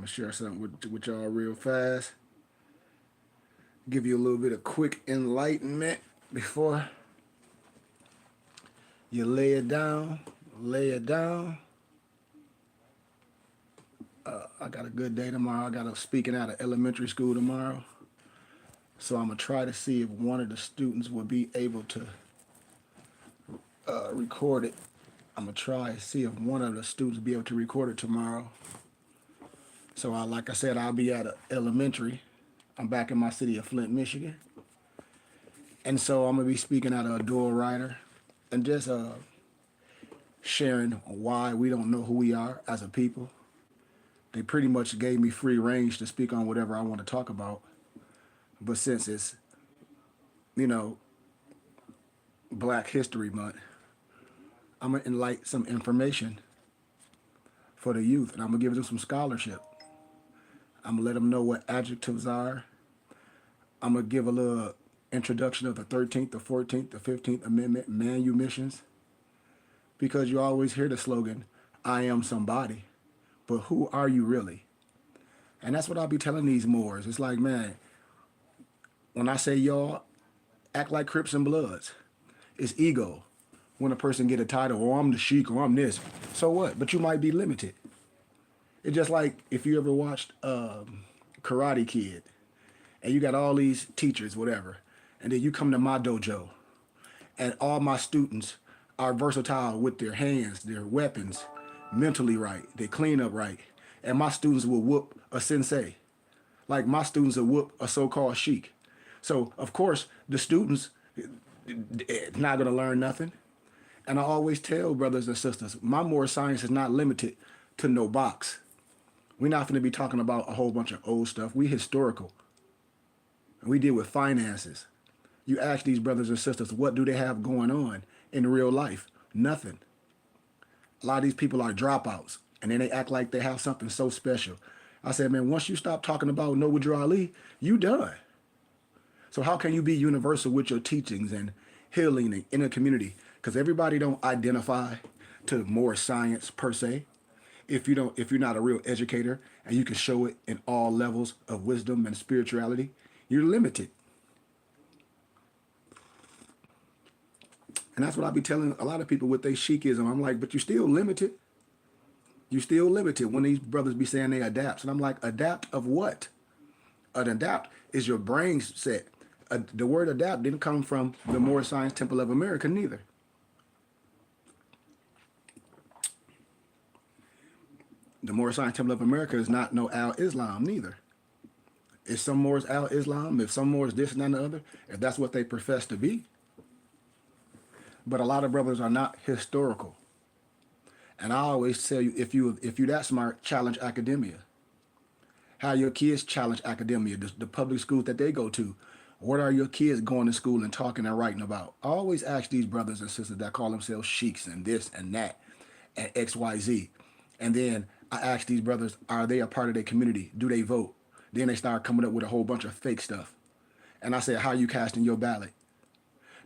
share something with y'all real fast. Give you a little bit of quick enlightenment before you lay it down. Lay it down. I got a good day tomorrow. I got a speaking out of elementary school tomorrow. So I'm going to try to see if one of the students will be able to record it. I'm going to try to see if one of the students will be able to record it tomorrow. So like I said, I'll be at a elementary. I'm back in my city of Flint, Michigan. And so I'm going to be speaking out of a dual writer and just sharing why we don't know who we are as a people. They pretty much gave me free range to speak on whatever I want to talk about. But since it's, you know, Black History Month, I'm going to enlighten some information for the youth, and I'm going to give them some scholarship. I'm going to let them know what adjectives are. I'm going to give a little introduction of the 13th, the 14th, the 15th Amendment manumissions, because you always hear the slogan, I am somebody, but who are you really? And that's what I'll be telling these Moors. It's like, man, when I say y'all, act like Crips and Bloods. It's ego. When a person get a title, oh, I'm the Sheik, or I'm this. So what? But you might be limited. It's just like if you ever watched Karate Kid, and you got all these teachers, whatever, and then you come to my dojo, and all my students are versatile with their hands, their weapons, mentally right, they clean up right, and my students will whoop a sensei, like my students will whoop a so-called sheik. So of course the students not gonna learn nothing. And I always tell brothers and sisters, my more science is not limited to no box. We're not going to be talking about a whole bunch of old stuff. We historical. We deal with finances. You ask these brothers and sisters, what do they have going on in real life? Nothing. A lot of these people are dropouts, and then they act like they have something so special. I said, man, once you stop talking about Noble Ali, you done. So how can you be universal with your teachings and healing in a community? Because everybody don't identify to more science per se. If you're not a real educator and you can show it in all levels of wisdom and spirituality, you're limited. And that's what I be telling a lot of people with their Sheikism. I'm like, but you're still limited. You still limited when these brothers be saying they adapt. And I'm like, adapt of what? An adapt is your brain set. The word adapt didn't come from the Moorish Science Temple of America neither. The Moorish Science Temple of America is not no Al-Islam neither. If some more is Al-Islam, if some more is this and that and the other, if that's what they profess to be. But a lot of brothers are not historical. And I always tell you, if you that smart, challenge academia. How your kids challenge academia, the public schools that they go to. What are your kids going to school and talking and writing about? I always ask these brothers and sisters that call themselves sheiks and this and that and XYZ. And then I ask these brothers, are they a part of their community? Do they vote? Then they start coming up with a whole bunch of fake stuff. And I said, how are you casting your ballot?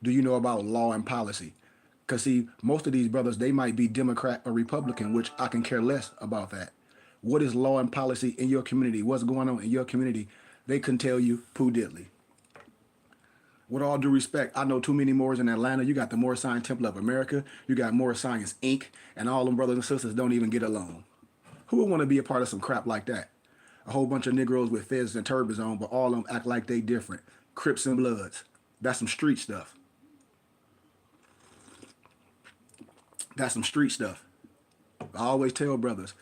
Do you know about law and policy? Because see, most of these brothers, they might be Democrat or Republican, which I can care less about that. What is law and policy in your community? What's going on in your community? They couldn't tell you poo diddly. With all due respect, I know too many Moors in Atlanta. You got the Moorish Science Temple of America. You got Moorish Science Inc. And all them brothers and sisters don't even get along. Who would want to be a part of some crap like that? A whole bunch of Negroes with fez and turbans on, but all of them act like they different. Crips and Bloods. That's some street stuff. That's some street stuff. I always tell brothers,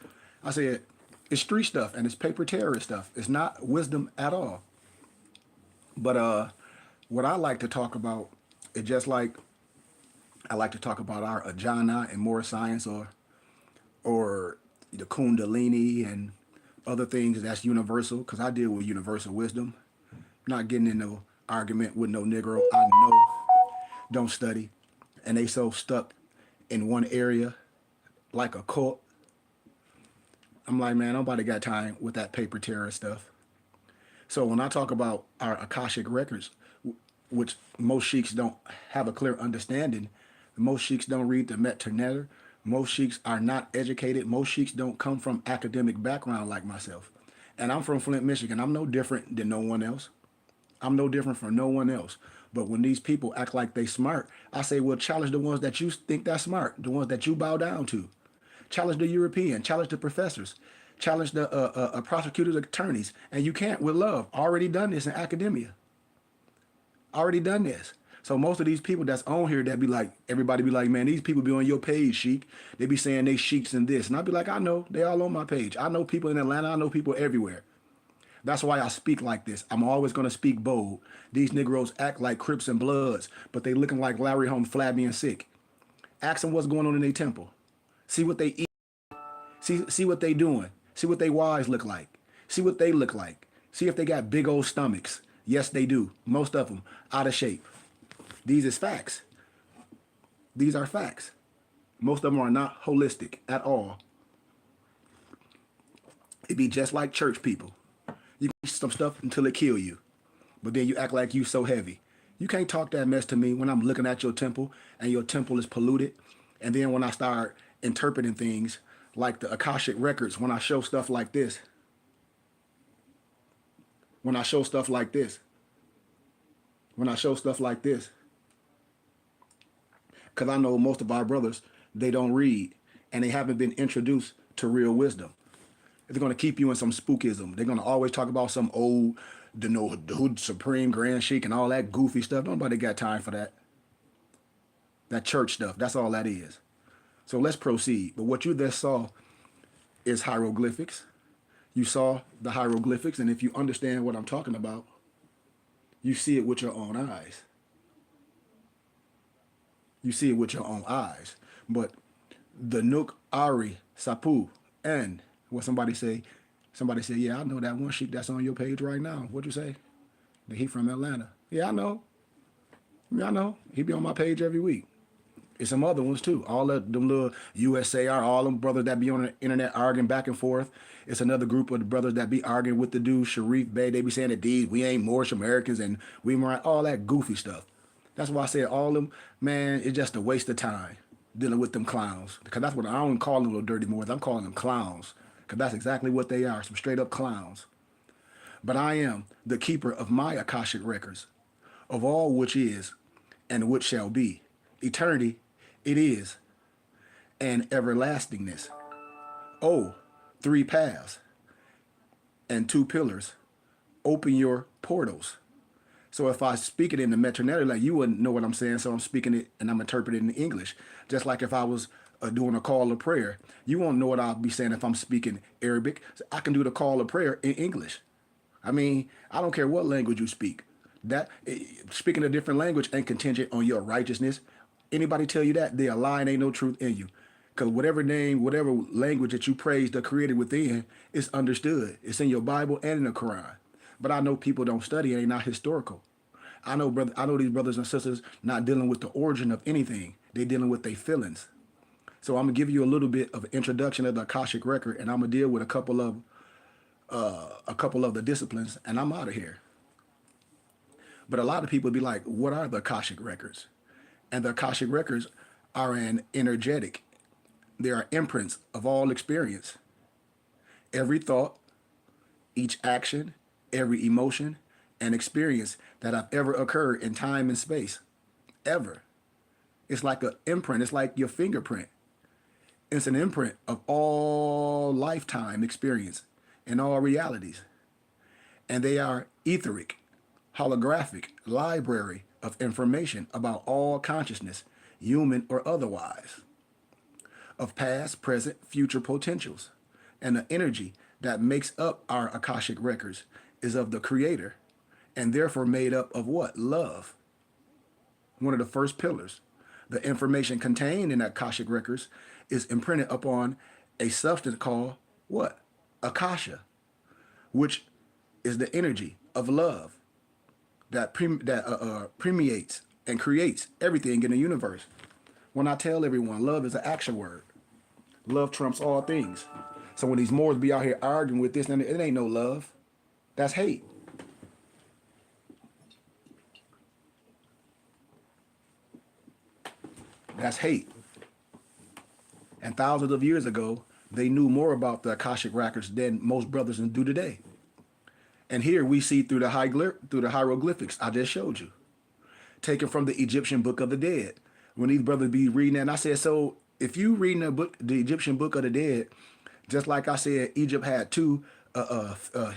I said, it's street stuff and it's paper terrorist stuff. It's not wisdom at all. But what I like to talk about is just like I like to talk about our Ajana and Moorish science or the Kundalini and other things that's universal, because I deal with universal wisdom. Not getting in no argument with no Negro I know don't study, and they so stuck in one area like a cult. I'm like, man, nobody got time with that paper terror stuff. So when I talk about our akashic records, which most sheiks don't have a clear understanding, most sheiks don't read the Met-Turnetter, most sheiks are not educated, most sheiks don't come from academic background like myself. And I'm from Flint, Michigan. I'm no different than no one else. I'm no different from no one else. But when these people act like they smart, I say, well, challenge the ones that you think that's smart, the ones that you bow down to. Challenge the European, challenge the professors, challenge the prosecutors, attorneys. And you can't with love. Already done this in academia. Already done this. So most of these people that's on here that be like, everybody be like, man, these people be on your page, Sheik. They be saying they sheiks and this. And I be like, I know, they all on my page. I know people in Atlanta, I know people everywhere. That's why I speak like this. I'm always gonna speak bold. These Negroes act like Crips and Bloods, but they looking like Larry Holmes, flabby and sick. Ask them what's going on in their temple. See what they eat. See what they doing. See what they wives look like. See what they look like. See if they got big old stomachs. Yes, they do. Most of them out of shape. These is facts. These are facts. Most of them are not holistic at all. It be just like church people. You can eat some stuff until it kill you, but then you act like you so heavy. You can't talk that mess to me when I'm looking at your temple and your temple is polluted. And then when I start interpreting things like the akashic records, when I show stuff like this, when I show stuff like this, when I show stuff like this, because I know most of our brothers, they don't read and they haven't been introduced to real wisdom. They're going to keep you in some spookism. They're going to always talk about some old, the Hood Supreme Grand Sheik and all that goofy stuff. Nobody got time for that. That church stuff. That's all that is. So let's proceed. But what you just saw is hieroglyphics. You saw the hieroglyphics, and if you understand what I'm talking about, you see it with your own eyes. You see it with your own eyes. But the Nuk Ari Sapu and what somebody say, yeah, I know that one sheik that's on your page right now. What'd you say? That he from Atlanta. Yeah, I know. Yeah, I know. He be on my page every week. It's some other ones too. All of them little USAR, all them brothers that be on the internet arguing back and forth. It's another group of the brothers that be arguing with the dude Sharif Bey. They be saying that these we ain't Moorish Americans and we right, all that goofy stuff. That's why I said all them, man, it's just a waste of time dealing with them clowns. Because that's what I don't call them little dirty Moors. I'm calling them clowns. Because that's exactly what they are, some straight up clowns. But I am the keeper of my akashic records, of all which is and which shall be. Eternity it is, and everlastingness. Oh, three paths and two pillars. Open your portals. So if I speak it in the metronetic, like you wouldn't know what I'm saying, so I'm speaking it and I'm interpreting it in English. Just like if I was doing a call of prayer, you won't know what I'll be saying if I'm speaking Arabic. So I can do the call of prayer in English. I mean, I don't care what language you speak. Speaking a different language ain't contingent on your righteousness. Anybody tell you that, they're lying, ain't no truth in you. Because whatever name, whatever language that you praise the created within is understood. It's in your Bible and in the Quran. But I know people don't study and they're not historical. I know these brothers and sisters not dealing with the origin of anything. They're dealing with their feelings. So I'm gonna give you a little bit of an introduction of the Akashic record, and I'm gonna deal with a couple of the disciplines, and I'm out of here. But a lot of people be like, what are the Akashic records? And the Akashic records are an energetic. They are imprints of all experience. Every thought, each action, every emotion and experience that have ever occurred in time and space. Ever. It's like an imprint. It's like your fingerprint. It's an imprint of all lifetime experience and all realities. And they are etheric, holographic library of information about all consciousness, human or otherwise, of past, present, future potentials. And the energy that makes up our Akashic records is of the Creator, and therefore made up of what? Love. One of the first pillars. The information contained in Akashic records is imprinted upon a substance called what? Akasha, which is the energy of love that permeates and creates everything in the universe. When I tell everyone, love is an action word. Love trumps all things. So when these Moors be out here arguing with this, and it ain't no love. That's hate. That's hate. And thousands of years ago, They knew more about the akashic records than most brothers do today. And here we see through through the hieroglyphics I just showed you, taken from the Egyptian Book of the Dead. When these brothers be reading that, and I said, so if you reading the Egyptian Book of the Dead, just like I said, Egypt had two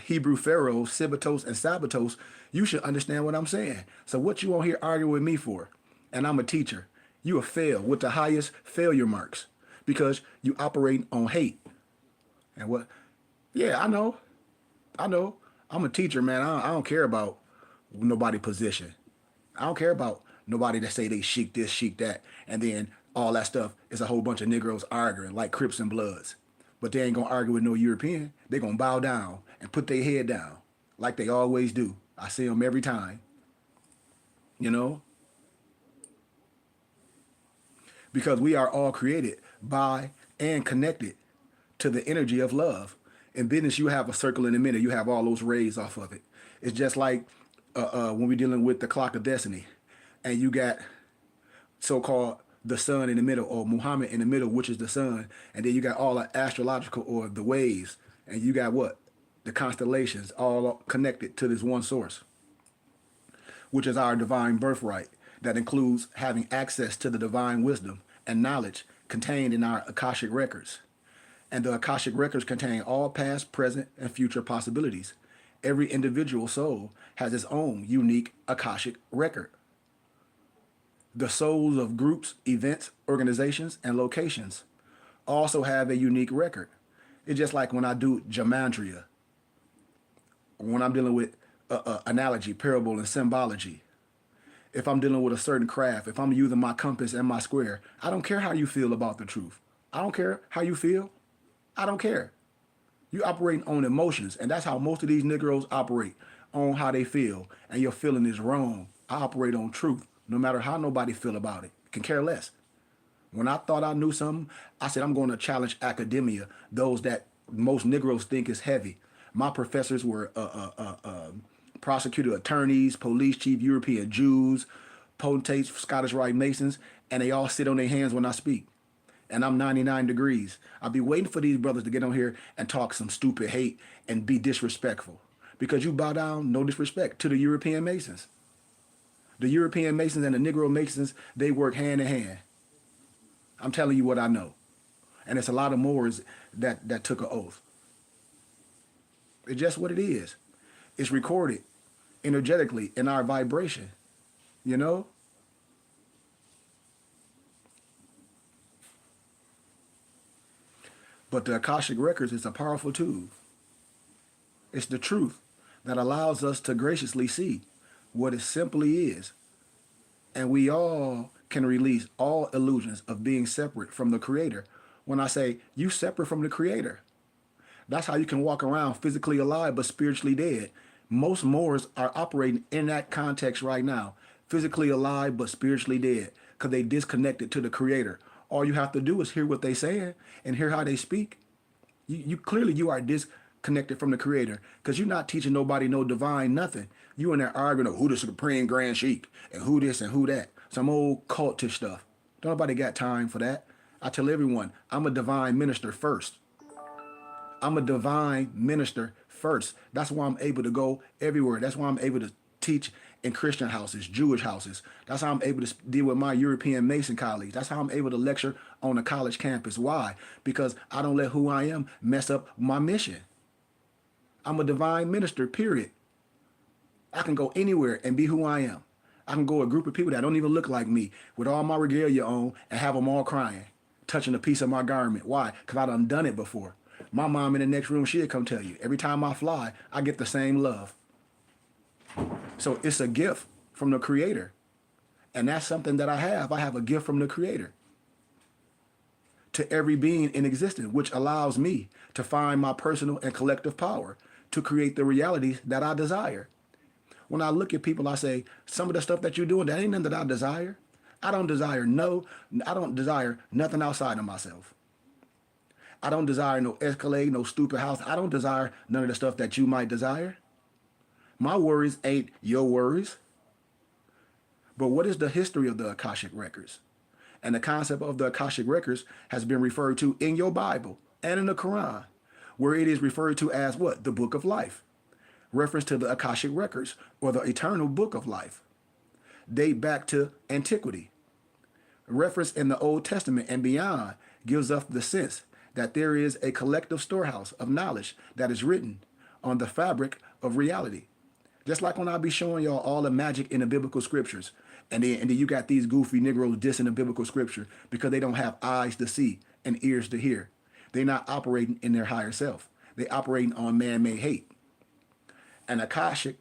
Hebrew pharaohs, Sibatos and Sabatos, you should understand what I'm saying. So what you on here arguing with me for? And I'm a teacher. You a fail with the highest failure marks because you operate on hate. And what? Yeah, I know. I know. I'm a teacher, man. I don't care about nobody position. I don't care about nobody that say they chic this, chic that, and then all that stuff is a whole bunch of Negroes arguing like Crips and Bloods. But they ain't gonna argue with no European. They gonna bow down and put their head down like they always do. I see them every time, you know, because we are all created by and connected to the energy of love. In business, you have a circle in a minute. You have all those rays off of it. It's just like when we're dealing with the clock of destiny, and you got so-called the sun in the middle, or Muhammad in the middle, which is the sun, and then you got all the astrological or the waves, and you got what? The constellations, all connected to this one source, which is our divine birthright. That includes having access to the divine wisdom and knowledge contained in our Akashic records. And the Akashic records contain all past, present, and future possibilities. Every individual soul has its own unique Akashic record. The souls of groups, events, organizations, and locations also have a unique record. It's just like when I do gematria, when I'm dealing with analogy, parable, and symbology. If I'm dealing with a certain craft, if I'm using my compass and my square, I don't care how you feel about the truth. I don't care how you feel. I don't care. You operating on emotions, and that's how most of these Negroes operate, on how they feel, and your feeling is wrong. I operate on truth, no matter how nobody feel about it. Can care less. When I thought I knew something, I said I'm going to challenge academia, those that most Negroes think is heavy. My professors were prosecutor attorneys, police chief, European Jews, potentates, Scottish Rite Masons, and they all sit on their hands when I speak. And I'm 99 degrees. I'll be waiting for these brothers to get on here and talk some stupid hate and be disrespectful. Because you bow down, no disrespect, to the European Masons. The European Masons and the Negro Masons, they work hand in hand. I'm telling you what I know. And it's a lot of Moors that took an oath. It's just what it is. It's recorded energetically in our vibration, you know? But the Akashic Records is a powerful tool. It's the truth that allows us to graciously see what it simply is. And we all can release all illusions of being separate from the Creator. When I say you separate from the Creator, that's how you can walk around physically alive but spiritually dead. Most Moors are operating in that context right now, physically alive but spiritually dead, because they disconnected to the Creator. All you have to do is hear what they saying and hear how they speak. You clearly you are disconnected from the Creator, because you're not teaching nobody no divine nothing. You in there arguing of who the Supreme Grand Sheik and who this and who that. Some old cultish stuff. Don't nobody got time for that. I tell everyone, I'm a divine minister first. I'm a divine minister first. That's why I'm able to go everywhere. That's why I'm able to teach in Christian houses, Jewish houses. That's how I'm able to deal with my European Mason colleagues. That's how I'm able to lecture on a college campus. Why? Because I don't let who I am mess up my mission. I'm a divine minister, period. I can go anywhere and be who I am. I can go a group of people that don't even look like me with all my regalia on and have them all crying, touching a piece of my garment. Why? Because I done it before. My mom in the next room, she'll come tell you. Every time I fly, I get the same love. So it's a gift from the Creator. And that's something that I have. I have a gift from the Creator to every being in existence, which allows me to find my personal and collective power to create the realities that I desire. When I look at people, I say, some of the stuff that you're doing, that ain't nothing that I desire. I don't desire nothing outside of myself. I don't desire no Escalade, no stupid house. I don't desire none of the stuff that you might desire. My worries ain't your worries. But what is the history of the Akashic Records? And the concept of the Akashic Records has been referred to in your Bible and in the Quran, where it is referred to as what? The book of life. Reference to the Akashic records or the eternal book of life. Date back to antiquity. Reference in the Old Testament and beyond gives us the sense that there is a collective storehouse of knowledge that is written on the fabric of reality. Just like when I be showing y'all all the magic in the biblical scriptures, and then you got these goofy Negroes dissing the biblical scripture because they don't have eyes to see and ears to hear. They're not operating in their higher self. They operating on man-made hate. An akashic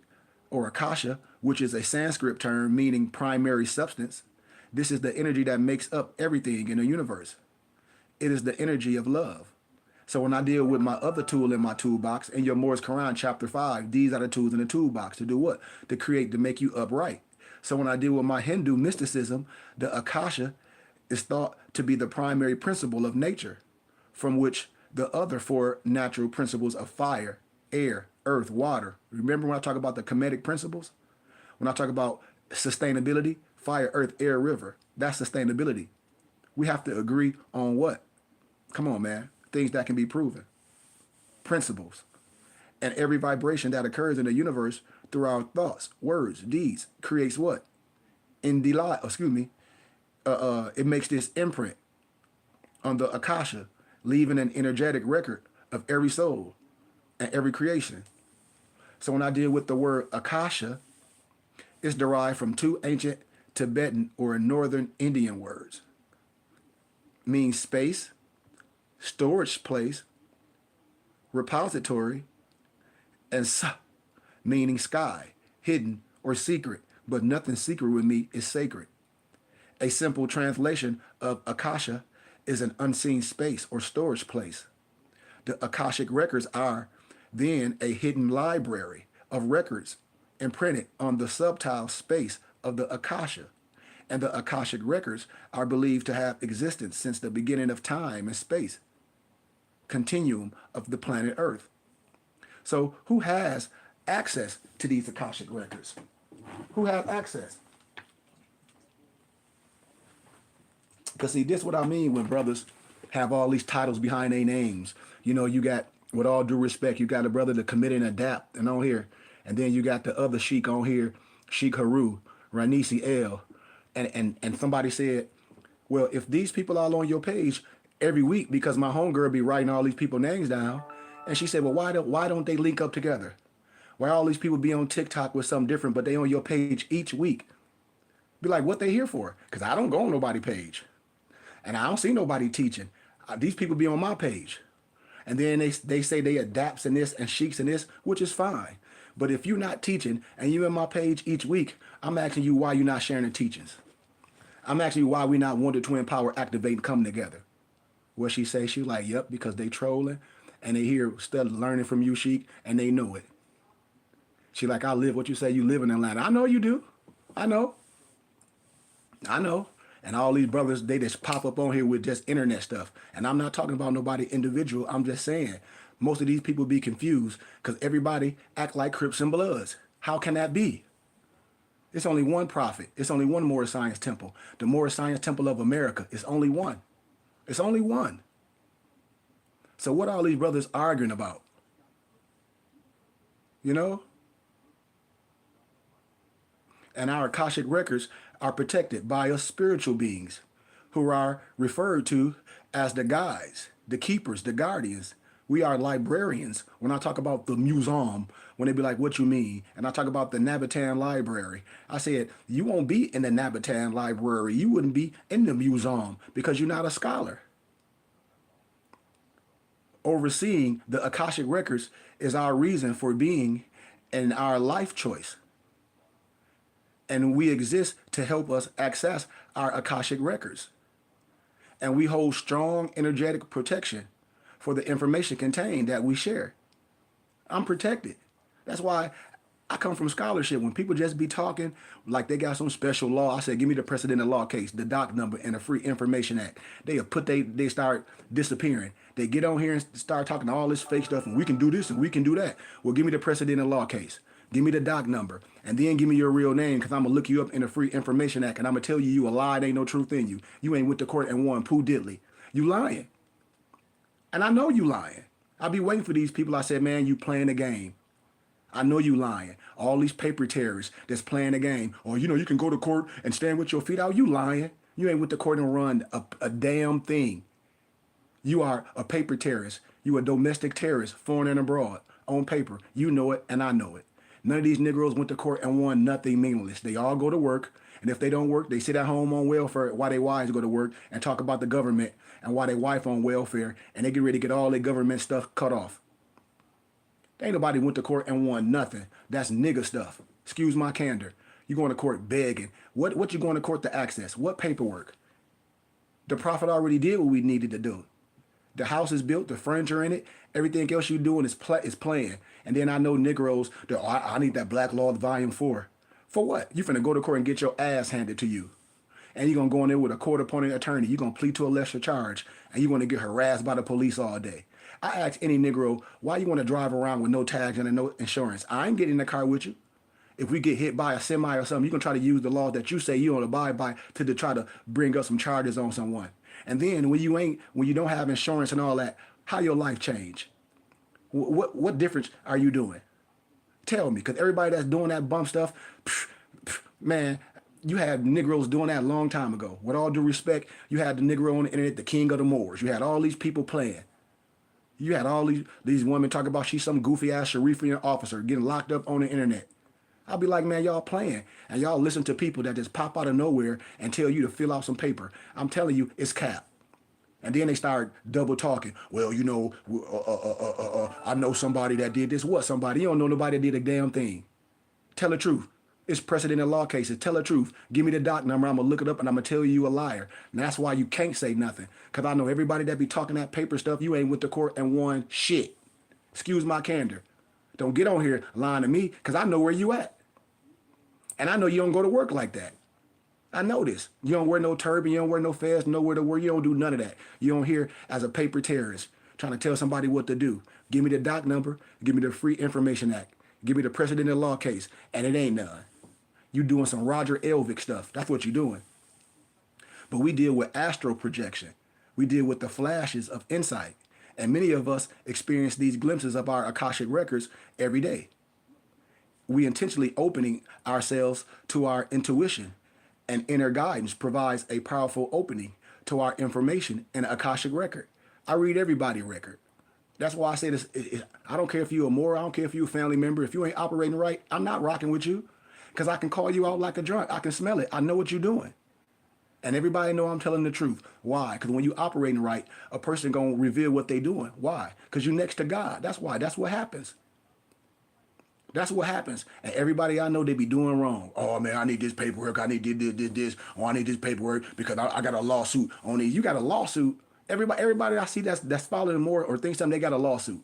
or akasha, which is a Sanskrit term meaning primary substance, this is the energy that makes up everything in the universe. It is the energy of love. So when I deal with my other tool in my toolbox, in your Morris Quran chapter 5, these are the tools in the toolbox to do what? To create, to make you upright. So when I deal with my Hindu mysticism, the akasha is thought to be the primary principle of nature, from which the other four natural principles of fire, air, earth, water. Remember when I talk about the Kemetic principles? When I talk about sustainability, fire, earth, air, river, that's sustainability. We have to agree on what? Come on, man. Things that can be proven. Principles. And every vibration that occurs in the universe through our thoughts, words, deeds creates what? It makes this imprint on the akasha, leaving an energetic record of every soul and every creation. So when I deal with the word akasha, it's derived from two ancient Tibetan or northern Indian words. Means space, storage place, repository, and sa, meaning sky, hidden or secret, but nothing secret with me is sacred. A simple translation of akasha is an unseen space or storage place. The akashic records are then a hidden library of records imprinted on the subtile space of the akasha. And the akashic records are believed to have existed since the beginning of time and space continuum of the planet Earth. So who has access to these akashic records? Who have access? Because see, this is what I mean when brothers have all these titles behind their names. You know, you got, with all due respect, you got a brother to commit and adapt and on here. And then you got the other Sheik on here, Sheik Haru, Ranisi L. And somebody said, well, if these people are on your page every week, because my homegirl be writing all these people's names down, and she said, well, why don't they link up together? Why all these people be on TikTok with something different, but they on your page each week? Be like, what they here for? Because I don't go on nobody's page. And I don't see nobody teaching. These people be on my page. And then they say they adapts in this and sheiks in this, which is fine. But if you're not teaching and you're in my page each week, I'm asking you why you're not sharing the teachings. I'm asking you why we not Wonder Twin Power activate and come together. What she say? She like, yep, because they trolling and they hear study learning from you, Sheik, and they know it. She like, I live what you say you live in Atlanta. I know you do. I know. And all these brothers, they just pop up on here with just internet stuff. And I'm not talking about nobody individual. I'm just saying most of these people be confused because everybody act like Crips and Bloods. How can that be? It's only one prophet. It's only one Moorish Science Temple. The Moorish Science Temple of America is only one. It's only one. So what are all these brothers arguing about? You know? And our Akashic records are protected by us spiritual beings who are referred to as the guides, the keepers, the guardians. We are librarians. When I talk about the museum, when they be like, what you mean? And I talk about the Nabatan Library. I said, you won't be in the Nabatan Library. You wouldn't be in the museum because you're not a scholar. Overseeing the Akashic records is our reason for being and our life choice. And we exist to help us access our Akashic records. And we hold strong energetic protection for the information contained that we share. I'm protected. That's why I come from scholarship. When people just be talking like they got some special law, I said, give me the precedent of law case, the doc number, and the Free Information Act. They start disappearing. They get on here and start talking all this fake stuff, and we can do this and we can do that. Well, give me the precedent of law case. Give me the doc number, and then give me your real name, because I'm going to look you up in the Free Information Act, and I'm going to tell you a lie, there ain't no truth in you. You ain't went to court and won Pooh Diddley. You lying. And I know you lying. I be waiting for these people. I said, man, you playing the game. I know you lying. All these paper terrorists that's playing the game. Or, you can go to court and stand with your feet out. You lying. You ain't with the court and run a damn thing. You are a paper terrorist. You a domestic terrorist, foreign and abroad, on paper. You know it, and I know it. None of these Negroes went to court and won nothing meaningless. They all go to work, and if they don't work, they sit at home on welfare while their wives go to work and talk about the government and while their wife on welfare, and they get ready to get all their government stuff cut off. Ain't nobody went to court and won nothing. That's nigga stuff. Excuse my candor. You going to court begging. What you going to court to access? What paperwork? The prophet already did what we needed to do. The house is built, the furniture in it, everything else you doing is playing. And then I know Negroes, I need that Black Law Volume 4. For what? You finna go to court and get your ass handed to you. And you're going to go in there with a court-appointed attorney. You're going to plead to a lesser charge. And you're going to get harassed by the police all day. I ask any Negro, why you want to drive around with no tags and no insurance? I ain't getting in the car with you. If we get hit by a semi or something, you're going to try to use the laws that you say you don't abide by to try to bring up some charges on someone. And then when you don't have insurance and all that, how your life change? What difference are you doing? Tell me, because everybody that's doing that bump stuff, man, you had Negroes doing that a long time ago. With all due respect, you had the Negro on the internet, the king of the Moors. You had all these people playing. You had all these women talking about she's some goofy-ass Sharifian officer getting locked up on the internet. I'll be like, man, y'all playing. And y'all listen to people that just pop out of nowhere and tell you to fill out some paper. I'm telling you, it's cap. And then they start double talking. Well, I know somebody that did this. What somebody? You don't know nobody that did a damn thing. Tell the truth. It's precedent in law cases. Tell the truth. Give me the doc number. I'm going to look it up and I'm going to tell you a liar. And that's why you can't say nothing. Because I know everybody that be talking that paper stuff, you ain't went to court and won shit. Excuse my candor. Don't get on here lying to me because I know where you at. And I know you don't go to work like that. I know this. You don't wear no turban. You don't wear no fez, nowhere to wear. You don't do none of that. You don't here as a paper terrorist trying to tell somebody what to do. Give me the doc number. Give me the Free Information Act. Give me the precedent in law case. And it ain't none. You doing some Roger Elvick stuff. That's what you're doing. But we deal with astral projection. We deal with the flashes of insight. And many of us experience these glimpses of our akashic records every day. We intentionally opening ourselves to our intuition, and inner guidance provides a powerful opening to our information in an akashic record. I read everybody's record. That's why I say this. I don't care if you're a Moor. I don't care if you're a family member. If you ain't operating right, I'm not rocking with you because I can call you out like a drunk. I can smell it. I know what you're doing. And everybody know I'm telling the truth. Why? Because when you operating right, a person going to reveal what they doing. Why? Because you're next to God. That's why. That's what happens. That's what happens. And everybody I know, they be doing wrong. Oh, man, I need this paperwork. I need this. Oh, I need this paperwork because I got a lawsuit on it. You got a lawsuit. Everybody I see that's following more or thinks something, they got a lawsuit.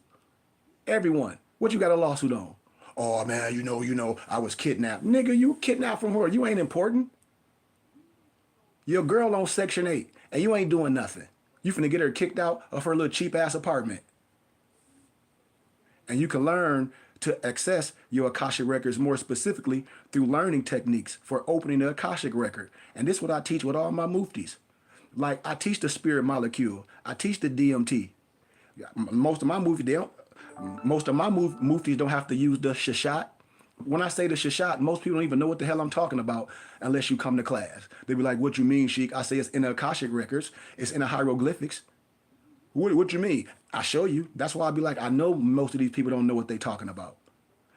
Everyone. What you got a lawsuit on? Oh, man, I was kidnapped. Nigga, you kidnapped from her. You ain't important. Your girl on Section 8, and you ain't doing nothing. You finna get her kicked out of her little cheap-ass apartment. And you can learn to access your Akashic records more specifically through learning techniques for opening the Akashic record. And this is what I teach with all my muftis. Like, I teach the spirit molecule. I teach the DMT. Most of my muftis don't have to use the shashat. When I say the shashat, most people don't even know what the hell I'm talking about unless you come to class. They be like, what you mean, Sheik? I say it's in the Akashic records. It's in the hieroglyphics. What you mean? I show you. That's why I be like, I know most of these people don't know what they talking about.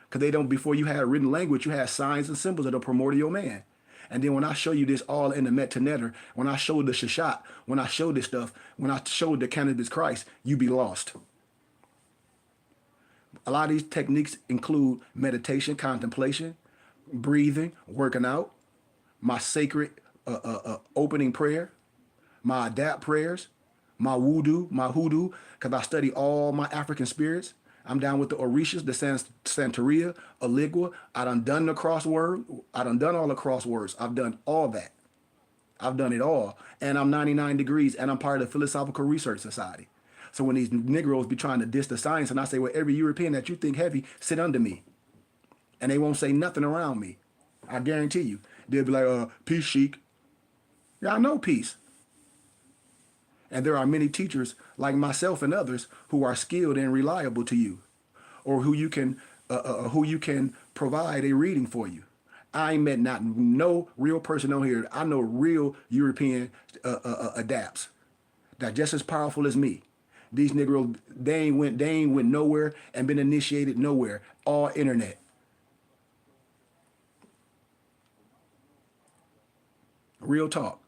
Because they don't, before you had written language, you had signs and symbols of the primordial man. And then when I show you this all in the Metanetter, when I show the shashat, when I show this stuff, when I show the cannabis Christ, you be lost. A lot of these techniques include meditation, contemplation, breathing, working out, my sacred opening prayer, my adapt prayers, my voodoo, because I study all my African spirits. I'm down with the Orishas, the Santeria, Oligua. I done the crossword. I done all the crosswords. I've done all that. I've done it all. And I'm 99 degrees, and I'm part of the Philosophical Research Society. So when these Negroes be trying to diss the science, and I say, well, every European that you think heavy, sit under me. And they won't say nothing around me. I guarantee you. They'll be like, peace, Sheik. Yeah, I know peace. And there are many teachers like myself and others who are skilled and reliable to you, or who you can provide a reading for you. I ain't met not no real person on here. I know real European adapts that just as powerful as me. These Negroes, they ain't went nowhere and been initiated nowhere. All internet. Real talk.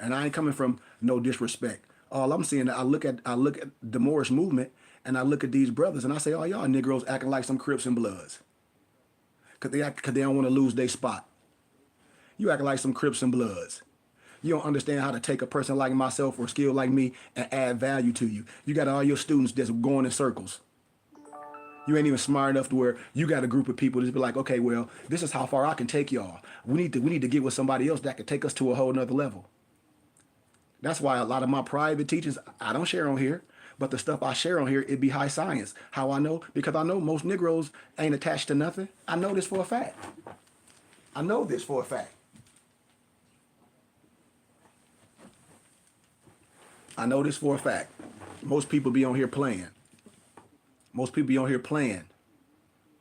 And I ain't coming from no disrespect. All I'm saying, I look at the Moorish movement, and I look at these brothers, and I say, oh, y'all Negroes acting like some Crips and Bloods, cause they don't want to lose their spot. You acting like some Crips and Bloods. You don't understand how to take a person like myself or skilled like me and add value to you. You got all your students that's going in circles. You ain't even smart enough to where you got a group of people that's be like, okay, well, this is how far I can take y'all. We need to get with somebody else that can take us to a whole nother level. That's why a lot of my private teachings I don't share on here. But the stuff I share on here, it be high science. How I know? Because I know most Negroes ain't attached to nothing. I know this for a fact. I know this for a fact. I know this for a fact. Most people be on here playing. Most people be on here playing.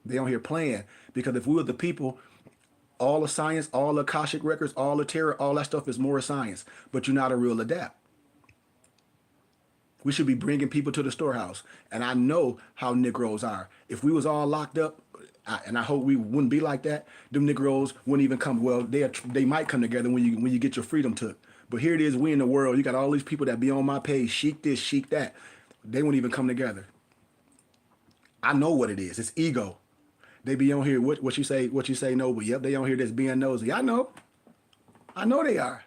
They on here playing. Because if we were the people, all the science, all the akashic records, all the tarot, all that stuff is more science. But you're not a real adapt. We should be bringing people to the storehouse. And I know how Negroes are. If we was all locked up, and I hope we wouldn't be like that, them Negroes wouldn't even come. Well, they might come together when you get your freedom took. But here it is, we in the world. You got all these people that be on my page, chic this, chic that. They won't even come together. I know what it is. It's ego. They be on here, what you say no, but yep, they on here that's being nosy. I know they are.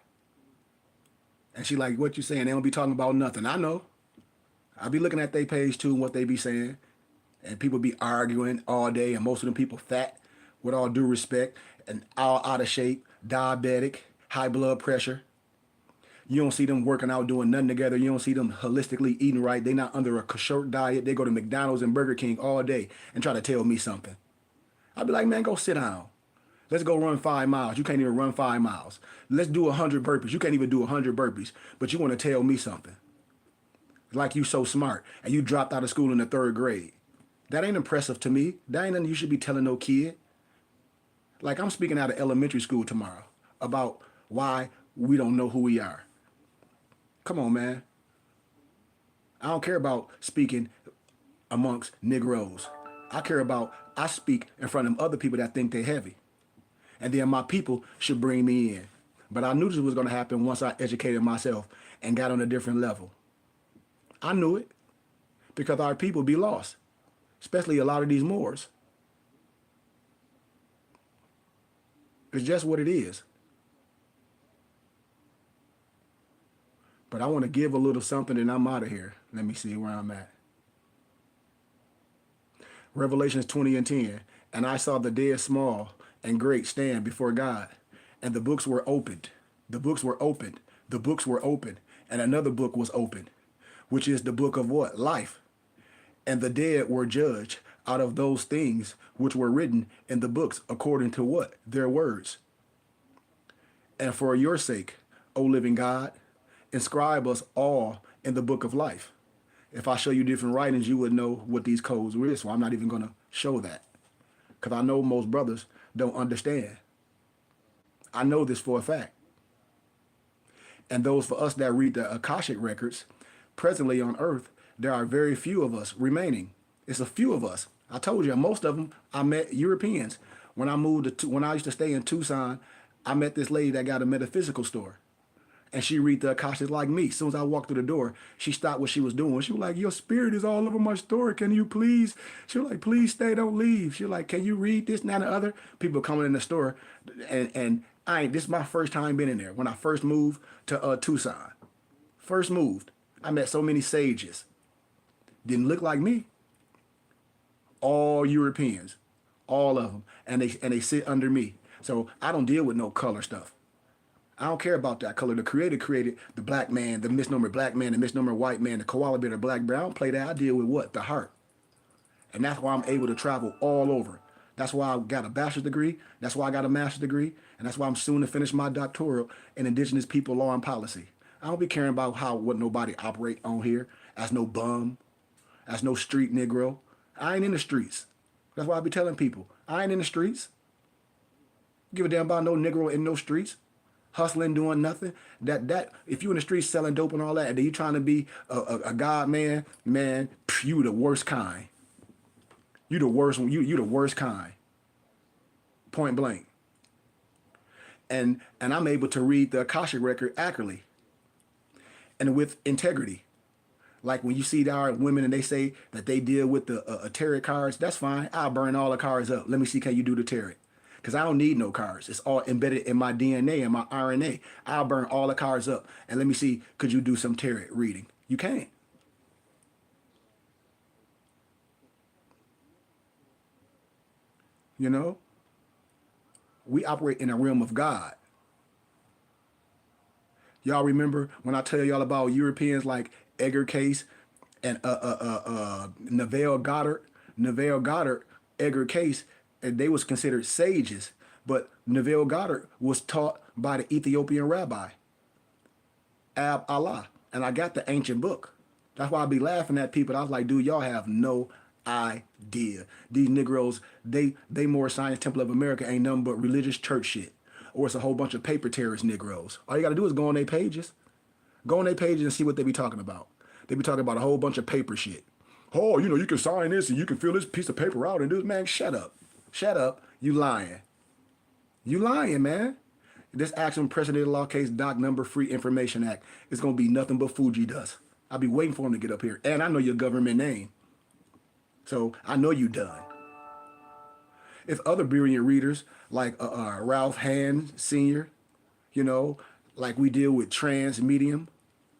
And she like, what you saying? They don't be talking about nothing. I know. I be looking at their page too and what they be saying. And people be arguing all day, and most of them people fat, with all due respect, and all out of shape, diabetic, high blood pressure. You don't see them working out, doing nothing together. You don't see them holistically eating right. They not under a kosher diet. They go to McDonald's and Burger King all day and try to tell me something. I'd be like, man, go sit down. Let's go run 5 miles. You can't even run 5 miles. Let's do 100 burpees. You can't even do 100 burpees, but you want to tell me something. Like you so smart, and you dropped out of school in the 3rd grade. That ain't impressive to me. That ain't nothing you should be telling no kid. Like, I'm speaking out of elementary school tomorrow about why we don't know who we are. Come on, man. I don't care about speaking amongst Negroes. I speak in front of other people that think they heavy. And then my people should bring me in. But I knew this was going to happen once I educated myself and got on a different level. I knew it because our people be lost, especially a lot of these Moors. It's just what it is. But I want to give a little something and I'm out of here. Let me see where I'm at. Revelations 20:10. And I saw the dead small and great stand before God. And the books were opened. The books were opened. The books were opened. And another book was opened, which is the book of what? Life. And the dead were judged out of those things which were written in the books according to what? Their words. And for your sake, O living God, inscribe us all in the book of life. If I show you different writings, you would know what these codes were. So I'm not even going to show that because I know most brothers don't understand. I know this for a fact. And those for us that read the Akashic records, presently on earth, there are very few of us remaining. It's a few of us. I told you, most of them I met Europeans. When I used to stay in Tucson, I met this lady that got a metaphysical store. And she read the Akashic like me. As soon as I walked through the door, she stopped what she was doing. She was like, your spirit is all over my store. Can you please? She was like, please stay, don't leave. She was like, can you read this, and that, and the other? People coming in the store. And this is my first time being in there. When I first moved to Tucson. First moved. I met so many sages. Didn't look like me. All Europeans. All of them. And they sit under me. So I don't deal with no color stuff. I don't care about that color. The creator created the black man, the misnomer black man, the misnomer white man, the koala bear, the black bear. I don't play that. I deal with what? The heart. And that's why I'm able to travel all over. That's why I got a bachelor's degree. That's why I got a master's degree. And that's why I'm soon to finish my doctoral in Indigenous People Law and Policy. I don't be caring about what nobody operate on here as no bum, as no street Negro. I ain't in the streets. That's why I be telling people I ain't in the streets. Give a damn about no Negro in no streets, hustling, doing nothing. That if you in the streets selling dope and all that, and then you trying to be a god man, you the worst kind. You the worst. You the worst kind. Point blank. And I'm able to read the akashic record accurately and with integrity. Like when you see our women and they say that they deal with the tarot cards, that's fine. I'll burn all the cards up. Let me see, can you do the tarot? Because I don't need no cards. It's all embedded in my DNA and my RNA. I'll burn all the cards up and let me see, could you do some tarot reading? You can't. You know, we operate in a realm of God. Y'all remember when I tell y'all about Europeans like Edgar Case and Neville Goddard? Neville Goddard, Edgar Case, and they was considered sages, but Neville Goddard was taught by the Ethiopian rabbi Ab Allah, and I got the ancient book. That's why I be laughing at people. I was like, dude, y'all have no idea. These Negroes, they more Science Temple of America ain't nothing but religious church shit. Or it's a whole bunch of paper terrorist Negroes. All you gotta do is go on their pages. Go on their pages and see what they be talking about. They be talking about a whole bunch of paper shit. Oh, you can sign this and you can fill this piece of paper out and do this. Man, shut up. Shut up. You lying. You lying, man. This action precedent law case doc number Free Information Act is gonna be nothing but Fuji dust. I'll be waiting for him to get up here. And I know your government name. So I know you done. If other brilliant readers like Ralph Hand Sr., you know, like we deal with trans medium,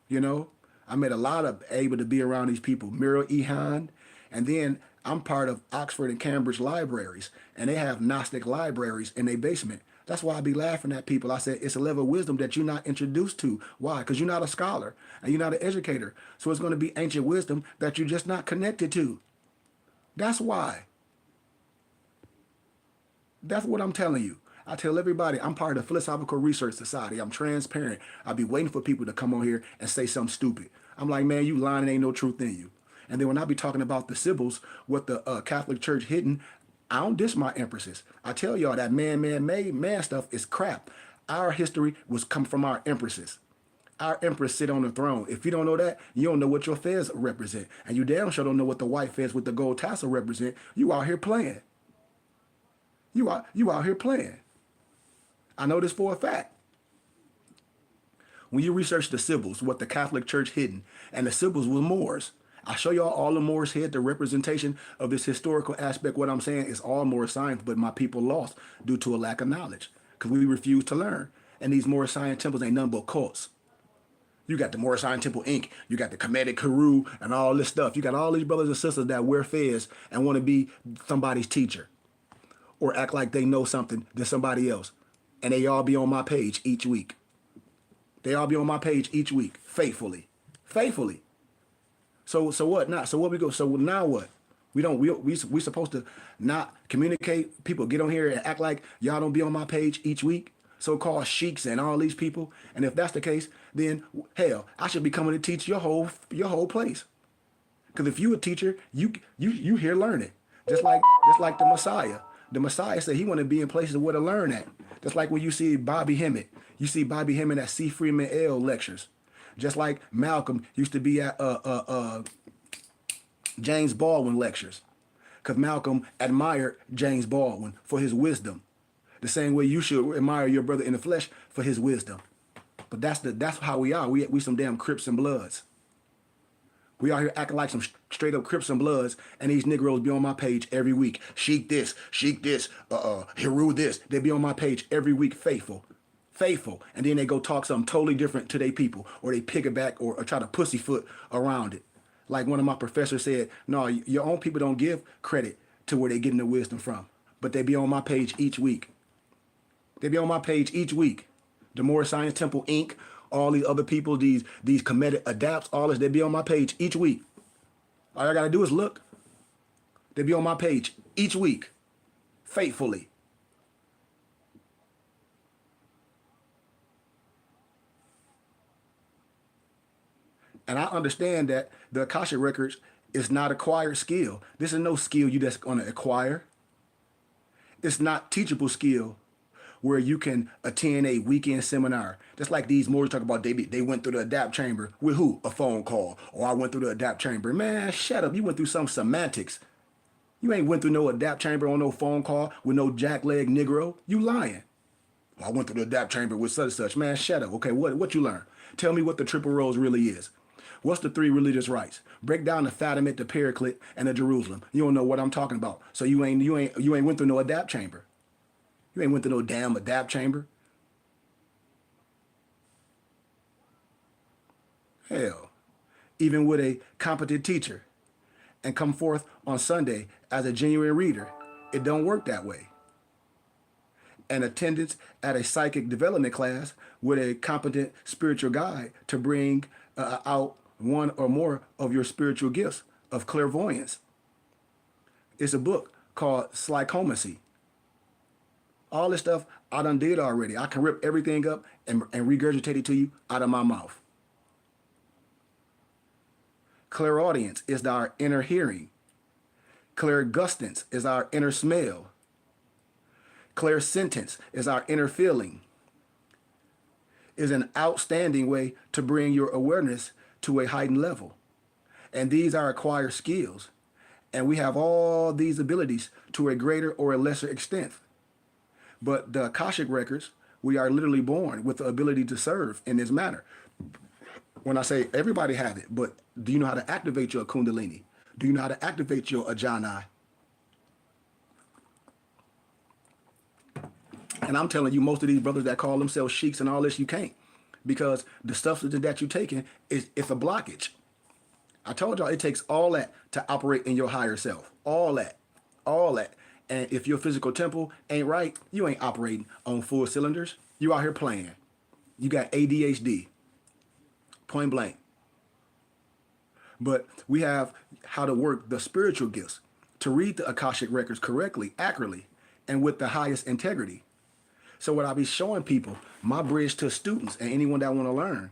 you know, I met a lot of able to be around these people, Miro Ehan, and then I'm part of Oxford and Cambridge libraries, and they have Gnostic libraries in their basement. That's why I be laughing at people. I said, it's a level of wisdom that you're not introduced to. Why? Because you're not a scholar and you're not an educator. So it's going to be ancient wisdom that you're just not connected to. That's why. That's what I'm telling you. I tell everybody I'm part of the Philosophical Research Society. I'm transparent. I'll be waiting for people to come on here and say something stupid. I'm like, man, you lying, ain't no truth in you. And then when I be talking about the Sibyls, what the Catholic Church hidden, I don't diss my empresses. I tell y'all that man stuff is crap. Our history was come from our empresses. Our empress sit on the throne. If you don't know that, you don't know what your fez represent. And you damn sure don't know what the white fez with the gold tassel represent. You out here playing. You out here playing. I know this for a fact. When you research the Sibyls, what the Catholic Church hidden, and the Sibyls were Moors. I show y'all all the Moors here, the representation of this historical aspect. What I'm saying is all Moor science, but my people lost due to a lack of knowledge because we refuse to learn. And these Moor science temples ain't nothing but cults. You got the Moor Science Temple Inc. You got the Kemetic Karoo and all this stuff. You got all these brothers and sisters that wear fez and want to be somebody's teacher or act like they know something than somebody else. And they all be on my page each week. They all be on my page each week, faithfully. Faithfully. So what now? So what we go? So now what? We supposed to not communicate? People get on here and act like y'all don't be on my page each week? So-called sheiks and all these people. And if that's the case, then hell, I should be coming to teach your whole place. Because if you a teacher, you here learning. Just like the Messiah. The Messiah said he want to be in places where to learn at. Just like when you see Bobby Hemmett. You see Bobby Hemmett at C. Freeman L. lectures. Just like Malcolm used to be at James Baldwin lectures. Because Malcolm admired James Baldwin for his wisdom. The same way you should admire your brother in the flesh for his wisdom. But that's how we are. We some damn Crips and Bloods. We out here acting like some straight up Crips and Bloods, and these Negroes be on my page every week. Sheik this, Heru this. They be on my page every week, faithful. And then they go talk something totally different to their people, or they pick it back or try to pussyfoot around it. Like one of my professors said, no, your own people don't give credit to where they getting the wisdom from. But they be on my page each week. They be on my page each week. The Moor Science Temple Inc., all these other people, these Kemetic adapts, all this, they be on my page each week. All I gotta do is look. They be on my page each week, faithfully. And I understand that the akashic records is not acquired skill. This is no skill you just going to acquire. It's not teachable skill where you can attend a weekend seminar. Just like these Moors talk about, they went through the adapt chamber with who? A phone call. Or I went through the adapt chamber. Man, shut up. You went through some semantics. You ain't went through no adapt chamber on no phone call with no jackleg Negro. You lying. Well, I went through the adapt chamber with such and such. Man, shut up. Okay, what you learn? Tell me what the triple rose really is. What's the three religious rites? Break down the Fatimite, the Paraclete, and the Jerusalem. You don't know what I'm talking about. So you ain't went through no adapt chamber. You ain't went through no damn adapt chamber. Hell, even with a competent teacher and come forth on Sunday as a genuine reader, it don't work that way. And attendance at a psychic development class with a competent spiritual guide to bring out one or more of your spiritual gifts of clairvoyance. It's a book called Slycomacy. All this stuff I done did already. I can rip everything up and regurgitate it to you out of my mouth. Clairaudience is our inner hearing. Clairgustance is our inner smell. Clairsentience is our inner feeling. Is an outstanding way to bring your awareness to a heightened level. And these are acquired skills. And we have all these abilities to a greater or a lesser extent. But the Akashic records, we are literally born with the ability to serve in this manner. When I say everybody has it, but do you know how to activate your Kundalini? Do you know how to activate your Ajani? And I'm telling you, most of these brothers that call themselves sheiks and all this, you can't. Because the substance that you're taking, it's a blockage. I told y'all it takes all that to operate in your higher self. All that. All that. And if your physical temple ain't right, you ain't operating on full cylinders. You out here playing. You got ADHD. Point blank. But we have how to work the spiritual gifts to read the Akashic records correctly, accurately, and with the highest integrity. So what I'll be showing people, my bridge to students and anyone that want to learn,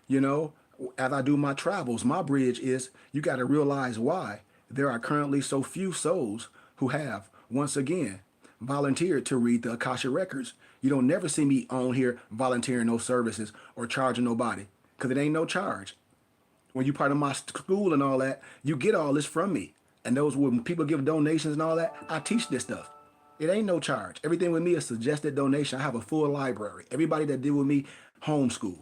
you know, as I do my travels, my bridge is you got to realize why there are currently so few souls who have, once again, volunteered to read the Akashic records. You don't never see me on here volunteering no services or charging nobody because it ain't no charge. When you part of my school and all that, you get all this from me. And those when people give donations and all that, I teach this stuff. It ain't no charge. Everything with me is suggested donation. I have a full library. Everybody that deal with me, homeschool.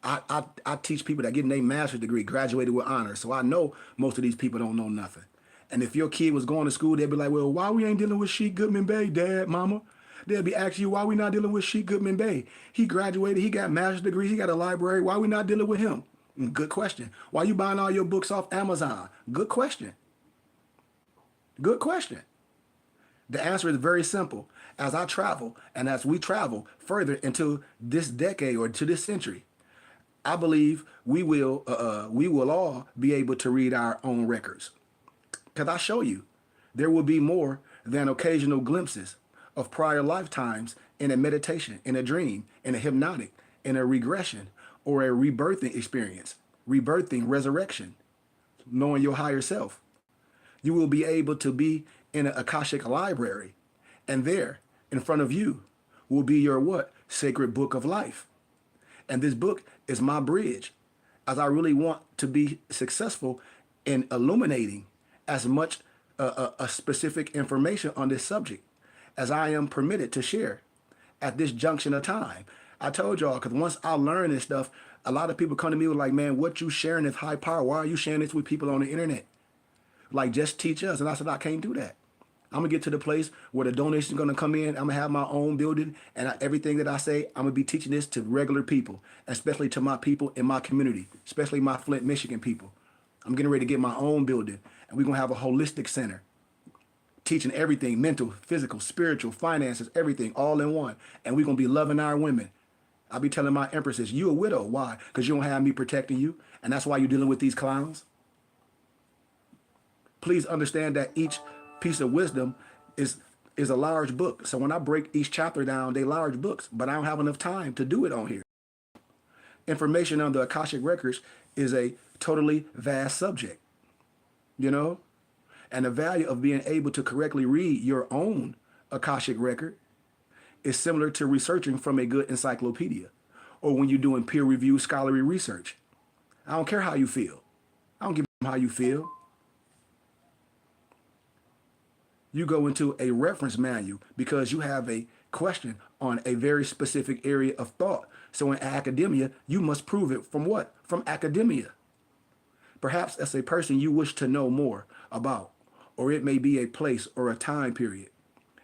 I teach people that get their master's degree, graduated with honors. So I know most of these people don't know nothing. And if your kid was going to school, they'd be like, well, why we ain't dealing with Sheik Goodman Bey, Dad, Mama? They'll be asking you, why we not dealing with Sheik Goodman Bey? He graduated, he got master's degree, he got a library. Why we not dealing with him? Good question. Why you buying all your books off Amazon? Good question. Good question. The answer is very simple. As I travel and as we travel further into this decade or to this century, I believe we will all be able to read our own records. Because I show you, there will be more than occasional glimpses of prior lifetimes in a meditation, in a dream, in a hypnotic, in a regression, or a rebirthing experience, rebirthing, resurrection, knowing your higher self. You will be able to be in an Akashic library, and there, in front of you, will be your what? Sacred book of life. And this book is my bridge, as I really want to be successful in illuminating as much a specific information on this subject as I am permitted to share at this junction of time. I told y'all, because once I learn this stuff, a lot of people come to me with like, man, what you sharing is high power. Why are you sharing this with people on the internet? Like, just teach us. And I said, I can't do that. I'm going to get to the place where the donation is going to come in. I'm going to have my own building. And everything that I say, I'm going to be teaching this to regular people, especially to my people in my community, especially my Flint, Michigan people. I'm getting ready to get my own building. And we're going to have a holistic center, teaching everything, mental, physical, spiritual, finances, everything, all in one. And we're going to be loving our women. I'll be telling my empresses, you a widow. Why? Because you don't have me protecting you. And that's why you're dealing with these clowns. Please understand that each piece of wisdom is a large book. So when I break each chapter down, they large books, but I don't have enough time to do it on here. Information on the Akashic records is a totally vast subject, you know? And the value of being able to correctly read your own Akashic record is similar to researching from a good encyclopedia or when you're doing peer-reviewed scholarly research. I don't care how you feel. I don't give a how you feel. You go into a reference manual because you have a question on a very specific area of thought. So in academia, you must prove it from what? From academia. Perhaps as a person you wish to know more about, or it may be a place or a time period.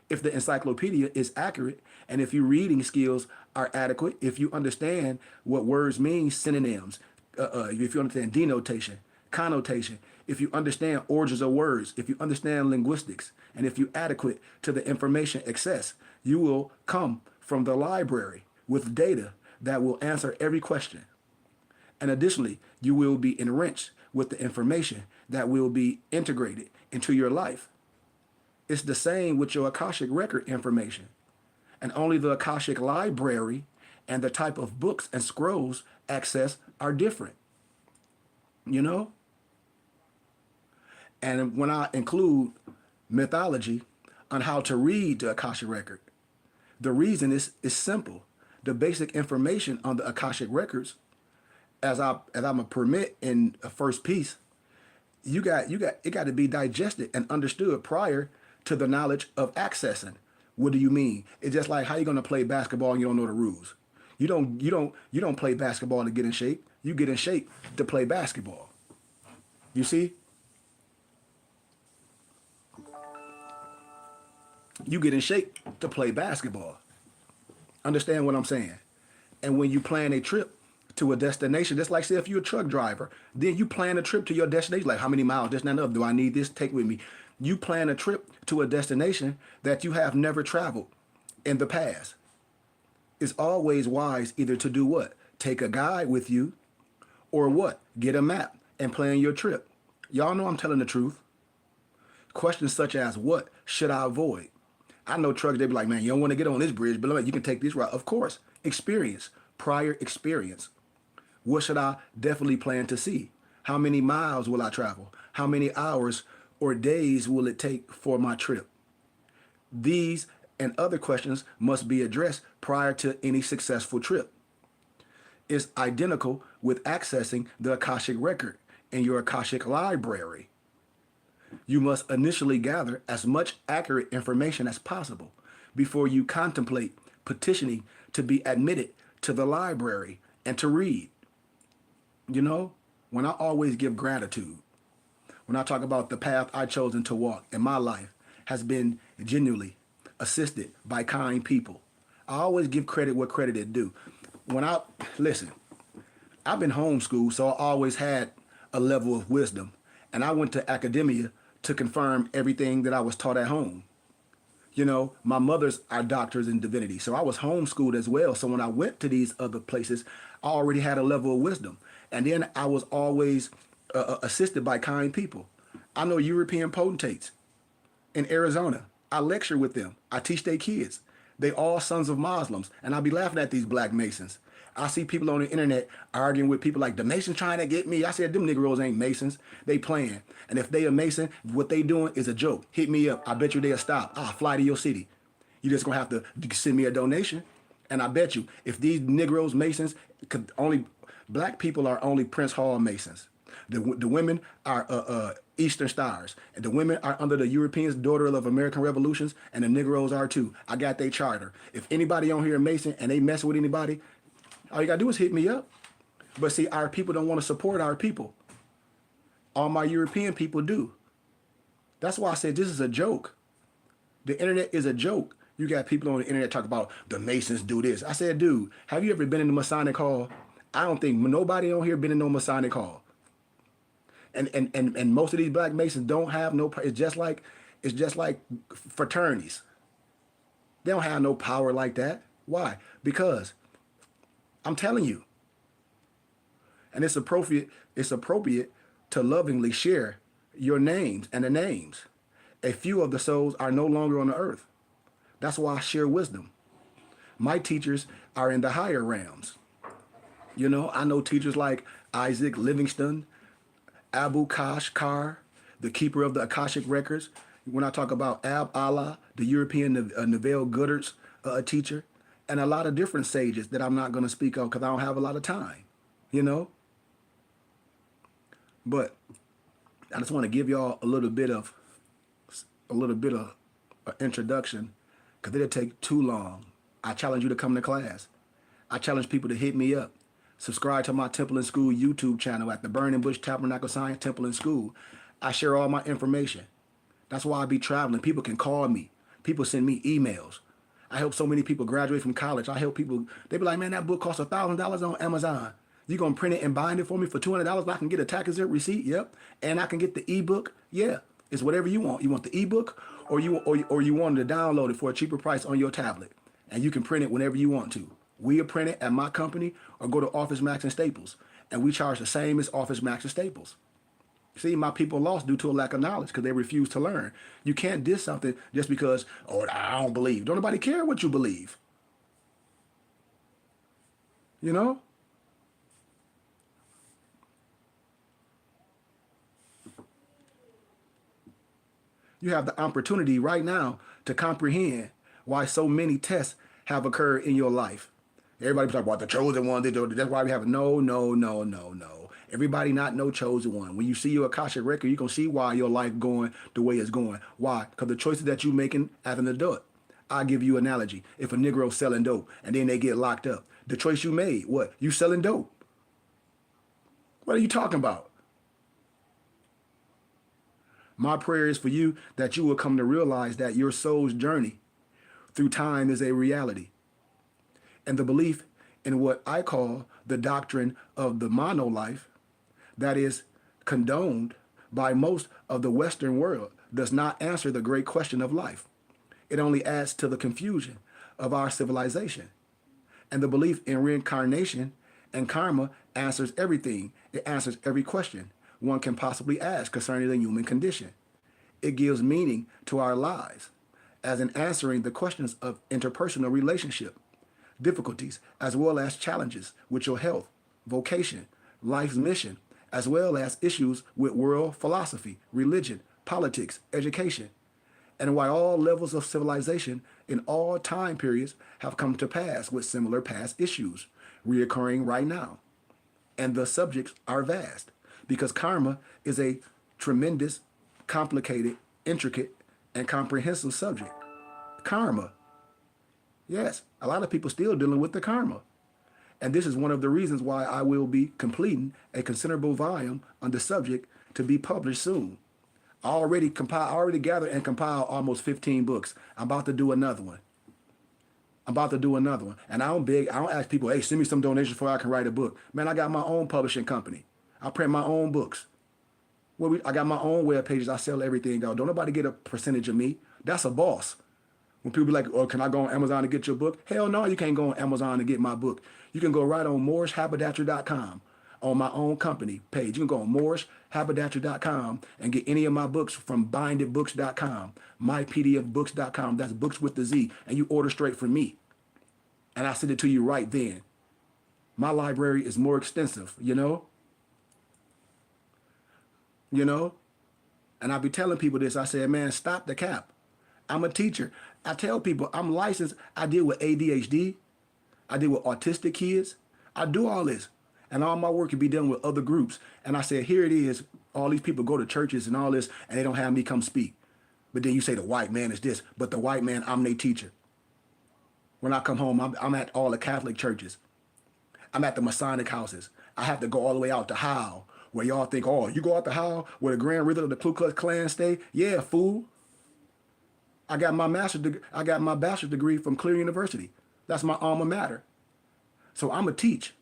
If the encyclopedia is accurate, and if your reading skills are adequate, if you understand what words mean, synonyms, if you understand denotation, connotation, if you understand origins of words, if you understand linguistics, and if you're adequate to the information access, you will come from the library with data that will answer every question. And additionally, you will be enriched with the information that will be integrated into your life. It's the same with your Akashic record information. And only the Akashic library and the type of books and scrolls access are different. You know? And when I include mythology on how to read the Akashic record, the reason is simple. The basic information on the Akashic records, as I'm a permit in a first piece, it got to be digested and understood prior to the knowledge of accessing. What do you mean? It's just like how you gonna play basketball and you don't know the rules. You don't play basketball to get in shape. You get in shape to play basketball. You see? You get in shape to play basketball. Understand what I'm saying? And when you plan a trip to a destination, just like say if you're a truck driver, then you plan a trip to your destination, like how many miles, this, and that, do I need this? Take with me. You plan a trip to a destination that you have never traveled in the past. It's always wise either to do what? Take a guide with you, or what? Get a map and plan your trip. Y'all know I'm telling the truth. Questions such as, what should I avoid? I know trucks, they be like, man, you don't want to get on this bridge, but you can take this route. Of course, experience, prior experience. What should I definitely plan to see? How many miles will I travel? How many hours or days will it take for my trip? These and other questions must be addressed prior to any successful trip. It's identical with accessing the Akashic record in your Akashic library. You must initially gather as much accurate information as possible before you contemplate petitioning to be admitted to the library and to read. You know, when I always give gratitude, when I talk about the path I've chosen to walk in my life has been genuinely assisted by kind people. I always give credit where credit is due. Listen, I've been homeschooled, so I always had a level of wisdom. And I went to academia to confirm everything that I was taught at home. You know, my mothers are doctors in divinity, so I was homeschooled as well. So when I went to these other places, I already had a level of wisdom. And then I was always assisted by kind people. I know European potentates in Arizona. I lecture with them. I teach their kids. They all sons of Muslims. And I be laughing at these black Masons. I see people on the internet arguing with people like, the Masons trying to get me. I said, them Negroes ain't Masons. They playing. And if they a Mason, what they doing is a joke. Hit me up. I bet you they'll stop. I'll fly to your city. You just gonna have to send me a donation. And I bet you, if these Negroes, Masons, black people are only Prince Hall Masons. The women are Eastern Stars. And the women are under the Europeans, daughter of American Revolutions, and the Negroes are too. I got their charter. If anybody on here Mason and they mess with anybody, all you gotta do is hit me up. But see, our people don't want to support our people. All my European people do. That's why I said this is a joke. The internet is a joke. You got people on the internet talk about the Masons do this. I said, dude, have you ever been in the Masonic Hall? I don't think nobody on here been in no Masonic Hall. And most of these black Masons don't have no. It's just like fraternities. They don't have no power like that. Why? Because I'm telling you. And it's appropriate to lovingly share your names and the names. A few of the souls are no longer on the earth. That's why I share wisdom. My teachers are in the higher realms. You know, I know teachers like Isaac Livingston, Abu Kashkar, the keeper of the Akashic records. When I talk about Ab Allah, the European Neville Goddard's teacher, and a lot of different sages that I'm not going to speak of because I don't have a lot of time, you know. But I just want to give y'all a little bit of introduction because it'll take too long. I challenge you to come to class. I challenge people to hit me up. Subscribe to my Temple and School YouTube channel at the Burning Bush Tabernacle Science Temple and School. I share all my information. That's why I be traveling. People can call me. People send me emails. I help so many people graduate from college. I help people. They be like, man, that book costs $1,000 on Amazon. You gonna print it and bind it for me for $200? I can get a tax exempt receipt. Yep, and I can get the ebook. Yeah, it's whatever you want. You want the ebook, or you wanted to download it for a cheaper price on your tablet, and you can print it whenever you want to. We print it at my company, or go to Office Max and Staples, and we charge the same as Office Max and Staples. See, my people lost due to a lack of knowledge because they refuse to learn. You can't diss something just because, oh, I don't believe. Don't nobody care what you believe. You know? You have the opportunity right now to comprehend why so many tests have occurred in your life. Everybody's talking about the chosen one. That's why we have no, no, no, no, no. Everybody not no chosen one. When you see your Akashic record, you're going to see why your life going the way it's going. Why? Because the choices that you're making as an adult. I'll give you an analogy. If a Negro selling dope and then they get locked up, the choice you made, what? You selling dope. What are you talking about? My prayer is for you that you will come to realize that your soul's journey through time is a reality. And the belief in what I call the doctrine of the mono life, that is condoned by most of the Western world, does not answer the great question of life. It only adds to the confusion of our civilization. And the belief in reincarnation and karma answers everything. It answers every question one can possibly ask concerning the human condition. It gives meaning to our lives, as in answering the questions of interpersonal relationship, difficulties, as well as challenges with your health, vocation, life's mission, as well as issues with world philosophy, religion, politics, education, and why all levels of civilization in all time periods have come to pass with similar past issues reoccurring right now. And the subjects are vast because karma is a tremendous, complicated, intricate, and comprehensive subject. Karma. Yes, a lot of people still dealing with the karma. And this is one of the reasons why I will be completing a considerable volume on the subject to be published soon. I already gathered and compiled almost 15 books. I'm about to do another one. And I don't ask people, hey, send me some donations before I can write a book. Man, I got my own publishing company. I print my own books. I got my own web pages. I sell everything out. Don't nobody get a percentage of me. That's a boss. When people be like, oh, can I go on Amazon to get your book? Hell no, you can't go on Amazon to get my book. You can go right on MorrisHaberdasher.com on my own company page. You can go on MorrisHaberdasher.com and get any of my books from BindedBooks.com, MyPDFBooks.com. That's books with the Z. And you order straight from me. And I send it to you right then. My library is more extensive, you know? And I be telling people this. I said, man, stop the cap. I'm a teacher. I tell people I'm licensed. I deal with ADHD. I deal with autistic kids. I do all this. And all my work can be done with other groups. And I said, here it is. All these people go to churches and all this, and they don't have me come speak. But then you say the white man is this. But the white man, I'm their teacher. When I come home, I'm at all the Catholic churches. I'm at the Masonic houses. I have to go all the way out to Howe, where y'all think, oh, you go out to Howe where the Grand Wizard of the Ku Klux Klan stay? Yeah, fool. I got my bachelor's degree from Clear University. That's my alma mater. So I'm a teach.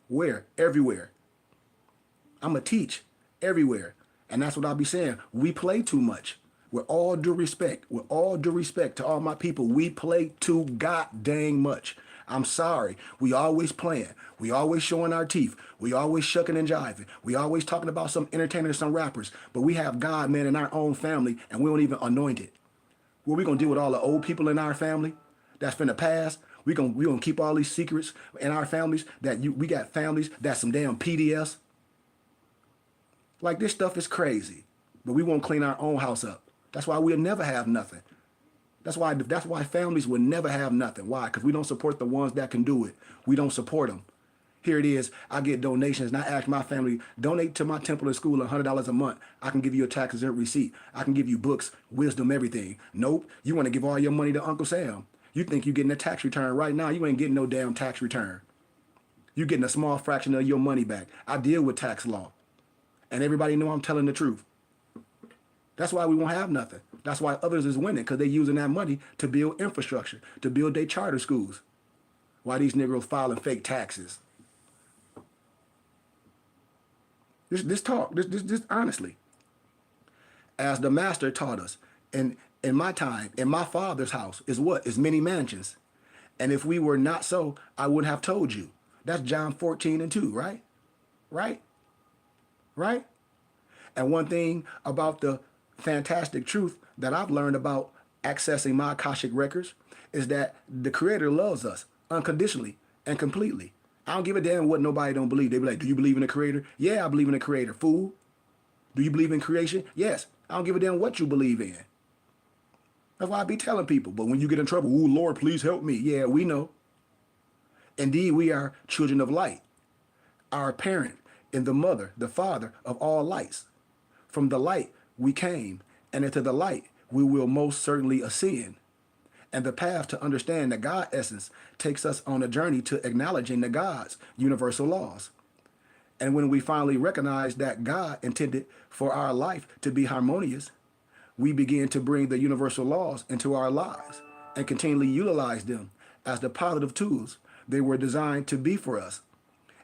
Where? Everywhere. I'm a teach everywhere. And that's what I'll be saying. We play too much. With all due respect to all my people, we play too goddamn much. I'm sorry. We always playing. We always showing our teeth. We always shucking and jiving. We always talking about some entertainers, some rappers. But we have God, man, in our own family, and we don't even anoint it. What we gonna deal with all the old people in our family that's finna pass? We gonna keep all these secrets in our families we got families that's some damn PDS. Like this stuff is crazy. But we won't clean our own house up. That's why we'll never have nothing. That's why families will never have nothing. Why? Because we don't support the ones that can do it. We don't support them. Here it is. I get donations, and I ask my family, donate to my temple and school $100 a month. I can give you a tax exempt receipt. I can give you books, wisdom, everything. Nope. You want to give all your money to Uncle Sam. You think you're getting a tax return right now. You ain't getting no damn tax return. You're getting a small fraction of your money back. I deal with tax law. And everybody know I'm telling the truth. That's why we won't have nothing. That's why others is winning, because they're using that money to build infrastructure, to build their charter schools. Why these Negroes filing fake taxes? This honestly. As the master taught us, in my time, in my father's house, is what? Is many mansions. And if we were not so, I would have told you. That's John 14:2, right? Right? Right? And one thing about the fantastic truth that I've learned about accessing my akashic records is that the Creator loves us unconditionally and completely. I don't give a damn what nobody don't believe. They be like, do you believe in the Creator? Yeah, I believe in the Creator. Fool. Do you believe in creation? Yes. I don't give a damn what you believe in. That's why I be telling people. But when you get in trouble, ooh, Lord, please help me. Yeah, we know. Indeed, we are children of light. Our parent and the mother, the father of all lights. From the light we came, and into the light we will most certainly ascend. And the path to understand the God essence takes us on a journey to acknowledging the God's universal laws. And when we finally recognize that God intended for our life to be harmonious, we begin to bring the universal laws into our lives and continually utilize them as the positive tools they were designed to be for us.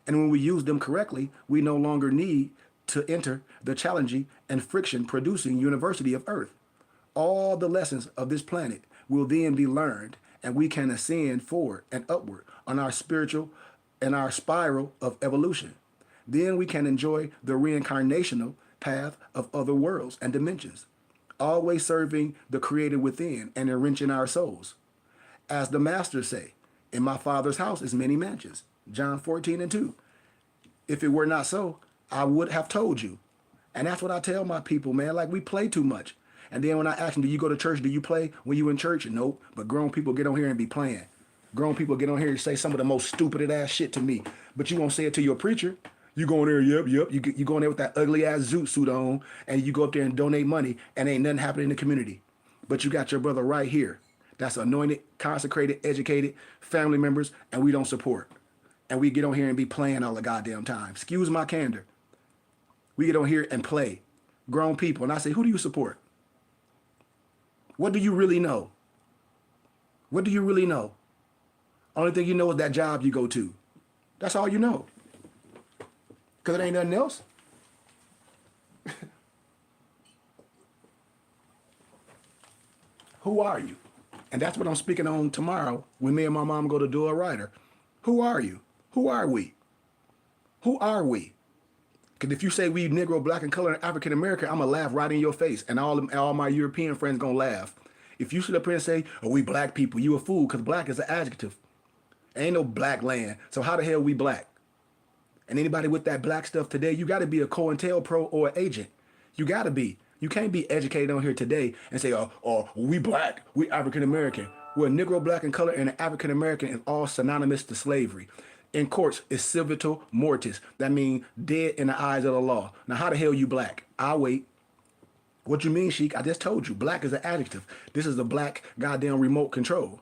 And when we use them correctly, we no longer need to enter the challenging and friction producing university of Earth. All the lessons of this planet will then be learned, and we can ascend forward and upward on our spiritual and our spiral of evolution. Then we can enjoy the reincarnational path of other worlds and dimensions, always serving the Creator within and enriching our souls. As the Masters say, in my Father's house is many mansions. John 14:2. If it were not so, I would have told you. And that's what I tell my people, man. Like, we play too much. And then when I ask them, do you go to church? Do you play when you in church? Nope. But grown people get on here and be playing. Grown people get on here and say some of the most stupid ass shit to me. But you won't say it to your preacher. You go in there, yep. You go in there with that ugly ass zoot suit on, and you go up there and donate money, and ain't nothing happening in the community. But you got your brother right here. That's anointed, consecrated, educated, family members, and we don't support. And we get on here and be playing all the goddamn time. Excuse my candor. We get on here and play. Grown people. And I say, who do you support? What do you really know? What do you really know? Only thing you know is that job you go to. That's all you know. Because it ain't nothing else. Who are you? And that's what I'm speaking on tomorrow when me and my mom go to do a writer. Who are you? Who are we? Who are we? Because if you say we Negro, Black, and Color, and African American, I'm going to laugh right in your face. And all my European friends going to laugh. If you sit up here and say, oh, we black people, you a fool, because black is an adjective. Ain't no black land. So how the hell we black? And anybody with that black stuff today, you got to be a COINTELPRO or an agent. You got to be. You can't be educated on here today and say, oh, we black, we African American. Well, Negro, Black, and Color, and African American is all synonymous to slavery. In courts, it's civital mortis. That means dead in the eyes of the law. Now, how the hell you black? I'll wait. What you mean, Sheik? I just told you. Black is an adjective. This is the black goddamn remote control.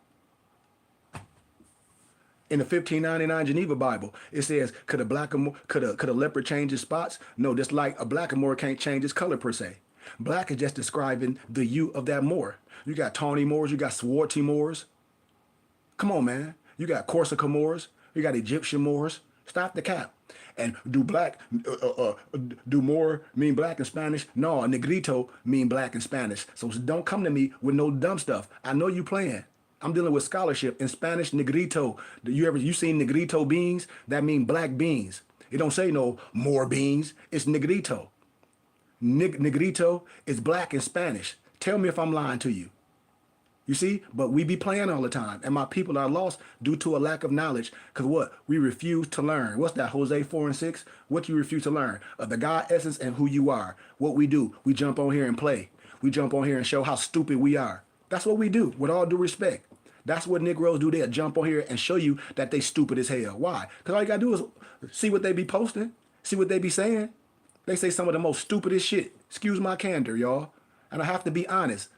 In the 1599 Geneva Bible, it says, could a leopard change his spots? No, just like a blackamoor can't change his color per se. Black is just describing the hue of that Moor. You got tawny Moors, you got swarthy Moors. Come on, man. You got Corsica Moors, you got Egyptian Moors. Stop the cap. And do Moor mean black in Spanish? No, negrito mean black in Spanish. So don't come to me with no dumb stuff. I know you playing. I'm dealing with scholarship in Spanish, negrito. You seen negrito beans? That mean black beans. It don't say no more beans. It's negrito. Negrito is black in Spanish. Tell me if I'm lying to you. You see, but we be playing all the time, and my people are lost due to a lack of knowledge. Cause what we refuse to learn. What's that? Hosea 4:6. What you refuse to learn of the God essence and who you are. What we do, we jump on here and play. We jump on here and show how stupid we are. That's what we do. With all due respect, that's what Negroes do. They'll jump on here and show you that they stupid as hell. Why? Cause all you gotta do is see what they be posting, see what they be saying. They say some of the most stupidest shit. Excuse my candor, y'all. And I have to be honest.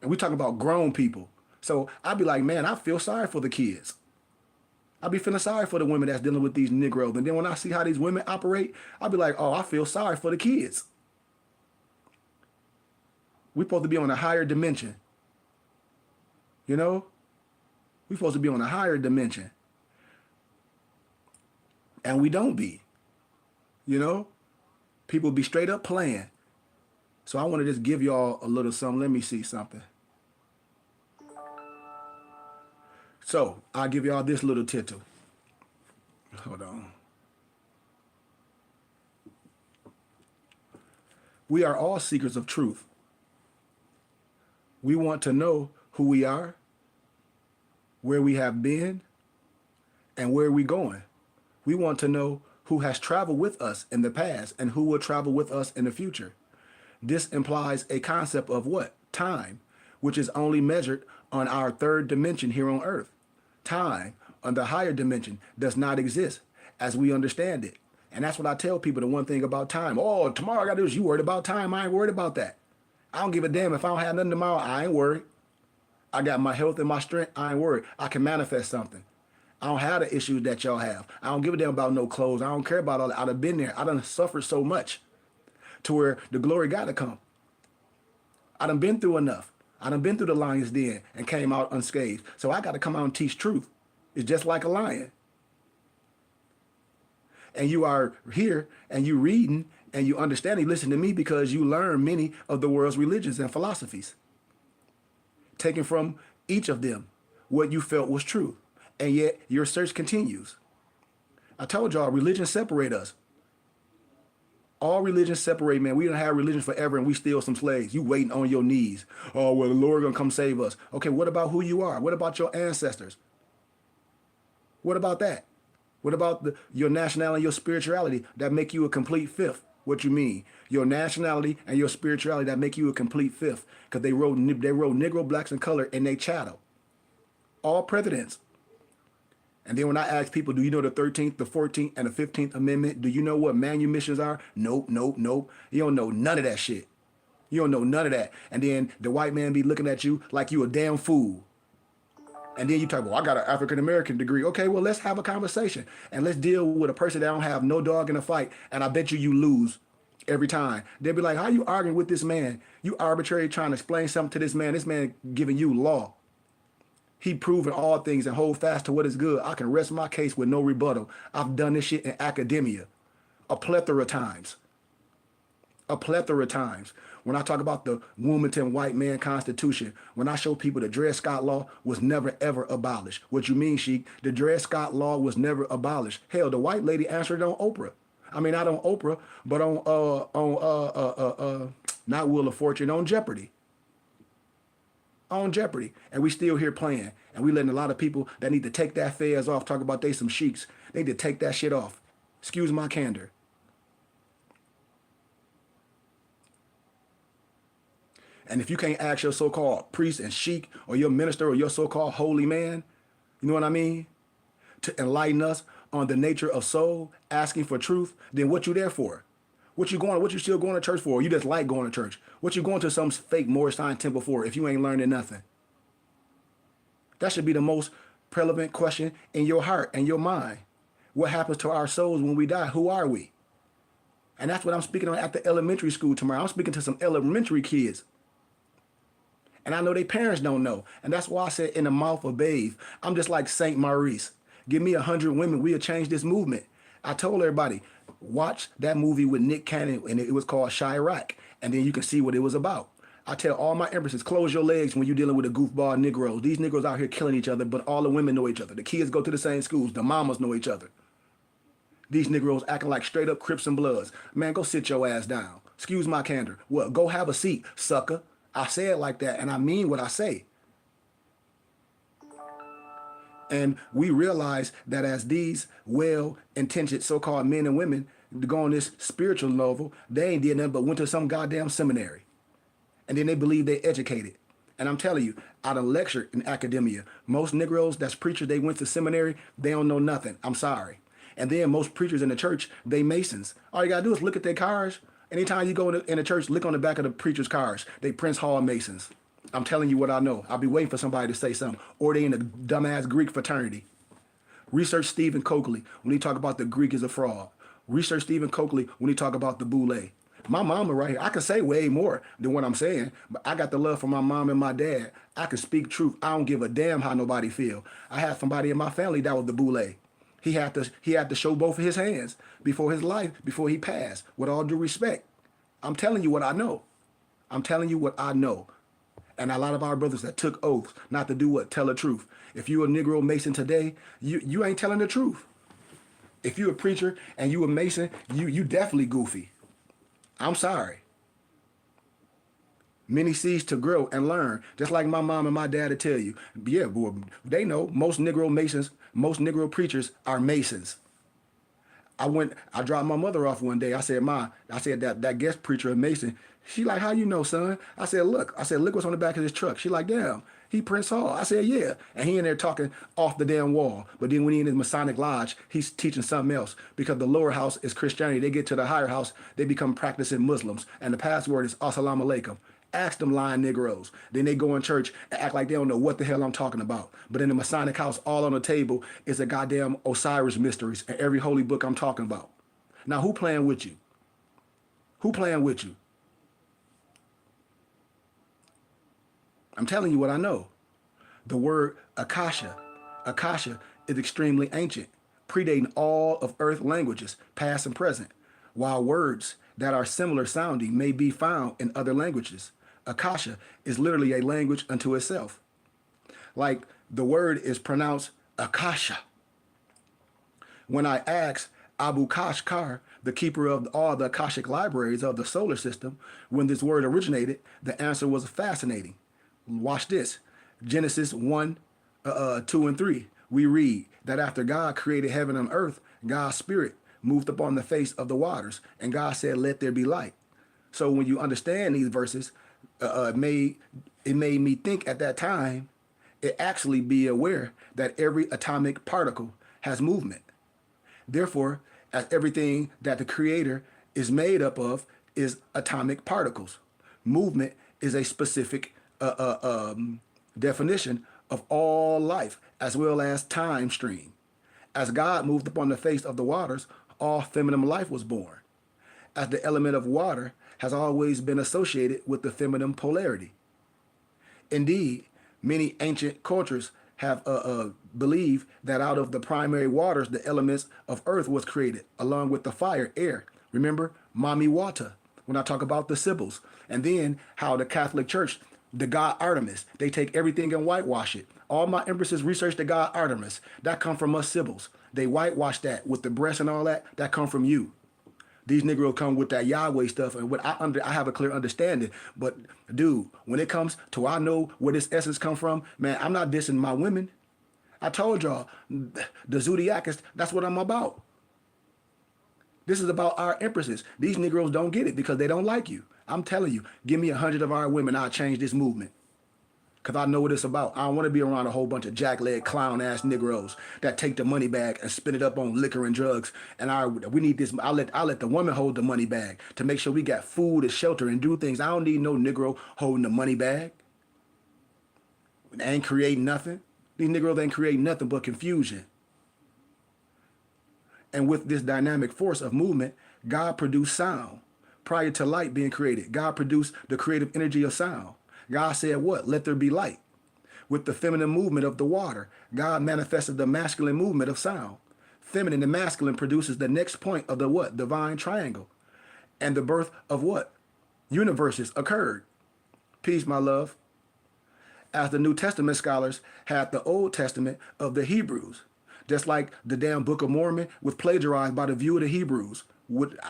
And we talking about grown people. So I be like, man, I feel sorry for the kids. I be feeling sorry for the women that's dealing with these Negroes. And then when I see how these women operate, I be like, oh, I feel sorry for the kids. We supposed to be on a higher dimension. You know? We supposed to be on a higher dimension. And we don't be. You know? People be straight up playing. So I want to just give y'all a little something. Let me see something. So I'll give y'all this little tittle. Hold on. We are all seekers of truth. We want to know who we are, where we have been, and where we're going. We want to know who has traveled with us in the past and who will travel with us in the future. This implies a concept of what? Time, which is only measured on our third dimension here on Earth. Time on the higher dimension does not exist as we understand it. And that's what I tell people, the one thing about time. Oh, tomorrow I got to do is you worried about time. I ain't worried about that. I don't give a damn if I don't have nothing tomorrow. I ain't worried. I got my health and my strength. I ain't worried. I can manifest something. I don't have the issues that y'all have. I don't give a damn about no clothes. I don't care about all that. I done been there. I done suffered so much to where the glory got to come. I done been through enough. I done been through the lion's den and came out unscathed. So I got to come out and teach truth. It's just like a lion. And you are here and you reading and you understand, you listen to me because you learn many of the world's religions and philosophies. Taking from each of them what you felt was true. And yet your search continues. I told y'all, religion separate us. All religions separate, man. We don't have religion forever and we still some slaves. You waiting on your knees. Oh, well, the Lord gonna come save us. Okay, what about who you are? What about your ancestors? What about that? What about your nationality and your spirituality that make you a complete fifth? What you mean? Your nationality and your spirituality that make you a complete fifth. Because they wrote Negro, blacks, and color in their chattel. All presidents. And then when I ask people, do you know the 13th, the 14th, and the 15th Amendment? Do you know what manumissions are? Nope, nope, nope. You don't know none of that shit. You don't know none of that. And then the white man be looking at you like you a damn fool. And then you talk, well, I got an African-American degree. Okay, well, let's have a conversation. And let's deal with a person that don't have no dog in a fight. And I bet you lose every time. They'll be like, how you arguing with this man? You arbitrarily trying to explain something to this man. This man giving you law. He proven all things and hold fast to what is good. I can rest my case with no rebuttal. I've done this shit in academia a plethora of times. A plethora of times. When I talk about the Wilmington white man constitution, when I show people the Dred Scott law was never ever abolished. What you mean, Sheik? The Dred Scott law was never abolished. Hell, the white lady answered on Oprah. I mean, not on Oprah, but on not Wheel of Fortune, on Jeopardy. On Jeopardy. And we still here playing. And we letting a lot of people that need to take that fez off talk about they some sheiks. They need to take that shit off. Excuse my candor. And if you can't ask your so-called priest and sheik or your minister or your so-called holy man, you know what I mean, to enlighten us on the nature of soul, asking for truth, then what you there for? What you still going to church for? Or you just like going to church? What you going to some fake Moorish sign temple for if you ain't learning nothing? That should be the most prevalent question in your heart and your mind. What happens to our souls when we die? Who are we? And that's what I'm speaking on at the elementary school tomorrow. I'm speaking to some elementary kids. And I know their parents don't know. And that's why I said in the mouth of babes, I'm just like Saint Maurice. Give me 100 women, we'll change this movement. I told everybody, watch that movie with Nick Cannon, and it was called Chirac. And then you can see what it was about. I tell all my empresses, close your legs when you're dealing with a goofball Negroes. These Negroes out here killing each other, but all the women know each other. The kids go to the same schools. The mamas know each other. These Negroes acting like straight up Crips and Bloods. Man, go sit your ass down. Excuse my candor. What? Go have a seat, sucker. I say it like that, and I mean what I say. And we realize that as these well-intentioned so-called men and women to go on this spiritual level, they ain't did nothing but went to some goddamn seminary. And then they believe they educated. And I'm telling you, I done lectured in academia. Most Negroes that's preachers, they went to seminary, they don't know nothing. I'm sorry. And then most preachers in the church, they Masons. All you gotta do is look at their cars. Anytime you go in the church, look on the back of the preacher's cars. They Prince Hall Masons. I'm telling you what I know. I'll be waiting for somebody to say something. Or they in a dumbass Greek fraternity. Research Stephen Coakley when he talk about the Greek is a fraud. Research Stephen Coakley when he talk about the boule. My mama right here, I can say way more than what I'm saying, but I got the love for my mom and my dad. I can speak truth. I don't give a damn how nobody feel. I had somebody in my family that was the boule. He had to show both of his hands before his life, before he passed, with all due respect. I'm telling you what I know. I'm telling you what I know. And a lot of our brothers that took oaths not to do what? Tell the truth. If you a Negro Mason today, you ain't telling the truth. If you a preacher and you a Mason, you definitely goofy. I'm sorry. Many cease to grow and learn, just like my mom and my dad will tell you. Yeah, boy, they know most Negro Masons, most Negro preachers are Masons. I dropped my mother off one day. I said, Ma, that guest preacher, a Mason. She like, how you know, son? I said, look what's on the back of his truck. She like, damn, he Prince Hall. I said, yeah. And he in there talking off the damn wall. But then when he in his Masonic lodge, he's teaching something else. Because the lower house is Christianity. They get to the higher house, they become practicing Muslims. And the password is Assalamu alaikum. Ask them lying Negroes. Then they go in church and act like they don't know what the hell I'm talking about. But in the Masonic house, all on the table is a goddamn Osiris mysteries and every holy book I'm talking about. Now, who playing with you? Who playing with you? I'm telling you what I know. The word akasha is extremely ancient, predating all of Earth languages, past and present, while words that are similar sounding may be found in other languages. Akasha is literally a language unto itself. Like the word is pronounced akasha. When I asked Abu Kashkar, the keeper of all the akashic libraries of the solar system, when this word originated, the answer was fascinating. Watch this. Genesis 1, 2, and 3. We read that after God created heaven and earth, God's spirit moved upon the face of the waters, and God said, let there be light. So when you understand these verses, it made me think at that time, it actually be aware that every atomic particle has movement. Therefore, as everything that the Creator is made up of is atomic particles. Movement is a specific definition of all life, as well as time stream. As God moved upon the face of the waters, all feminine life was born. As the element of water has always been associated with the feminine polarity. Indeed, many ancient cultures have believed that out of the primary waters, the elements of earth was created, along with the fire, air. Remember, Mami Wata, when I talk about the Sibyls. And then how the Catholic Church, the god Artemis, they take everything and whitewash it. All my empresses research the god Artemis. That come from us Sibyls. They whitewash that with the breast and all that. That come from you. These Negroes come with that Yahweh stuff, and what I have a clear understanding. But dude, when it comes to I know where this essence come from, man, I'm not dissing my women. I told y'all, the Zodiac that's what I'm about. This is about our empresses. These Negroes don't get it because they don't like you. I'm telling you, give me 100 of our women, I'll change this movement. Because I know what it's about. I don't want to be around a whole bunch of jackleg, clown-ass Negroes that take the money bag and spend it up on liquor and drugs. And we need this. I let the woman hold the money bag to make sure we got food and shelter and do things. I don't need no Negro holding the money bag. They ain't creating nothing. These Negroes ain't creating nothing but confusion. And with this dynamic force of movement, God produced sound. Prior to light being created, God produced the creative energy of sound. God said what? Let there be light. With the feminine movement of the water, God manifested the masculine movement of sound. Feminine and masculine produces the next point of the what? Divine triangle. And the birth of what? Universes occurred. Peace, my love. As the New Testament scholars had the Old Testament of the Hebrews. Just like the damn Book of Mormon was plagiarized by the view of the Hebrews.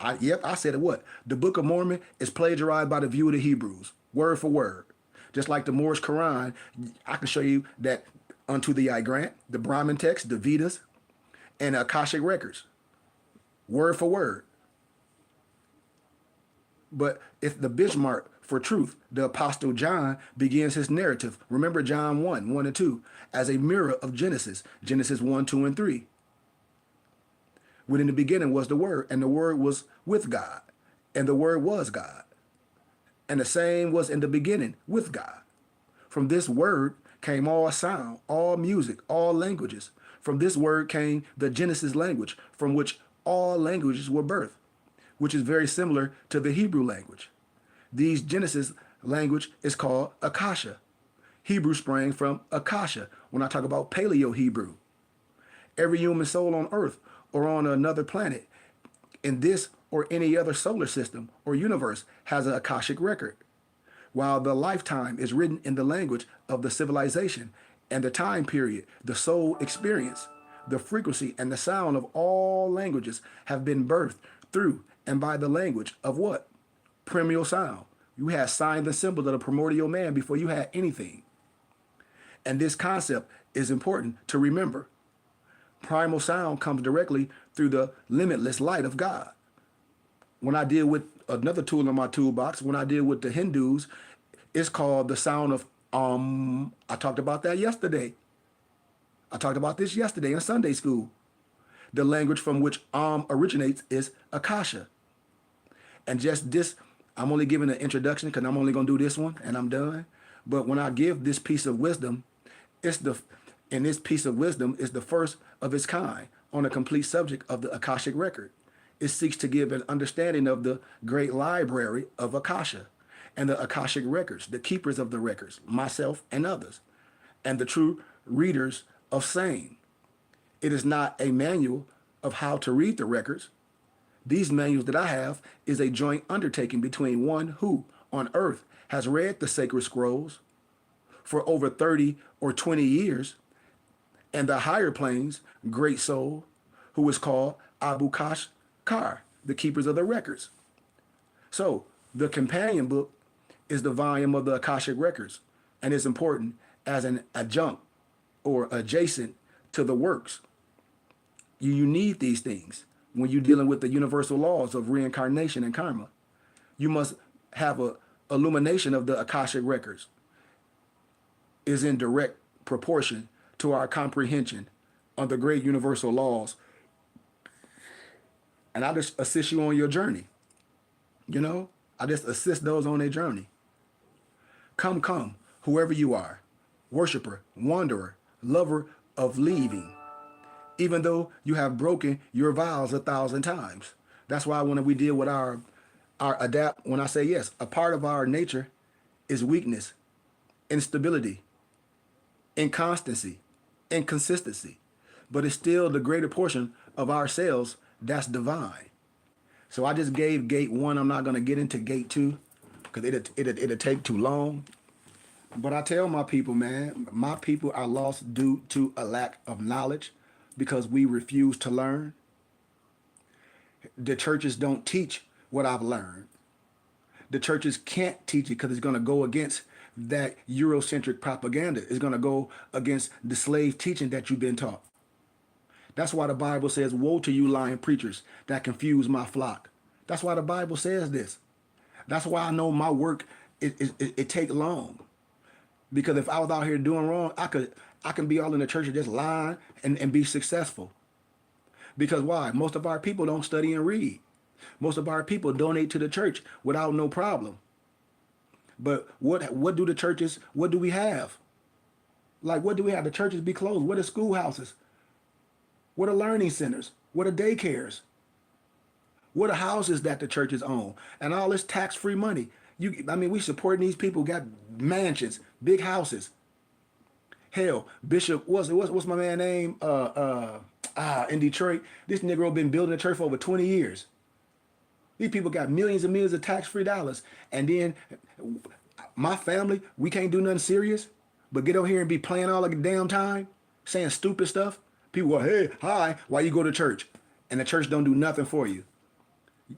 I said it what? The Book of Mormon is plagiarized by the view of the Hebrews. Word for word. Just like the Moorish Quran, I can show you that unto thee I grant, the Brahmin text, the Vedas, and Akashic records, word for word. But if the benchmark for truth, the Apostle John begins his narrative. Remember John 1, 1 and 2, as a mirror of Genesis, Genesis 1, 2, and 3. When in the beginning was the Word, and the Word was with God, and the Word was God. And the same was in the beginning with God. From this Word came all sound, all music, all languages. From this Word came the Genesis language, from which all languages were birthed, which is very similar to the Hebrew language. These Genesis language is called Akasha. Hebrew sprang from Akasha when I talk about Paleo-Hebrew. Every human soul on earth or on another planet in this or any other solar system or universe has an Akashic record. While the lifetime is written in the language of the civilization and the time period the soul experienced, the frequency and the sound of all languages have been birthed through and by the language of what? Primordial sound. You had signs and symbols of the primordial man before you had anything. And this concept is important to remember. Primal sound comes directly through the limitless light of God. When I deal with another tool in my toolbox, when I deal with the Hindus, it's called the sound of I talked about that yesterday. I talked about this yesterday in Sunday school. The language from which originates is Akasha. And just this, I'm only giving an introduction because I'm only going to do this one and I'm done. But when I give this piece of wisdom, this piece of wisdom is the first of its kind on a complete subject of the Akashic record. It seeks to give an understanding of the great library of Akasha and the Akashic records, the keepers of the records, myself and others, and the true readers of same. It is not a manual of how to read the records. These manuals that I have is a joint undertaking between one who, on earth, has read the sacred scrolls for over 30 or 20 years, and the higher planes, great soul, who is called Abu Kashkar, the keepers of the records. So, the companion book is the volume of the Akashic records, and is important as an adjunct or adjacent to the works. You need these things when you're dealing with the universal laws of reincarnation and karma. You must have a illumination of the Akashic records is in direct proportion to our comprehension on the great universal laws. And I just assist you on your journey. You know, I just assist those on their journey. Come, whoever you are, worshiper, wanderer, lover of leaving, even though you have broken your vows 1,000 times. That's why when we deal with our adapt, when I say yes, a part of our nature is weakness, instability, inconstancy, inconsistency, but it's still the greater portion of ourselves that's divine. So I just gave gate 1. I'm not going to get into gate 2 because it'll take too long. But I tell my people, man, my people are lost due to a lack of knowledge because we refuse to learn. The churches don't teach what I've learned. The churches can't teach it because it's going to go against that Eurocentric propaganda. It's going to go against the slave teaching that you've been taught. That's why the Bible says, woe to you lying preachers that confuse my flock. That's why the Bible says this. That's why I know my work, it take long. Because if I was out here doing wrong, I can be all in the church and just lying and be successful. Because why? Most of our people don't study and read. Most of our people donate to the church without no problem. But what do the churches, what do we have? Like, what do we have? The churches be closed. What are schoolhouses? What are learning centers? What are daycares? What are houses that the churches own? And all this tax-free money. We supporting these people, got mansions, big houses. Hell, Bishop, what's my man name? In Detroit, this Negro been building a church for over 20 years. These people got millions and millions of tax-free dollars. And then my family, we can't do nothing serious, but get over here and be playing all the damn time, saying stupid stuff. People go, hey, hi, why you go to church? And the church don't do nothing for you.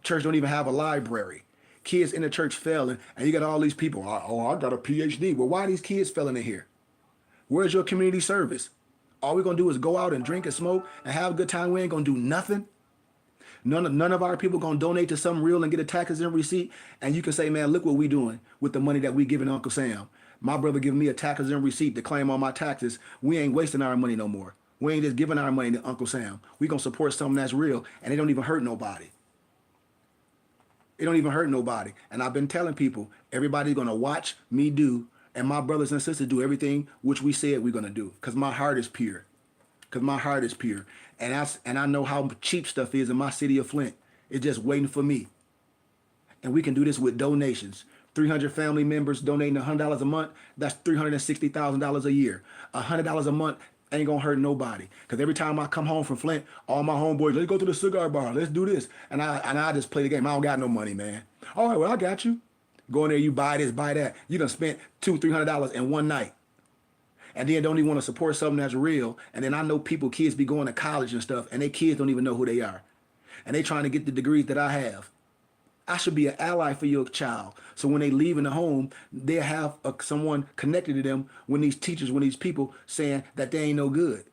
Church don't even have a library. Kids in the church failing, and you got all these people, oh, I got a PhD. Well, why are these kids failing in here? Where's your community service? All we're gonna do is go out and drink and smoke and have a good time. We ain't gonna do nothing. None of our people gonna donate to something real and get a taxes and receipt. And you can say, man, look what we doing with the money that we giving Uncle Sam. My brother giving me a taxes and receipt to claim on my taxes. We ain't wasting our money no more. We ain't just giving our money to Uncle Sam. We gonna support something that's real, and it don't even hurt nobody. It don't even hurt nobody. And I've been telling people, everybody's gonna watch me do, and my brothers and sisters do everything which we said we're gonna do. Cause my heart is pure. Cause my heart is pure. And I know how cheap stuff is in my city of Flint. It's just waiting for me. And we can do this with donations. 300 family members donating $100 a month. That's $360,000 a year. $100 a month ain't gonna hurt nobody. Cause every time I come home from Flint, all my homeboys, let's go to the cigar bar, let's do this. And I just play the game. I don't got no money, man. All right, well, I got you. Go in there, you buy this, buy that. You done spent $200-$300 in one night. And then don't even want to support something that's real. And then I know kids be going to college and stuff, and their kids don't even know who they are. And they trying to get the degrees that I have. I should be an ally for your child. So when they leave in the home, they'll have someone connected to them when these teachers, when these people saying that they ain't no good.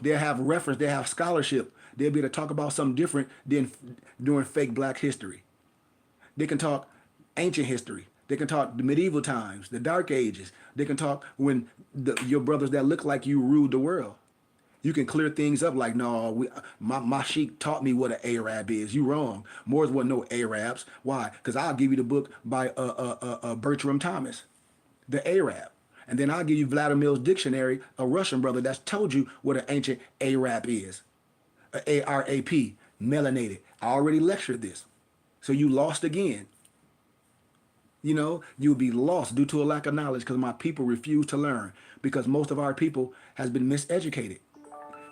They'll have reference, they'll have scholarship. They'll be able to talk about something different than during fake black history. They can talk ancient history. They can talk the medieval times, the dark ages. They can talk when your brothers that look like you ruled the world. You can clear things up like, no, my sheik taught me what an Arab is. You wrong. Moors wasn't no Arabs. Why? Because I'll give you the book by Bertram Thomas, the Arab. And then I'll give you Vladimir's dictionary, a Russian brother that's told you what an ancient Arab is. A-R-A-P, melanated. I already lectured this. So you lost again. You know, you'll be lost due to a lack of knowledge because my people refuse to learn because most of our people has been miseducated.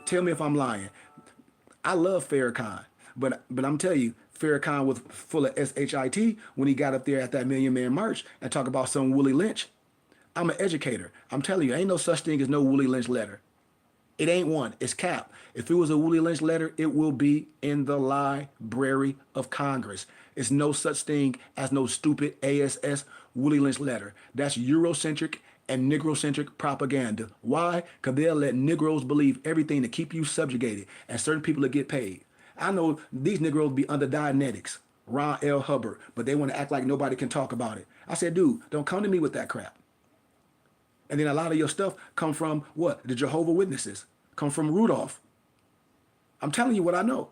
Tell me if I'm lying. I love Farrakhan, but I'm telling you, Farrakhan was full of shit when he got up there at that Million Man March and talk about some Willie Lynch. I'm an educator. I'm telling you, ain't no such thing as no Willie Lynch letter. It ain't one. It's cap. If it was a Willie Lynch letter, it will be in the Library of Congress. It's no such thing as no stupid ASS Willie Lynch letter. That's Eurocentric and Negrocentric propaganda. Why? Because they'll let Negroes believe everything to keep you subjugated, and certain people will get paid. I know these Negroes be under Dianetics, Ron L. Hubbard, but they want to act like nobody can talk about it. I said, dude, don't come to me with that crap. And then a lot of your stuff come from what? The Jehovah Witnesses. Come from Rudolph. I'm telling you what I know.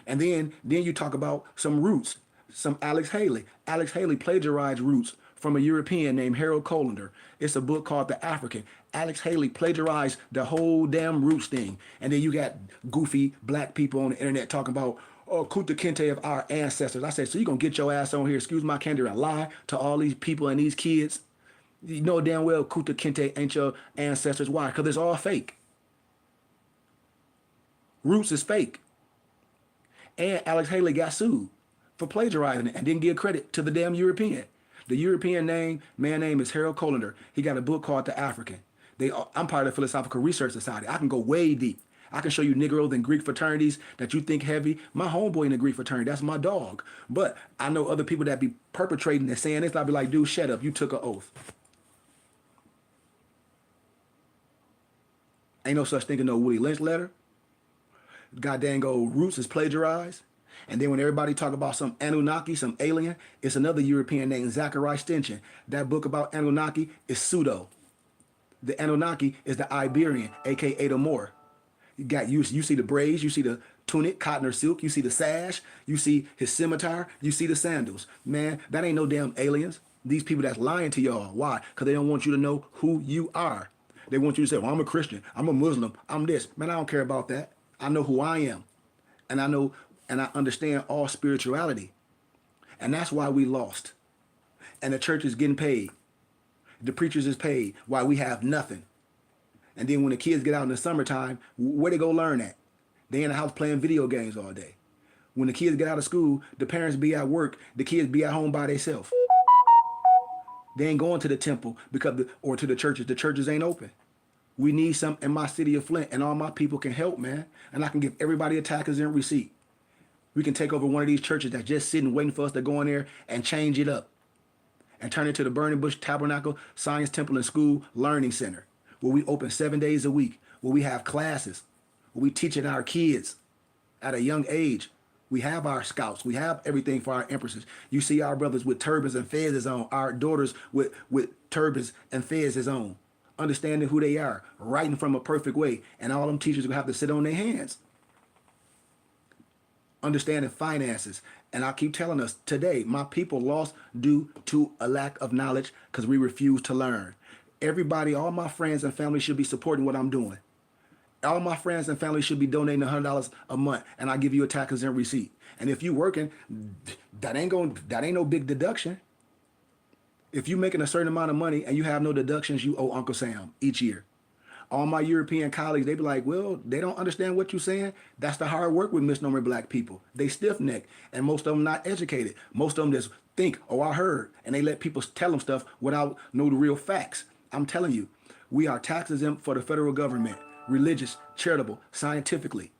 And then you talk about some roots, some Alex Haley. Alex Haley plagiarized roots from a European named Harold Colander. It's a book called The African. Alex Haley plagiarized the whole damn roots thing. And then you got goofy black people on the internet talking about, oh, Kunta Kinte of our ancestors. I said, so you gonna get your ass on here, excuse my candor, and lie to all these people and these kids? You know damn well Kunta Kinte ain't your ancestors. Why? Because it's all fake. Roots is fake. And Alex Haley got sued for plagiarizing it and didn't give credit to the damn European. The European man name is Harold Colander. He got a book called The African. I'm part of the Philosophical Research Society. I can go way deep. I can show you Negroes and Greek fraternities that you think heavy. My homeboy in the Greek fraternity, that's my dog. But I know other people that be perpetrating and saying this. I'll be like, dude, shut up. You took an oath. Ain't no such thing as no Willie Lynch letter. Goddamn roots is plagiarized. And then when everybody talk about some Anunnaki, some alien, it's another European named Zachariah Stinson. That book about Anunnaki is pseudo. The Anunnaki is the Iberian, aka the Moor. You see the braids, you see the tunic, cotton or silk, you see the sash, you see his scimitar, you see the sandals. Man, that ain't no damn aliens. These people that's lying to y'all. Why? Because they don't want you to know who you are. They want you to say, well, I'm a Christian, I'm a Muslim, I'm this. Man, I don't care about that. I know who I am. And I know and I understand all spirituality. And that's why we lost. And the church is getting paid. The preachers is paid while we have nothing. And then when the kids get out in the summertime, where they go learn at? They in the house playing video games all day. When the kids get out of school, the parents be at work, the kids be at home by themselves. They ain't going to the temple or to the churches. The churches ain't open. We need some in my city of Flint, and all my people can help, man. And I can give everybody a taxes and receipt. We can take over one of these churches that's just sitting waiting for us to go in there and change it up. and turn it to the Burning Bush Tabernacle Science Temple and School Learning Center, where we open 7 days a week, where we have classes, where we teaching our kids at a young age. We have our scouts. We have everything for our empresses. You see our brothers with turbans and fezzes on, our daughters with turbans and fezzes on, understanding who they are, writing from a perfect way, and all them teachers will have to sit on their hands. Understanding finances. And I keep telling us today, my people lost due to a lack of knowledge because we refuse to learn. Everybody, all my friends and family should be supporting what I'm doing. All my friends and family should be donating $100 a month, and I give you a tax and receipt. And if you working, that ain't no big deduction. If you making a certain amount of money and you have no deductions, you owe Uncle Sam each year. All my European colleagues, they be like, well, they don't understand what you're saying. That's the hard work with misnomer black people. They stiff-necked, and most of them not educated. Most of them just think, oh, I heard, and they let people tell them stuff without know the real facts. I'm telling you, we are tax exempt for the federal government, religious, charitable, scientifically.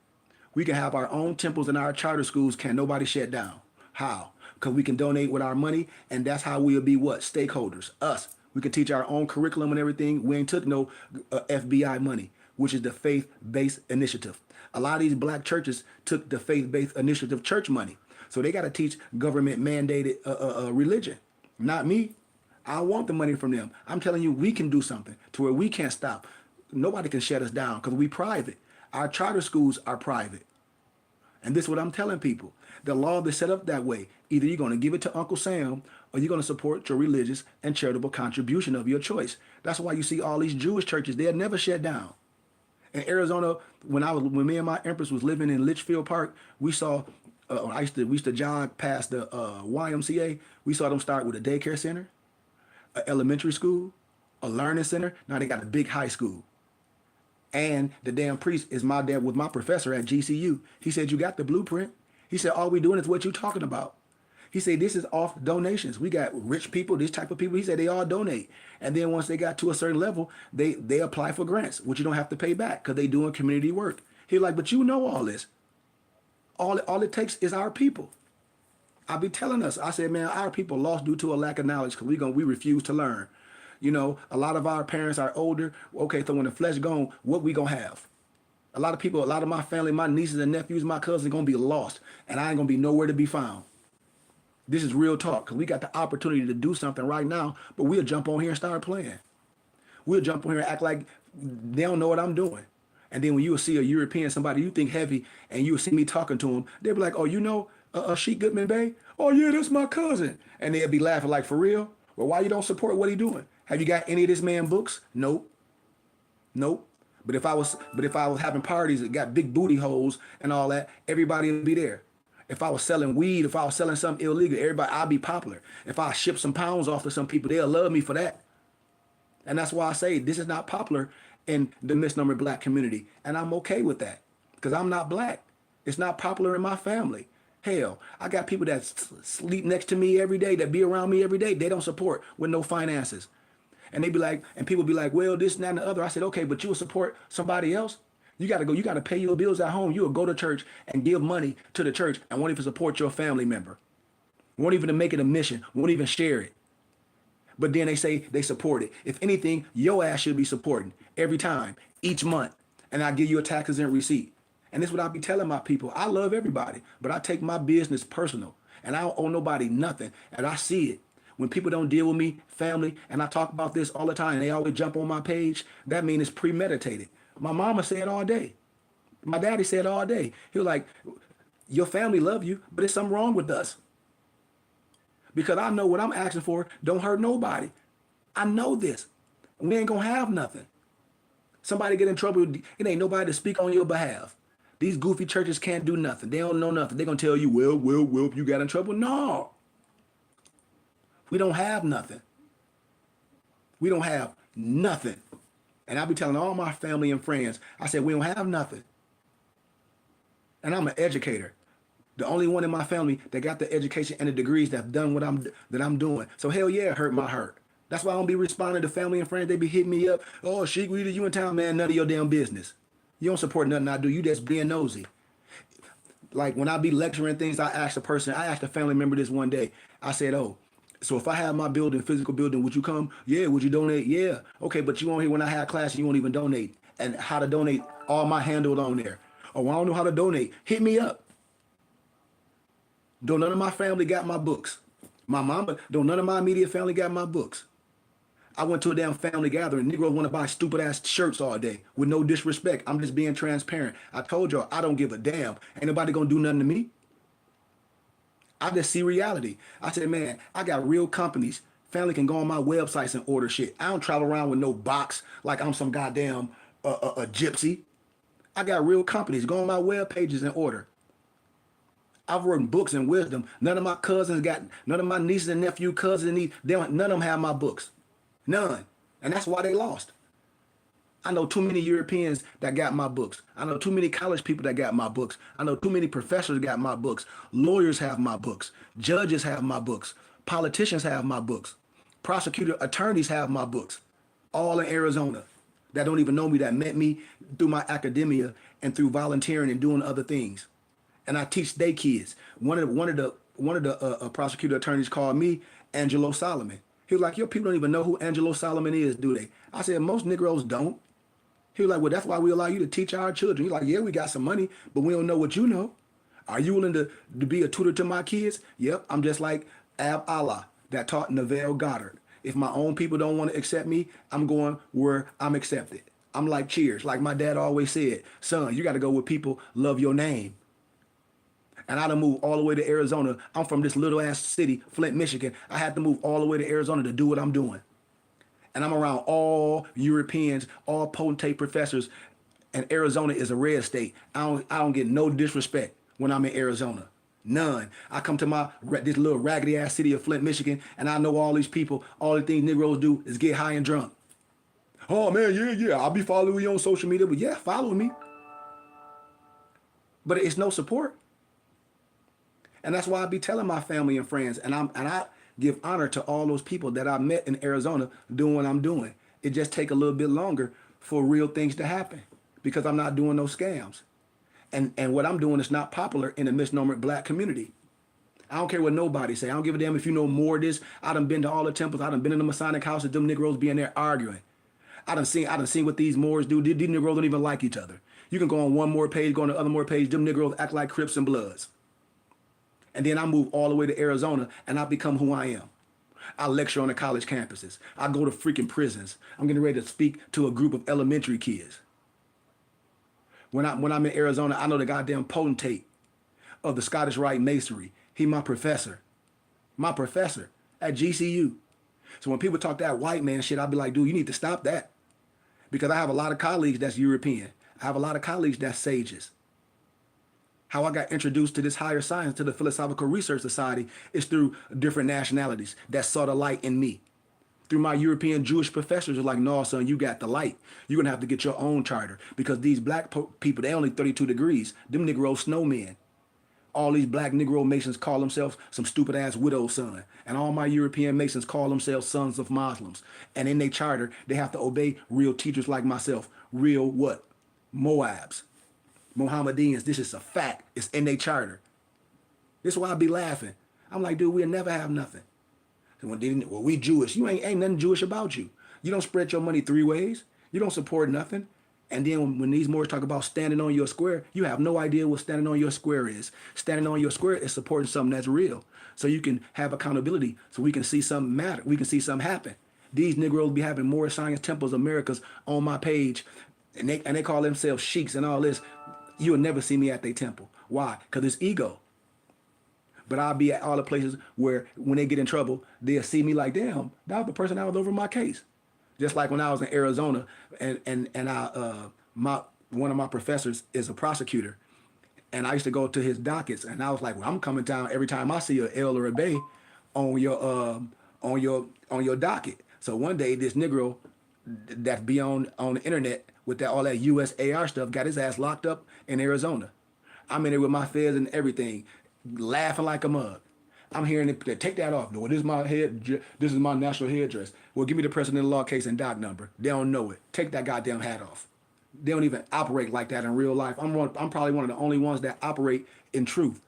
We can have our own temples and our charter schools. Can nobody shut down? How? Because we can donate with our money, and that's how we'll be what? Stakeholders, us. We can teach our own curriculum and everything. We ain't took no FBI money, which is the faith-based initiative. A lot of these black churches took the faith-based initiative church money. So they got to teach government-mandated religion. Not me. I want the money from them. I'm telling you, we can do something to where we can't stop. Nobody can shut us down because we private. Our charter schools are private. And this is what I'm telling people. The law is set up that way. Either you're going to give it to Uncle Sam or you're going to support your religious and charitable contribution of your choice. That's why you see all these Jewish churches, they're never shut down. In Arizona, when me and my empress was living in Litchfield Park, we saw, we used to jog past the YMCA. We saw them start with a daycare center, an elementary school, a learning center. Now they got a big high school. And the damn priest is my dad, was my professor at GCU. He said, you got the blueprint. He said, all we doing is what you talking about. He said, this is off donations. We got rich people, this type of people. He said they all donate. And then once they got to a certain level, they apply for grants, which you don't have to pay back because they doing community work. He like, but you know all this. All it takes is our people. I be telling us, I said, man, our people lost due to a lack of knowledge because we refuse to learn. You know, a lot of our parents are older. Okay, so when the flesh gone, what we gonna have? A lot of people, a lot of my family, my nieces and nephews, my cousins are gonna be lost, and I ain't gonna be nowhere to be found. This is real talk, because we got the opportunity to do something right now, but we'll jump on here and start playing. We'll jump on here and act like they don't know what I'm doing. And then when you will see a European, somebody you think heavy, and you will see me talking to them, they'll be like, oh, you know Sheik Goodman Bay? Oh, yeah, that's my cousin. And they'll be laughing like, for real? Well, why you don't support what he doing? Have you got any of this man books? Nope. Nope. But if I was having parties that got big booty holes and all that, everybody would be there. If I was selling weed, if I was selling something illegal, I'd be popular. If I ship some pounds off to some people, they'll love me for that. And that's why I say this is not popular in the misnomer black community. And I'm okay with that because I'm not black. It's not popular in my family. Hell, I got people that sleep next to me every day, that be around me every day. They don't support with no finances. And they be like, and people be like, well, this, that, and the other. I said, okay, but you will support somebody else? You got to go, you got to pay your bills at home. You will go to church and give money to the church and won't even support your family member. Won't even make it a mission, won't even share it. But then they say they support it. If anything, your ass should be supporting every time, each month. And I give you a tax and receipt. And this is what I be telling my people. I love everybody, but I take my business personal. And I don't owe nobody nothing. And I see it. When people don't deal with me, family, and I talk about this all the time, and they always jump on my page, that means it's premeditated. My mama said all day. My daddy said all day. He was like, your family love you, but there's something wrong with us. Because I know what I'm asking for don't hurt nobody. I know this. We ain't gonna have nothing. Somebody get in trouble, it ain't nobody to speak on your behalf. These goofy churches can't do nothing. They don't know nothing. They're gonna tell you, well, you got in trouble. No. We don't have nothing. We don't have nothing. And I be telling all my family and friends, I said, we don't have nothing. And I'm an educator. The only one in my family that got the education and the degrees that have done what I'm doing. So hell yeah, it hurt my hurt. That's why I don't be responding to family and friends. They be hitting me up. Oh, Sheik, you in town, man, none of your damn business. You don't support nothing I do. You just being nosy. Like when I be lecturing things, I asked a family member this one day. I said, oh, So if I have my building, physical building, would you come? Yeah. Would you donate? Yeah. Okay, but you won't here when I have class, you won't even donate. And how to donate, all my handled on there. Oh, I don't know how to donate. Hit me up. Don't none of my family got my books. My mama, don't none of my immediate family got my books. I went to a damn family gathering. Negroes want to buy stupid ass shirts all day with no disrespect. I'm just being transparent. I told y'all I don't give a damn. Ain't nobody gonna do nothing to me. I just see reality. I said, man, I got real companies. Family can go on my websites and order shit. I don't travel around with no box like I'm some goddamn a gypsy. I got real companies. Go on my web pages and order. I've written books and wisdom. None of my cousins got, none of my nieces and nephew, cousins, and none of them have my books. None. And that's why they lost. I know too many Europeans that got my books. I know too many college people that got my books. I know too many professors got my books. Lawyers have my books. Judges have my books. Politicians have my books. Prosecutor attorneys have my books. All in Arizona that don't even know me, that met me through my academia and through volunteering and doing other things. And I teach their kids. One of the prosecutor attorneys called me Angelo Solomon. He was like, "Your people don't even know who Angelo Solomon is, do they?" I said, "Most Negroes don't." He was like, "Well, that's why we allow you to teach our children." He's like, "Yeah, we got some money, but we don't know what you know. Are you willing to be a tutor to my kids?" Yep, I'm just like Ab Allah that taught Neville Goddard. If my own people don't want to accept me, I'm going where I'm accepted. I'm like Cheers, like my dad always said, "Son, you got to go where people love your name." And I done moved all the way to Arizona. I'm from this little ass city, Flint, Michigan. I had to move all the way to Arizona to do what I'm doing. And I'm around all Europeans, all potentate professors, and Arizona is a red state. I don't get no disrespect when I'm in Arizona. None. I come to this little raggedy ass city of Flint, Michigan, and I know all these people. All the things Negroes do is get high and drunk. Oh man, yeah, I'll be following you on social media, but yeah, follow me. But it's no support. And that's why I be telling my family and friends, and I give honor to all those people that I met in Arizona doing what I'm doing. It just take a little bit longer for real things to happen because I'm not doing those scams. And what I'm doing is not popular in the misnomer black community. I don't care what nobody say. I don't give a damn if you know more of this. I done been to all the temples. I done been in the Masonic houses. Them Negroes being there arguing. I done seen what these Moors do. These Negroes don't even like each other. You can go on one more page, go on the other more page. Them Negroes act like Crips and Bloods. And then I move all the way to Arizona and I become who I am. I lecture on the college campuses. I go to freaking prisons. I'm getting ready to speak to a group of elementary kids. When I'm in Arizona, I know the goddamn potentate of the Scottish Rite Masonry. He my professor at GCU. So when people talk that white man shit, I'll be like, dude, you need to stop that. Because I have a lot of colleagues that's European. I have a lot of colleagues that's sages. How I got introduced to this higher science, to the Philosophical Research Society, is through different nationalities that saw the light in me. Through my European Jewish professors are like, no, son, you got the light. You're going to have to get your own charter. Because these black people, they only 32 degrees. Them Negro snowmen. All these black Negro Masons call themselves some stupid ass widow son. And all my European Masons call themselves sons of Muslims. And in their charter, they have to obey real teachers like myself. Real what? Moabs. Mohammedans. This is a fact. It's in their charter. This is why I be laughing. I'm like, dude, we'll never have nothing. So well, we Jewish. You ain't nothing Jewish about you. You don't spread your money three ways. You don't support nothing. And then when these Moors talk about standing on your square, you have no idea what standing on your square is. Standing on your square is supporting something that's real. So you can have accountability so we can see something matter. We can see something happen. These Negroes be having more Science Temples Americas on my page, and they call themselves sheiks and all this. You will never see me at their temple. Why? Because it's ego. But I'll be at all the places where when they get in trouble, they'll see me like, damn, that was the person that was over my case. Just like when I was in Arizona and one of my professors is a prosecutor. And I used to go to his dockets and I was like, well, I'm coming down every time I see a L or a Bay on your docket. So one day this Negro that be on the internet with all that USAR stuff got his ass locked up in Arizona. I'm in there with my feds and everything, laughing like a mug. I'm hearing it, take that off. No, this is my this is my national headdress. Well, give me the president-in-law case and doc number. They don't know it. Take that goddamn hat off. They don't even operate like that in real life. I'm probably one of the only ones that operate in truth.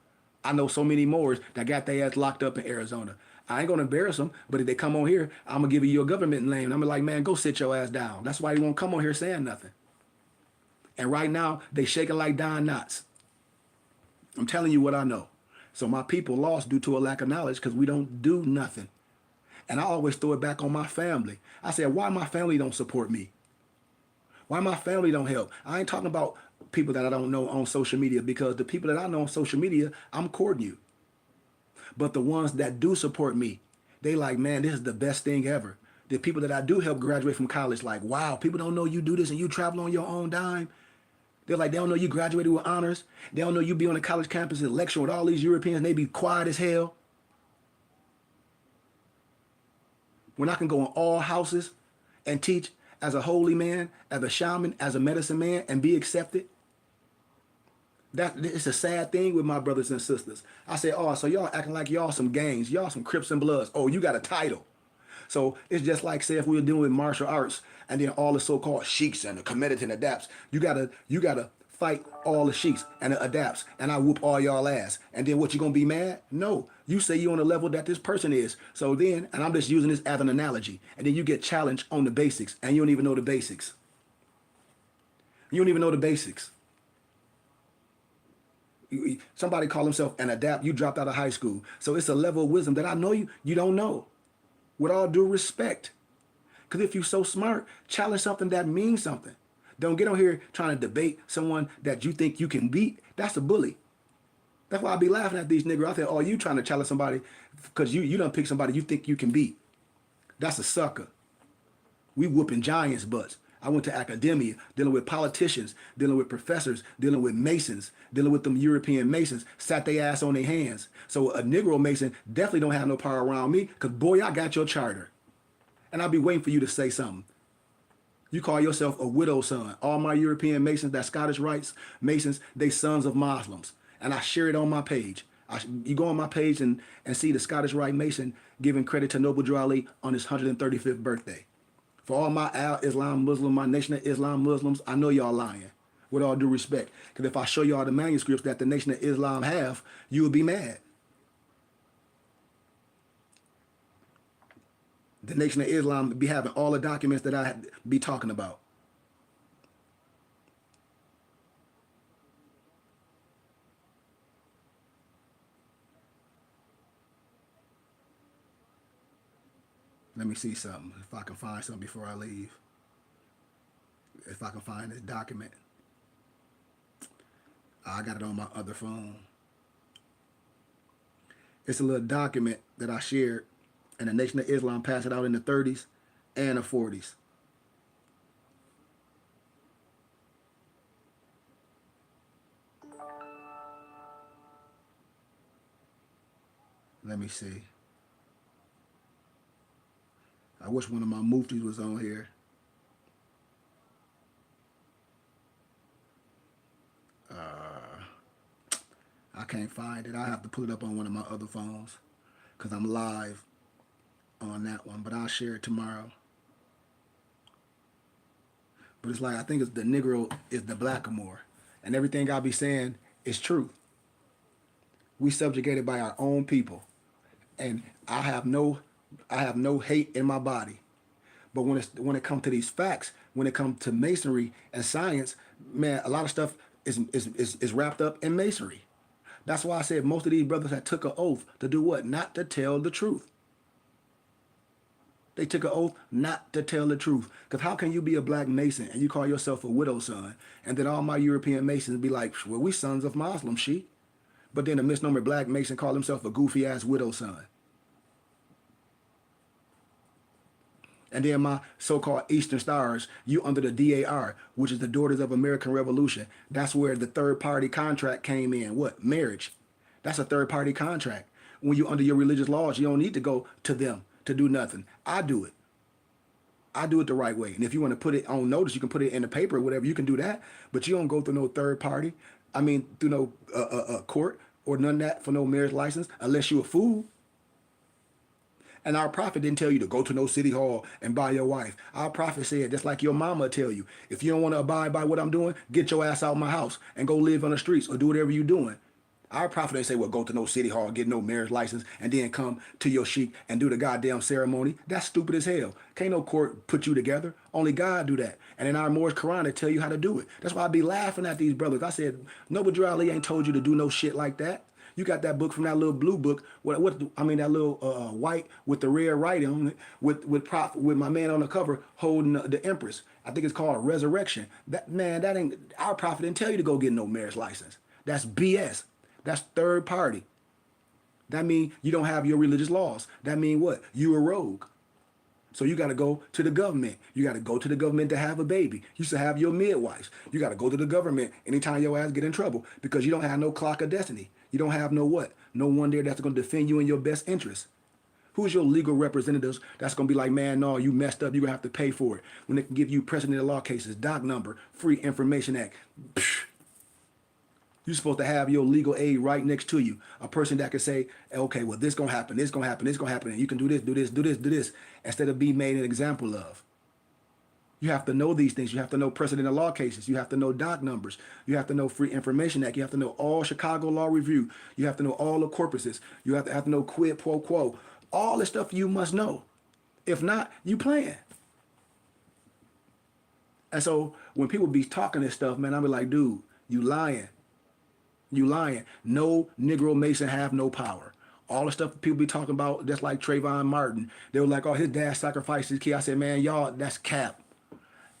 I know so many Moors that got their ass locked up in Arizona. I ain't gonna embarrass them, but if they come on here, I'm gonna give you your government name. I'm like, man, go sit your ass down. That's why he won't come on here saying nothing. And right now, they shaking like Don Knotts. I'm telling you what I know. So my people lost due to a lack of knowledge because we don't do nothing. And I always throw it back on my family. I said, why my family don't support me? Why my family don't help? I ain't talking about people that I don't know on social media, because the people that I know on social media, I'm courting you. But the ones that do support me, they like, man, this is the best thing ever. The people that I do help graduate from college, like, wow, people don't know you do this and you travel on your own dime. They're like, they don't know you graduated with honors. They don't know you be on a college campus and lecture with all these Europeans. And they be quiet as hell. When I can go in all houses and teach as a holy man, as a shaman, as a medicine man, and be accepted. That it's a sad thing with my brothers and sisters. I say, oh, so y'all acting like y'all some gangs, y'all some Crips and Bloods. Oh, you got a title. So it's just like, say, if we were dealing with martial arts and then all the so-called sheiks and the comedic and adapts, you gotta fight all the sheiks and the adapts, and I whoop all y'all ass. And then what, you gonna be mad? No. You say you on the level that this person is. So then, and I'm just using this as an analogy, and then you get challenged on the basics, and you don't even know the basics. You don't even know the basics. Somebody call himself an adapt. You dropped out of high school. So it's a level of wisdom that I know you don't know. With all due respect. Because if you're so smart, challenge something that means something. Don't get on here trying to debate someone that you think you can beat. That's a bully. That's why I be laughing at these niggas out there. Oh, you trying to challenge somebody because you done pick somebody you think you can beat. That's a sucker. We whooping giants' butts. I went to academia, dealing with politicians, dealing with professors, dealing with masons, dealing with them European masons, sat their ass on their hands. So a Negro mason definitely don't have no power around me, because boy, I got your charter. And I'll be waiting for you to say something. You call yourself a widow son. All my European masons, that Scottish rites masons, they sons of Muslims. And I share it on my page. You go on my page and see the Scottish Rite Mason giving credit to Noble Drew Ali on his 135th birthday. For all my Al-Islam Muslim, my Nation of Islam Muslims, I know y'all lying, with all due respect. Because if I show y'all the manuscripts that the Nation of Islam have, you would be mad. The Nation of Islam be having all the documents that I be talking about. Let me see something, if I can find something before I leave. If I can find this document. I got it on my other phone. It's a little document that I shared, and the Nation of Islam passed it out in the 30s and the 40s. Let me see. I wish one of my muftis was on here. I can't find it. I have to pull it up on one of my other phones because I'm live on that one. But I'll share it tomorrow. But it's like, I think it's the Negro is the blackamoor. And everything I be saying is true. We subjugated by our own people. And I have no hate in my body. But when it comes to these facts, when it comes to masonry and science, man, a lot of stuff is wrapped up in masonry. That's why I said most of these brothers had took an oath to do what? Not to tell the truth. They took an oath not to tell the truth. Because how can you be a black mason and you call yourself a widow son, and then all my European masons be like, well, we sons of Muslim, she. But then a misnomer black mason call himself a goofy ass widow son. And then my so-called Eastern Stars, you under the DAR, which is the Daughters of American Revolution. That's where the third-party contract came in. What? Marriage. That's a third-party contract. When you under your religious laws, you don't need to go to them to do nothing. I do it. I do it the right way. And if you want to put it on notice, you can put it in the paper or whatever. You can do that. But you don't go through no third party. I mean, through no court or none of that for no marriage license unless you a fool. And our prophet didn't tell you to go to no city hall and buy your wife. Our prophet said, just like your mama tell you, if you don't want to abide by what I'm doing, get your ass out of my house and go live on the streets or do whatever you're doing. Our prophet ain't say, well, go to no city hall, get no marriage license, and then come to your sheik and do the goddamn ceremony. That's stupid as hell. Can't no court put you together. Only God do that. And in our Morris Quran, they tell you how to do it. That's why I be laughing at these brothers. I said, Noble Drew Ali ain't told you to do no shit like that. You got that book from that little blue book. That little white with the red writing on it, with my man on the cover holding the Empress. I think it's called Resurrection. That ain't, our prophet didn't tell you to go get no marriage license. That's BS. That's third party. That means you don't have your religious laws. That means what? You a rogue. So you got to go to the government. You got to go to the government to have a baby. You used to have your midwives. You got to go to the government anytime your ass get in trouble because you don't have no clock of destiny. You don't have no what? No one there that's going to defend you in your best interest. Who's your legal representatives that's going to be like, man, no, you messed up. You're going to have to pay for it. When they can give you precedent of law cases, doc number, Free Information Act. Psh. You're supposed to have your legal aid right next to you. A person that can say, okay, well, this going to happen, this going to happen, this going to happen, and you can do this, do this, do this, do this, instead of being made an example of. You have to know these things. You have to know precedent of law cases. You have to know doc numbers. You have to know Free Information Act. You have to know all Chicago Law Review. You have to know all the corpuses. You have to know quid pro quo. All this stuff you must know. If not, you playing. And so when people be talking this stuff, man, I be like, dude, you lying. You lying. No Negro Mason have no power. All the stuff people be talking about, just like Trayvon Martin. They were like, oh, his dad sacrificed his kid. I said, man, y'all, that's cap.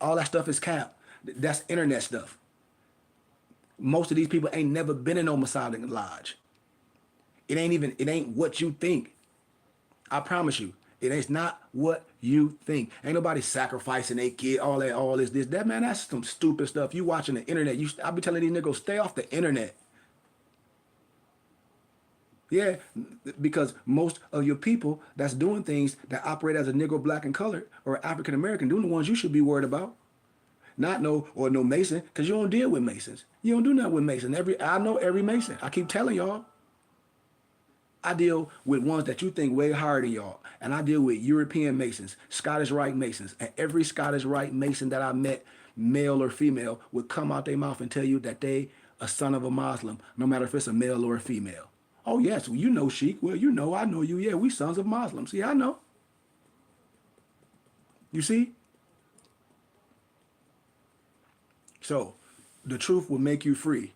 All that stuff is cap. That's internet stuff. Most of these people ain't never been in no Masonic lodge. It ain't what you think. I promise you. It's not what you think. Ain't nobody sacrificing their kid, all this. That, man, that's some stupid stuff. You watching the internet. I be telling these niggas, stay off the internet. Yeah, because most of your people that's doing things that operate as a Negro, black, and colored, or African American, doing the ones you should be worried about. Not no Mason, because you don't deal with Masons. You don't do nothing with Masons. I know every Mason. I keep telling y'all. I deal with ones that you think way higher than y'all. And I deal with European Masons, Scottish Rite Masons. And every Scottish Rite Mason that I met, male or female, would come out their mouth and tell you that they a son of a Muslim, no matter if it's a male or a female. Oh, yes, well, you know, Sheik. Well, you know, I know you. Yeah, we sons of Muslims. Yeah, I know. You see? So, the truth will make you free.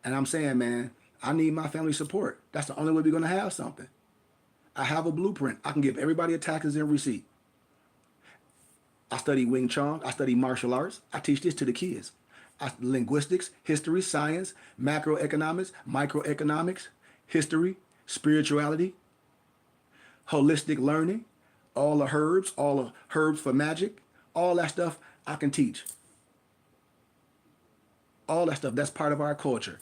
And I'm saying, man, I need my family support. That's the only way we're going to have something. I have a blueprint. I can give everybody a taxes and receipt. I study Wing Chun. I study martial arts. I teach this to the kids. Linguistics, history, science, macroeconomics, microeconomics, history, spirituality, holistic learning, all the herbs for magic, all that stuff I can teach. All that stuff, that's part of our culture.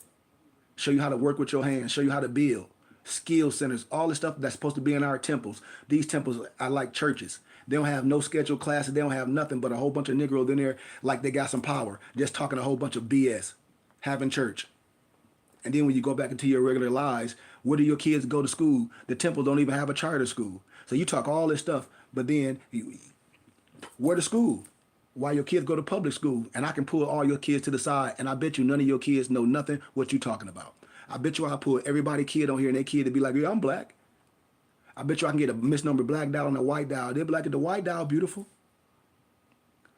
Show you how to work with your hands, show you how to build, skill centers, all the stuff that's supposed to be in our temples. These temples are like churches. They don't have no scheduled classes. They don't have nothing but a whole bunch of Negroes in there like they got some power, just talking a whole bunch of BS, having church. And then when you go back into your regular lives, where do your kids go to school? The temple don't even have a charter school. So you talk all this stuff, but then where to school? Why your kids go to public school? And I can pull all your kids to the side, and I bet you none of your kids know nothing what you talking about. I bet you I pull everybody kid on here and their kid to be like, yeah, I'm black. I bet you I can get a misnomer black dial and a white dial. They'll be like, the white dial beautiful.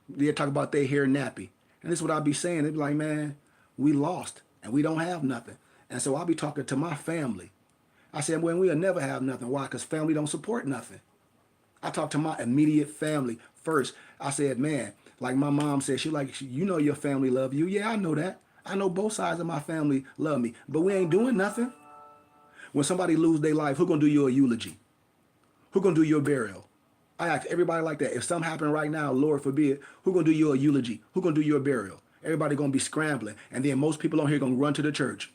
They'll talk about their hair nappy. And this is what I'll be saying. They'll be like, man, we lost and we don't have nothing. And so I'll be talking to my family. I said, well, we'll never have nothing. Why? Because family don't support nothing. I talk to my immediate family first. I said, man, like my mom said, you know your family love you. Yeah, I know that. I know both sides of my family love me. But we ain't doing nothing. When somebody lose their life, who gonna do your eulogy? Who gonna do your burial? I ask everybody like that. If something happen right now, Lord forbid, who gonna do your eulogy? Who gonna do your burial? Everybody gonna be scrambling. And then most people on here gonna run to the church.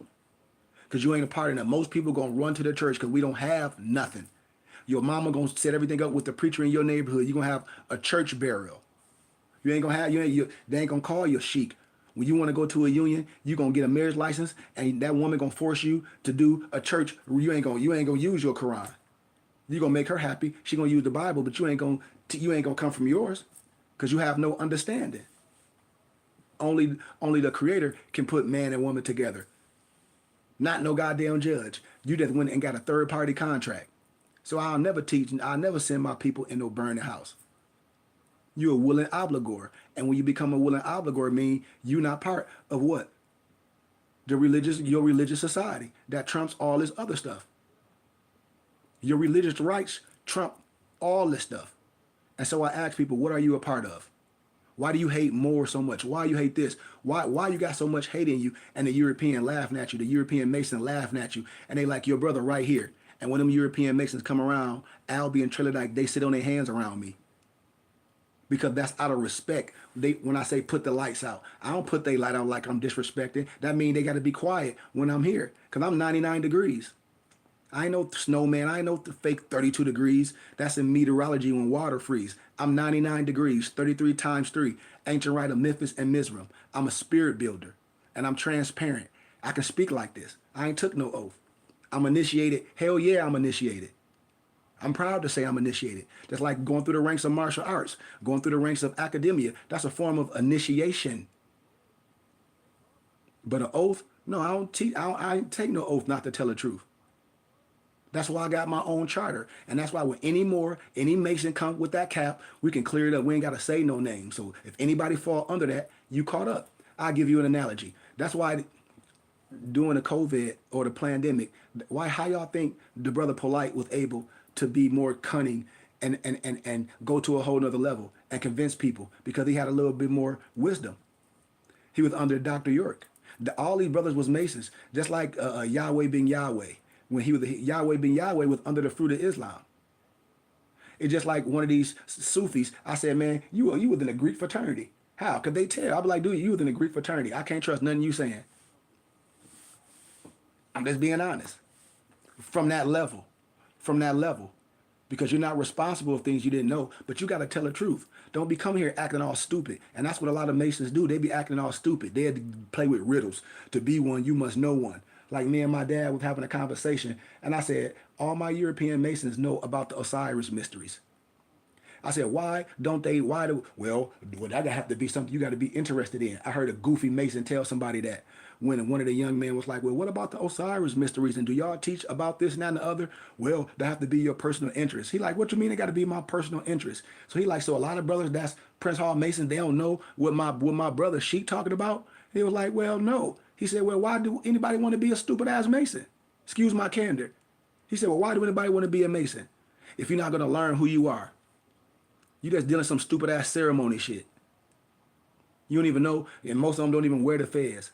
Because you ain't a part of that. Most people gonna run to the church because we don't have nothing. Your mama gonna set everything up with the preacher in your neighborhood. You're gonna have a church burial. You ain't gonna have, they ain't gonna call you a sheik. When you want to go to a union, you gonna get a marriage license, and that woman gonna force you to do a church. You ain't gonna use your Quran. You gonna make her happy. She gonna use the Bible, but you ain't gonna come from yours, because you have no understanding. Only the Creator can put man and woman together. not no goddamn judge. You just went and got a third party contract. So I'll never teach, I'll never send my people in no burning house. You're a willing obligor. And when you become a willing obligor, it means you're not part of what? Your religious society that trumps all this other stuff. Your religious rights trump all this stuff. And so I ask people, what are you a part of? Why do you hate more so much? Why you hate this? Why you got so much hate in you? And the European laughing at you, the European Mason laughing at you, and they like your brother right here. And when them European Masons come around, Albie and Trinidad, they sit on their hands around me. Because that's out of respect. When I say put the lights out, I don't put their light out like I'm disrespecting. That means they got to be quiet when I'm here. Because I'm 99 degrees. I ain't no snowman. I ain't no fake 32 degrees. That's in meteorology when water freeze. I'm 99 degrees, 33 times 3. Ancient rite of Memphis and Mizraim. I'm a spirit builder. And I'm transparent. I can speak like this. I ain't took no oath. I'm initiated. Hell yeah, I'm initiated. I'm proud to say I'm initiated. Just like going through the ranks of martial arts, going through the ranks of academia. That's a form of initiation. But an oath, no, I don't teach. I take no oath not to tell the truth. That's why I got my own charter. And that's why when any Mason come with that cap, we can clear it up. We ain't got to say no name. So if anybody fall under that, you caught up. I'll give you an analogy. That's why during the COVID or the pandemic, how y'all think the brother Polite was able to be more cunning and go to a whole nother level and convince people? Because he had a little bit more wisdom. He was under Dr. York. All these brothers was Masons, just like Yahweh bin Yahweh. When he was Yahweh bin Yahweh was under the fruit of Islam. It's just like one of these Sufis. I said, man, you was in a Greek fraternity. How? Could they tell? I'd be like, dude, you was in a Greek fraternity. I can't trust nothing you saying. I'm just being honest. From that level. Because you're not responsible for things you didn't know, but you got to tell the truth. Don't be coming here acting all stupid. And that's what a lot of Masons do. They be acting all stupid. They had to play with riddles. To be one, you must know one. Like me and my dad was having a conversation, and I said, all my European Masons know about the Osiris mysteries. I said, why don't they, well, that gotta have to be something you got to be interested in. I heard a goofy Mason tell somebody that when one of the young men was like, well, what about the Osiris mysteries? And do y'all teach about this and that and the other? Well, that have to be your personal interest. He like, what you mean it got to be my personal interest? So he like, so a lot of brothers that's Prince Hall Masons, they don't know what my brother Sheik talking about? He was like, well, no. He said, well, why do anybody want to be a stupid ass Mason? Excuse my candor. He said, well, why do anybody want to be a Mason if you're not going to learn who you are? You just dealing some stupid ass ceremony shit. You don't even know, and most of them don't even wear the fez.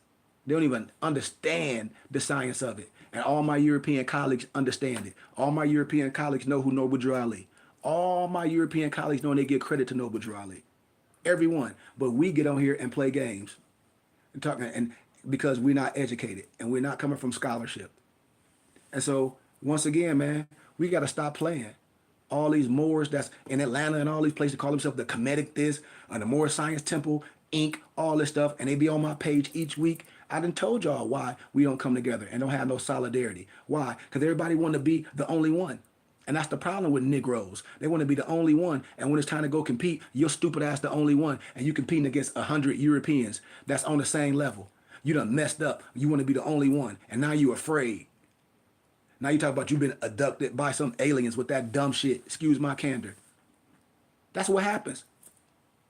They don't even understand the science of it. And all my European colleagues understand it. All my European colleagues know who Noble Drew Ali. All my European colleagues know, and they give credit to Noble Drew Ali. Everyone. But we get on here and play games. And because we're not educated and we're not coming from scholarship. And so, once again, man, we got to stop playing. All these Moors that's in Atlanta and all these places call themselves the Kemetic this, the Moor Science Temple, Inc., all this stuff, and they be on my page each week. I done told y'all why we don't come together and don't have no solidarity. Why? Because everybody want to be the only one. And that's the problem with Negroes. They want to be the only one, and when it's time to go compete, you're stupid ass the only one, and you competing against 100 Europeans that's on the same level. You done messed up. You want to be the only one, and now you afraid. Now you talk about you've been abducted by some aliens with that dumb shit. Excuse my candor. That's what happens.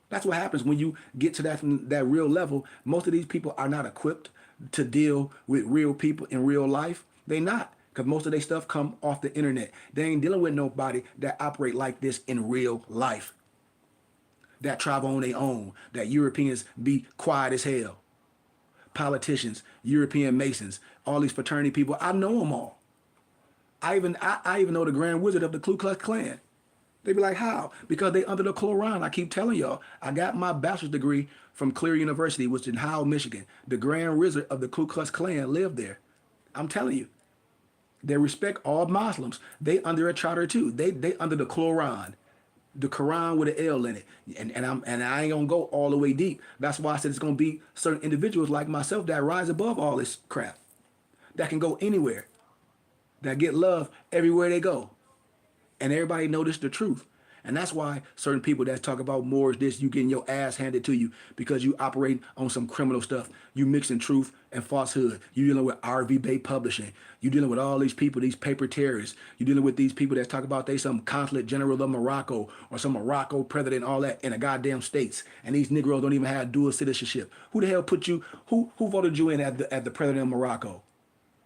That's what happens when you get to that real level. Most of these people are not equipped to deal with real people in real life. They not, because most of their stuff come off the internet. They ain't dealing with nobody that operate like this in real life. That travel on their own. That Europeans be quiet as hell. Politicians, European Masons, all these fraternity people, I know them all. I even know the Grand Wizard of the Ku Klux Klan. They be like, how? Because they under the Quran. I keep telling y'all, I got my bachelor's degree from Clear University, which is in Howell, Michigan. The Grand Wizard of the Ku Klux Klan lived there. I'm telling you. They respect all Muslims. They under a charter too. They under the Quran. The Quran with an L in it. And I ain't gonna go all the way deep. That's why I said it's gonna be certain individuals like myself that rise above all this crap. That can go anywhere. That get love everywhere they go. And everybody notice the truth. And that's why certain people that talk about more is this, you getting your ass handed to you because you operate on some criminal stuff. You mixing truth and falsehood. You dealing with RV Bay Publishing. You dealing with all these people, these paper terrorists. You dealing with these people that talk about they some consulate general of Morocco or some Morocco president, all that in the goddamn states. And these Negroes don't even have dual citizenship. Who the hell put you? Who voted you in at the president of Morocco?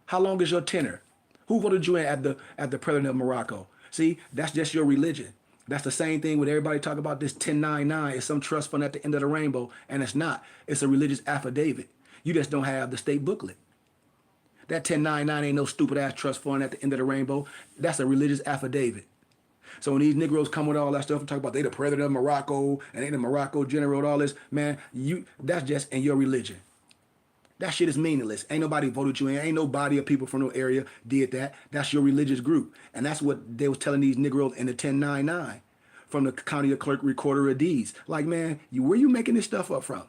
How long is your tenure? Who voted you in at the president of Morocco? See, that's just your religion. That's the same thing with everybody talk about this 1099. It's some trust fund at the end of the rainbow, and it's not. It's a religious affidavit. You just don't have the state booklet. That 1099 ain't no stupid ass trust fund at the end of the rainbow. That's a religious affidavit. So when these Negroes come with all that stuff and talk about they the president of Morocco and they the Morocco general and all this, man, that's just in your religion. That shit is meaningless. Ain't nobody voted you in. Ain't no body of people from no area did that. That's your religious group. And that's what they was telling these Negroes in the 1099 from the county clerk recorder of deeds. Like, man, where you making this stuff up from?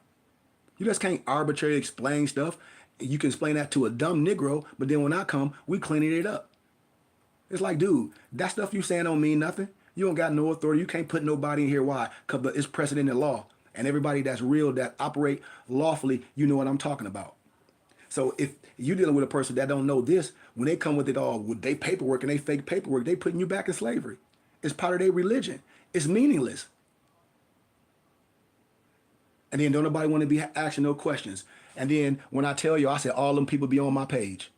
You just can't arbitrarily explain stuff. You can explain that to a dumb Negro, but then when I come, we cleaning it up. It's like, dude, that stuff you saying don't mean nothing. You don't got no authority. You can't put nobody in here. Why? Because it's precedent in law. And everybody that's real, that operate lawfully, you know what I'm talking about. So if you're dealing with a person that don't know this, when they come with it all, with their paperwork and they fake paperwork, they putting you back in slavery. It's part of their religion. It's meaningless. And then don't nobody want to be asking no questions. And then when I tell you, I say all them people be on my page.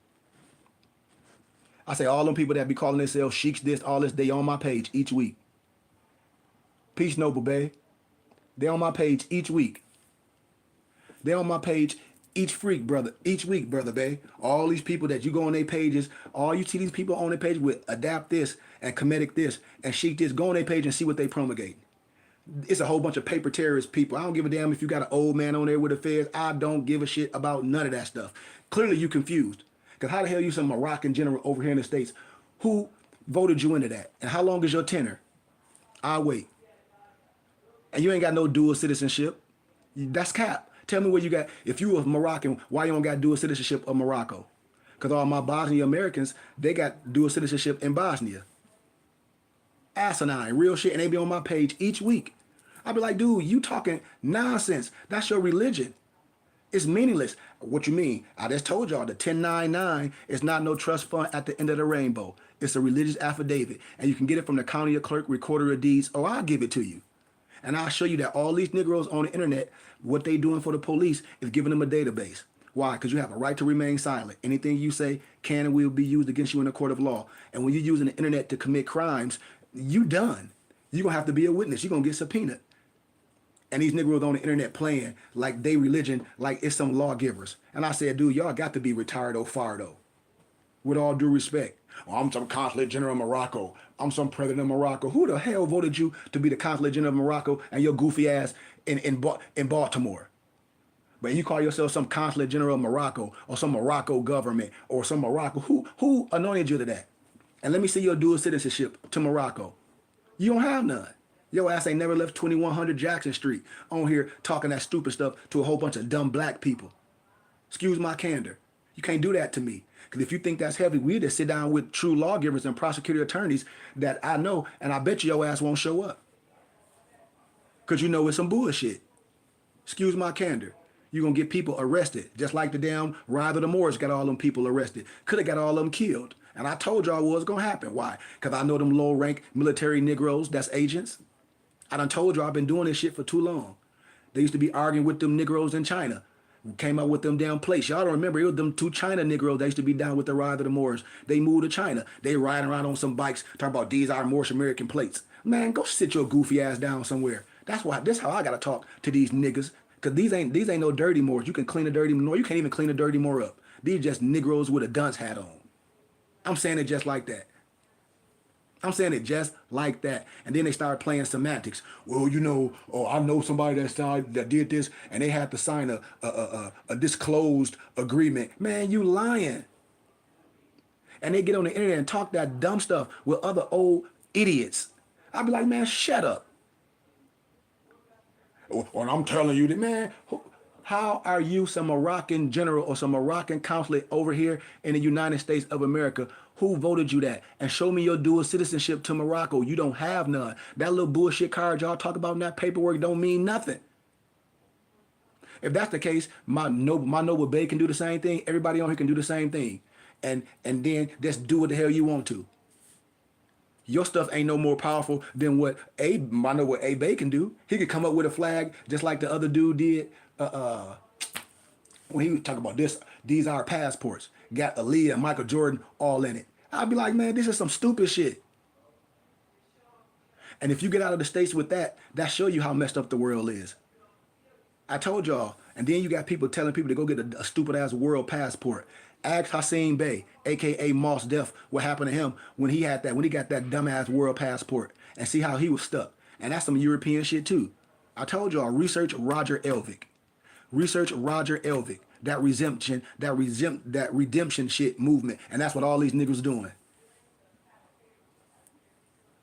I say all them people that be calling themselves sheiks this, all this, they on my page each week. Peace Noble, babe. They on my page each week. They on my page each week, brother, babe. All these people that you go on their pages, all you see these people on their page with adapt this and comedic this and sheik this, go on their page and see what they promulgate. It's a whole bunch of paper terrorist people. I don't give a damn if you got an old man on there with affairs. I don't give a shit about none of that stuff. Clearly you confused. Because how the hell you some Moroccan general over here in the States? Who voted you into that? And how long is your tenure? I'll wait. And you ain't got no dual citizenship. That's cap. Tell me where you got, if you were Moroccan, why you don't got dual citizenship of Morocco? Because all my Bosnian Americans, they got dual citizenship in Bosnia. Asinine, real shit, and they be on my page each week. I be like, dude, you talking nonsense. That's your religion. It's meaningless. What you mean? I just told y'all the 1099 is not no trust fund at the end of the rainbow. It's a religious affidavit, and you can get it from the county clerk, recorder of deeds, or I'll give it to you. And I'll show you that all these Negroes on the internet, what they doing for the police is giving them a database. Why? Because you have a right to remain silent. Anything you say can and will be used against you in a court of law. And when you're using the internet to commit crimes, you done. You're going to have to be a witness. You're going to get subpoenaed. And these Negroes on the internet playing like they religion, like it's some lawgivers. And I said, dude, y'all got to be retired or fired though. With all due respect. Oh, I'm some consulate general of Morocco. I'm some president of Morocco. Who the hell voted you to be the consulate general of Morocco and your goofy ass in Baltimore? But you call yourself some consulate general of Morocco or some Morocco government or some Morocco. Who anointed you to that? And let me see your dual citizenship to Morocco. You don't have none. Your ass ain't never left 2100 Jackson Street on here talking that stupid stuff to a whole bunch of dumb black people. Excuse my candor. You can't do that to me. Because if you think that's heavy, we just sit down with true lawgivers and prosecutor attorneys that I know, and I bet you your ass won't show up. Because you know it's some bullshit. Excuse my candor. You're going to get people arrested, just like the damn Ride of the Moors got all them people arrested. Could have got all of them killed. And I told y'all what was going to happen. Why? Because I know them low-rank military Negroes, that's agents. I done told y'all I've been doing this shit for too long. They used to be arguing with them Negroes in China. Came out with them damn plates. Y'all don't remember, it was them two China Negroes that used to be down with the Ride of the Moors. They moved to China. They riding around on some bikes talking about these are Moorish American plates. Man, go sit your goofy ass down somewhere. This how I gotta talk to these niggas. Cause these ain't no dirty Moors. You can clean a dirty Moor. You can't even clean a dirty Moor up. These just Negroes with a dunce hat on. I'm saying it just like that. I'm saying it just like that. And then they start playing semantics. Well, you know, oh, I know somebody that did this and they had to sign a disclosed agreement. Man, you lying. And they get on the internet and talk that dumb stuff with other old idiots. I'd be like, man, shut up. Well, I'm telling you that, man, How are you some Moroccan general or some Moroccan consulate over here in the United States of America? Who voted you that? And show me your dual citizenship to Morocco. You don't have none. That little bullshit card y'all talk about in that paperwork don't mean nothing. If that's the case, my noble Bay can do the same thing. Everybody on here can do the same thing. And then just do what the hell you want to. Your stuff ain't no more powerful than what I know what A Bay can do. He could come up with a flag just like the other dude did. When he was talking about this, these are passports. Got Aaliyah and Michael Jordan all in it. I'd be like, man, this is some stupid shit. And if you get out of the States with that, that show you how messed up the world is. I told y'all. And then you got people telling people to go get a stupid ass world passport. Ask Hassan Bey, aka Moss Def, what happened to him when he got that dumbass world passport, and see how he was stuck. And that's some European shit too. I told y'all, research Roger Elvick. Research Roger Elvick. That redemption shit movement. And that's what all these niggas doing.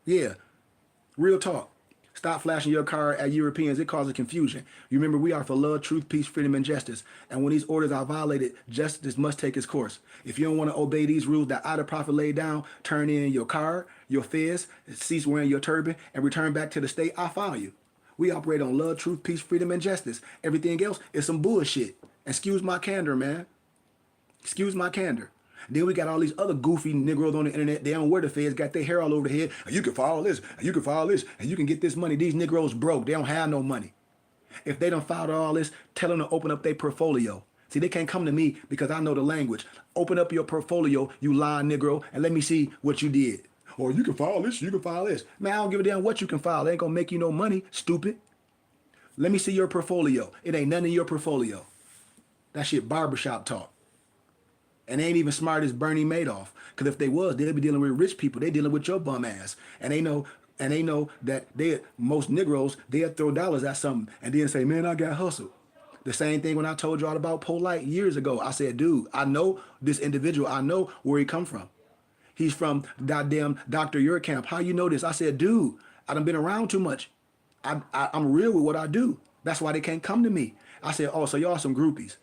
Yeah. Real talk. Stop flashing your card at Europeans. It causes confusion. You remember, we are for love, truth, peace, freedom, and justice. And when these orders are violated, justice must take its course. If you don't want to obey these rules that Ida Prophet laid down, turn in your card, your fez, cease wearing your turban, and return back to the state, I file you. We operate on love, truth, peace, freedom, and justice. Everything else is some bullshit. Excuse my candor, man. Excuse my candor. Then we got all these other goofy Negroes on the internet. They don't wear the feds, got their hair all over the head. And you can file this, and you can file this, and you can get this money. These Negroes broke. They don't have no money. If they don't file all this, tell them to open up their portfolio. See, they can't come to me because I know the language. Open up your portfolio, you lying Negro, and let me see what you did. Or you can file this, you can file this. Man, I don't give a damn what you can file. They ain't gonna make you no money, stupid. Let me see your portfolio. It ain't nothing in your portfolio. That shit barbershop talk. And they ain't even smart as Bernie Madoff. Because if they was, they'd be dealing with rich people. They dealing with your bum ass. And they know that most Negroes, they'll throw dollars at something and then say, man, I got hustled. The same thing when I told y'all about Polite years ago. I said, dude, I know this individual. I know where he come from. He's from goddamn Dr. Camp. How you know this? I said, dude, I done been around too much. I'm real with what I do. That's why they can't come to me. I said, oh, so y'all some groupies.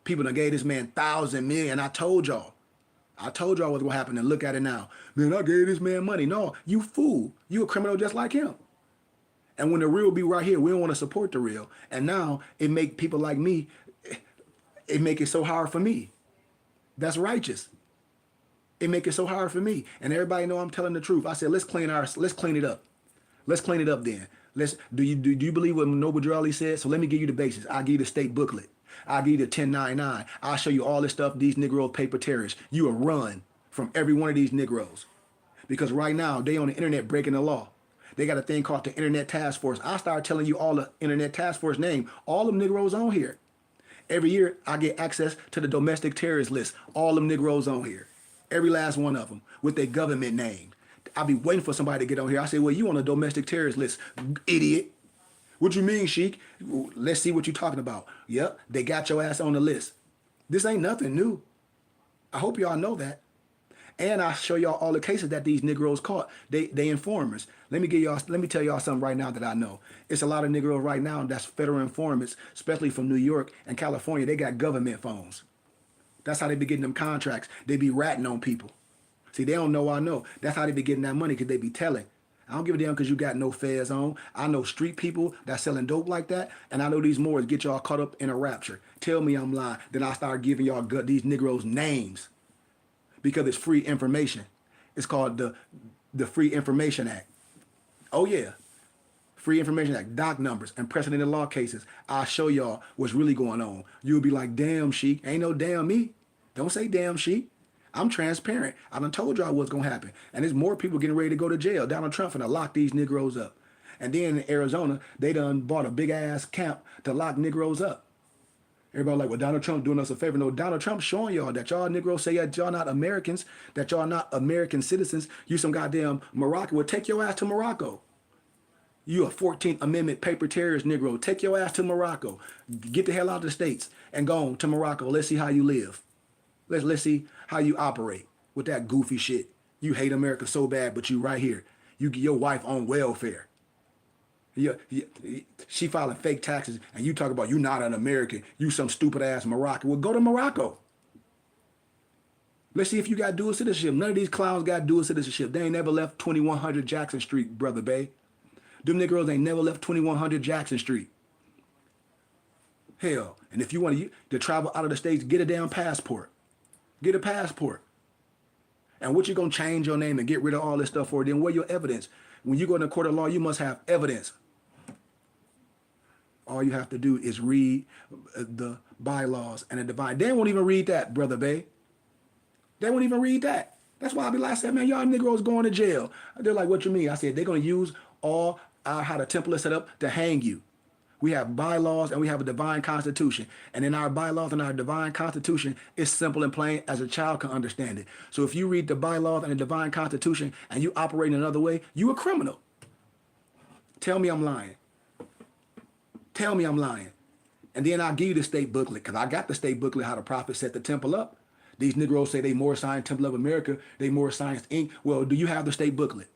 People done gave this man 1,000 million. I told y'all what's gonna happen, and look at it now. Man, I gave this man money. No, you fool. You a criminal just like him. And when the real be right here, we don't want to support the real. And now it make people like me, it make it so hard for me. That's righteous. It make it so hard for me. And everybody know I'm telling the truth. I said, let's clean it up. Let's clean it up then. Do you believe what Noble Drew said? So let me give you the basics. I'll give you the state booklet. I'll give you the 1099. I'll show you all this stuff these Negroes paper terrorists. You will run from every one of these Negroes. Because right now, they on the internet breaking the law. They got a thing called the Internet Task Force. I start telling you all the Internet Task Force name. All them Negroes on here. Every year, I get access to the domestic terrorist list. All them Negroes on here. Every last one of them with their government name. I be waiting for somebody to get on here. I say, well, you on a domestic terrorist list, idiot. What you mean, Sheik? Let's see what you're talking about. Yep, they got your ass on the list. This ain't nothing new. I hope y'all know that. And I show y'all all the cases that these Negroes caught. They informers. Let me tell y'all something right now that I know. It's a lot of Negroes right now that's federal informants, especially from New York and California. They got government phones. That's how they be getting them contracts. They be ratting on people. See, they don't know I know. That's how they be getting that money, because they be telling. I don't give a damn because you got no feds on. I know street people that's selling dope like that, and I know these Moors get y'all caught up in a rapture. Tell me I'm lying. Then I start giving y'all these Negroes names because it's free information. It's called the Free Information Act. Oh, yeah. Free Information Act, doc numbers, and precedent law cases. I'll show y'all what's really going on. You'll be like, damn, Sheik. Ain't no damn me. Don't say damn, Sheik. I'm transparent. I done told y'all what's going to happen. And there's more people getting ready to go to jail. Donald Trump finna lock these Negroes up. And then in Arizona, they done bought a big-ass camp to lock Negroes up. Everybody like, well, Donald Trump doing us a favor. No, Donald Trump showing y'all that y'all Negroes say that y'all not Americans, that y'all not American citizens. You some goddamn Moroccan. Well, take your ass to Morocco. You a 14th Amendment paper terrorist Negro. Take your ass to Morocco. Get the hell out of the States and go on to Morocco. Let's see how you live. Let's see how you operate with that goofy shit. You hate America so bad, but you right here. You get your wife on welfare. She filing fake taxes, and you talk about you not an American, you some stupid ass Moroccan. Well, go to Morocco. Let's see if you got dual citizenship. None of these clowns got dual citizenship. They ain't never left 2100 Jackson Street, brother Bay. Them Negroes ain't never left 2100 Jackson Street. Hell, and if you want to travel out of the States, get a damn passport. Get a passport. And what you gonna change your name and get rid of all this stuff for? Then where your evidence? When you go in a court of law, you must have evidence. All you have to do is read the bylaws and the divine. They won't even read that, brother Bay. They won't even read that. That's why I be like, I said, man, y'all Negroes going to jail. They're like, what you mean? I said, they're going to use all how the temple is set up to hang you. We have bylaws and we have a divine constitution. And in our bylaws and our divine constitution, it's simple and plain as a child can understand it. So if you read the bylaws and the divine constitution and you operate in another way, you a criminal. Tell me I'm lying. Tell me I'm lying. And then I'll give you the state booklet, because I got the state booklet, how the prophet set the temple up. These Negroes say they more science Temple of America, they more science Inc. Well, do you have the state booklet?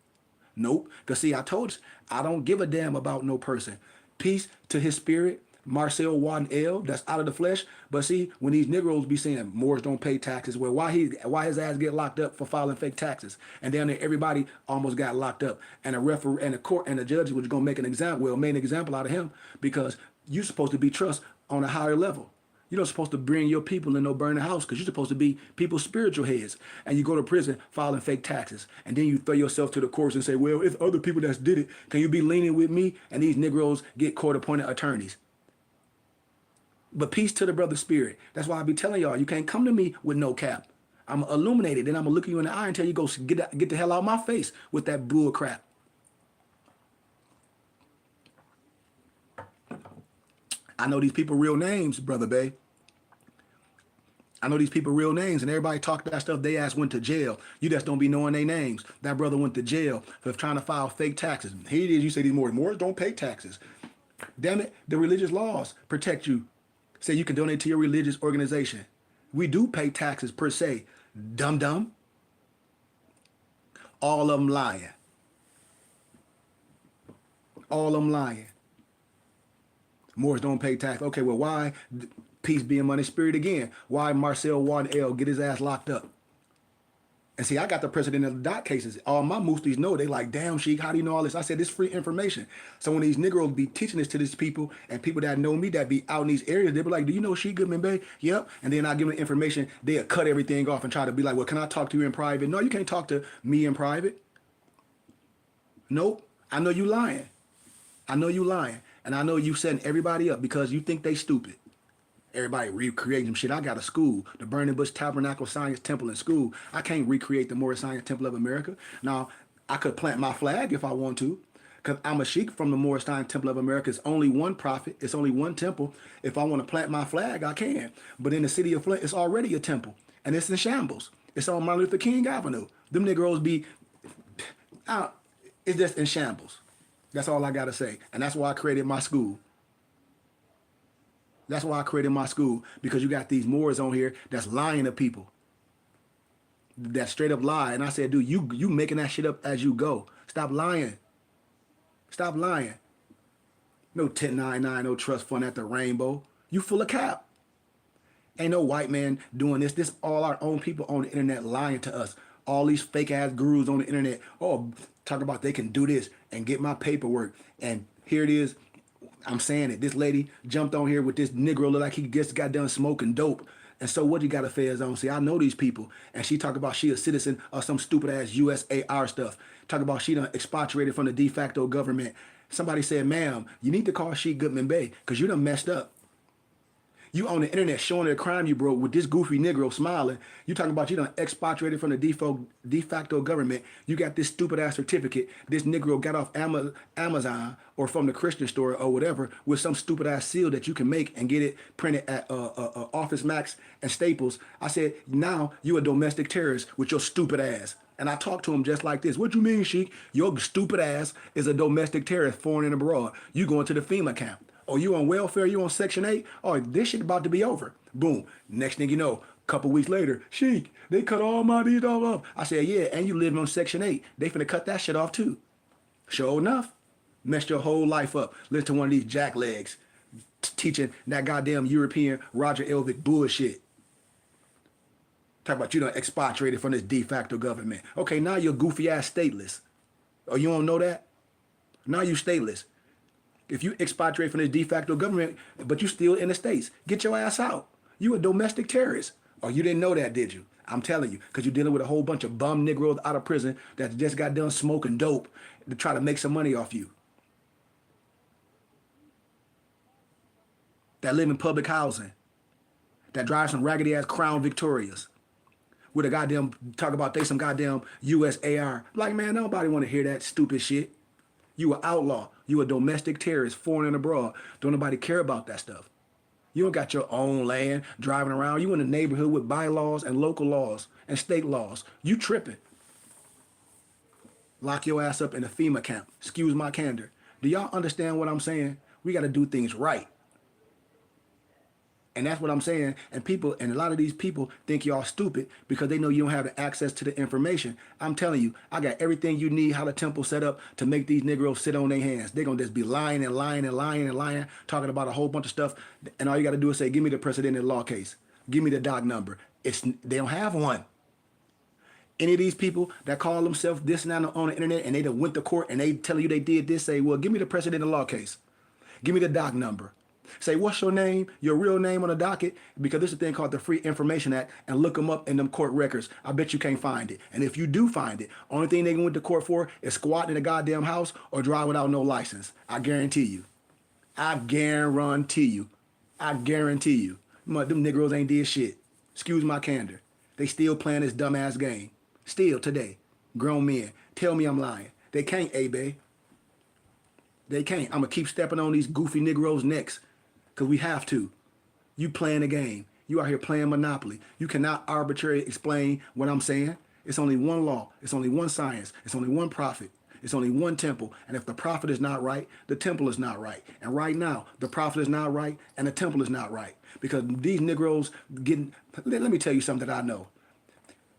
Nope. Because see, I told you, I don't give a damn about no person. Peace to his spirit, Marcel Watson L. That's out of the flesh. But see, when these Negroes be saying Moors don't pay taxes, well, why his ass get locked up for filing fake taxes? And down there, everybody almost got locked up. And a referee and a court and the judge was gonna make an example. Well, made an example out of him because you're supposed to be trust on a higher level. You're not supposed to bring your people in no burning house because you're supposed to be people's spiritual heads. And you go to prison filing fake taxes. And then you throw yourself to the courts and say, well, it's other people that did it. Can you be lenient with me? And these Negroes get court-appointed attorneys. But peace to the brother spirit. That's why I be telling y'all, you can't come to me with no cap. I'm illuminated. Then I'm going to look you in the eye and tell you, go get the hell out of my face with that bull crap. I know these people real names, brother Bay. I know these people real names, and everybody talk that stuff. They ass went to jail. You just don't be knowing their names. That brother went to jail for trying to file fake taxes. Here it is. You say these Moors don't pay taxes. Damn it, the religious laws protect you. Say you can donate to your religious organization. We do pay taxes per se. Dum-dum. All of them lying. All of them lying. Moors don't pay tax. Okay, well, why, peace be in money spirit again, why Marcel Watson L. get his ass locked up? And see, I got the president of the dot cases. All my moosties know. They like, damn, Sheik, how do you know all this? I said, this free information. So when these Negroes be teaching this to these people and people that know me that be out in these areas, they be like, do you know Sheik Goodman Bay? Yep. And then I give them the information. They'll cut everything off and try to be like, well, can I talk to you in private? No, you can't talk to me in private. Nope. I know you lying. I know you lying. And I know you setting everybody up because you think they stupid. Everybody recreating shit. I got a school, the Burning Bush Tabernacle Science Temple in school. I can't recreate the Moorish Science Temple of America. Now, I could plant my flag if I want to, because I'm a sheik from the Moorish Science Temple of America. It's only one prophet. It's only one temple. If I want to plant my flag, I can. But in the city of Flint, it's already a temple, and it's in shambles. It's on Martin Luther King Avenue. Them Negroes be, it's just in shambles. That's all I got to say. And that's why I created my school. That's why I created my school, because you got these Moors on here that's lying to people. That straight up lie. And I said, dude, you making that shit up as you go. Stop lying. Stop lying. No 1099, no trust fund at the Rainbow. You full of cap. Ain't no white man doing this. This all our own people on the internet lying to us. All these fake ass gurus on the internet. Oh, talk about they can do this and get my paperwork. And here it is. I'm saying it. This lady jumped on here with this Negro look like he just got done smoking dope. And so what you got affairs on? See, I know these people. And she talk about she a citizen of some stupid ass USAR stuff. Talk about she done expatriated from the de facto government. Somebody said, ma'am, you need to call Sheik Goodman Bay because you done messed up. You on the internet showing the crime you broke with this goofy Negro smiling. You talking about you done expatriated from the de facto government. You got this stupid ass certificate. This Negro got off Amazon or from the Christian store or whatever with some stupid ass seal that you can make and get it printed at Office Max and Staples. I said, now you a domestic terrorist with your stupid ass. And I talked to him just like this. What you mean, Sheik? Your stupid ass is a domestic terrorist, foreign and abroad. You going to the FEMA camp. Oh, you on welfare? You on Section 8? Oh, this shit about to be over. Boom. Next thing you know, a couple weeks later, Sheik, they cut all my deeds off. I said, yeah, and you live on Section 8. They finna cut that shit off too. Sure enough. Messed your whole life up. Listen to one of these jacklegs teaching that goddamn European Roger Elvick bullshit. Talk about you done expatriated from this de facto government. Okay, now you're goofy ass stateless. Oh, you don't know that? Now you stateless. If you expatriate from this de facto government, but you still in the States, get your ass out. You a domestic terrorist. Oh, you didn't know that, did you? I'm telling you, because you're dealing with a whole bunch of bum Negroes out of prison that just got done smoking dope to try to make some money off you. That live in public housing. That drive some raggedy ass Crown Victorias. With a goddamn, talk about they some goddamn USAR. Like, man, nobody want to hear that stupid shit. You an outlaw. You a domestic terrorist, foreign and abroad. Don't nobody care about that stuff. You don't got your own land driving around. You in a neighborhood with bylaws and local laws and state laws. You tripping. Lock your ass up in a FEMA camp. Excuse my candor. Do y'all understand what I'm saying? We got to do things right. And that's what I'm saying. And people, and a lot of these people think y'all stupid because they know you don't have the access to the information. I'm telling you, I got everything you need, how the temple set up to make these Negroes sit on their hands. They're going to just be lying and lying and lying and lying, talking about a whole bunch of stuff. And all you got to do is say, give me the precedent law case. Give me the doc number. They don't have one. Any of these people that call themselves this and that on the internet and they done went to court and they tell you they did this, say, well, give me the precedent law case. Give me the doc number. Say, what's your name, your real name on the docket? Because there's a thing called the Free Information Act, and look them up in them court records. I bet you can't find it. And if you do find it, only thing they went to court for is squatting in a goddamn house or drive without no license. I guarantee you. I guarantee you. I guarantee you. Them Negroes ain't did shit. Excuse my candor. They still playing this dumbass game. Still today. Grown men. Tell me I'm lying. They can't, A-Bay. They can't. I'm going to keep stepping on these goofy Negroes' necks. Because we have to. You playing a game. You out here playing Monopoly. You cannot arbitrarily explain what I'm saying. It's only one law. It's only one science. It's only one prophet. It's only one temple. And if the prophet is not right, the temple is not right. And right now, the prophet is not right and the temple is not right. Because these Negroes getting... Let me tell you something that I know.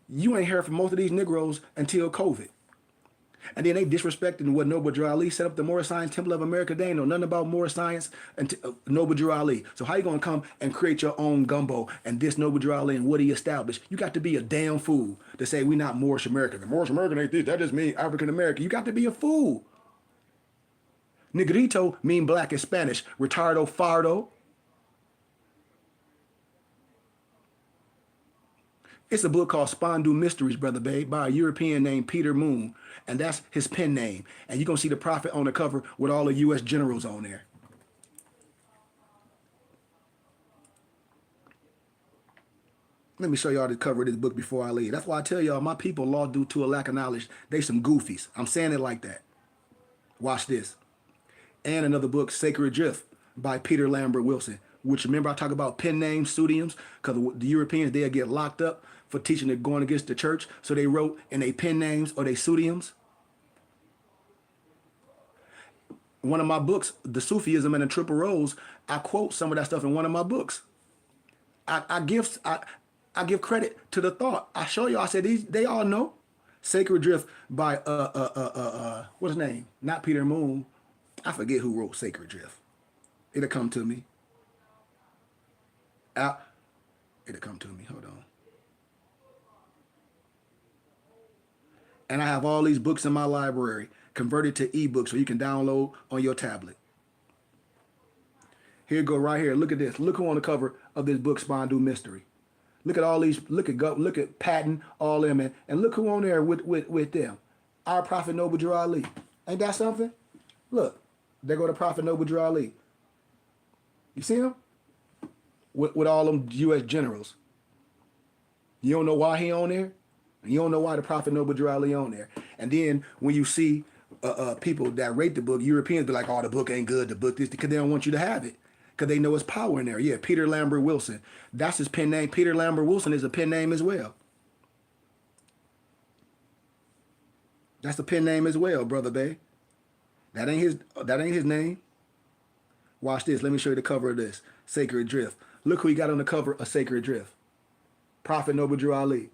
You ain't heard from most of these Negroes until COVID. And then they disrespecting what Noble Drew Ali set up the Moorish Science Temple of America. They ain't know nothing about Moorish Science until Noble Drew Ali. So how you gonna come and create your own gumbo and diss Noble Drew Ali and what he established? You got to be a damn fool to say we not Moorish American. The Moorish American ain't this. That just mean African American. You got to be a fool. Negrito mean black in Spanish. Retardo, fardo. It's a book called Spondu Mysteries, Brother Babe, by a European named Peter Moon. And that's his pen name. And you're going to see the prophet on the cover with all the U.S. generals on there. Let me show y'all the cover of this book before I leave. That's why I tell y'all, my people lost due to a lack of knowledge. They some goofies. I'm saying it like that. Watch this. And another book, Sacred Drift, by Peter Lambert Wilson. Which, remember, I talk about pen names, pseudonyms, because the Europeans, they'll get locked up for teaching and going against the church. So they wrote in their pen names or their pseudonyms. One of my books, The Sufism and the Triple Rose, I quote some of that stuff in one of my books. I give credit to the thought. I show you, I said, they all know. Sacred Drift by, what's his name? Not Peter Moon. I forget who wrote Sacred Drift. It'll come to me. It'll come to me. Hold on. And I have all these books in my library converted to ebooks so you can download on your tablet. Here you go right here. Look at this. Look who on the cover of this book, Spondu Mystery. Look at all these. Look at Patton, all them, and look who on there with them. Our Prophet Noble Drew Ali. Ain't that something? Look, there go the Prophet Noble Drew Ali. You see him? With all them U.S. generals. You don't know why he on there? You don't know why the Prophet Noble Drew Ali on there. And then when you see people that rate the book, Europeans be like, oh, the book ain't good, the book this, because they don't want you to have it. Because they know it's power in there. Yeah, Peter Lambert Wilson. That's his pen name. Peter Lambert Wilson is a pen name as well. That's a pen name as well, Brother Bay. That ain't his name. Watch this. Let me show you the cover of this. Sacred Drift. Look who he got on the cover of Sacred Drift. Prophet Noble Drew Ali.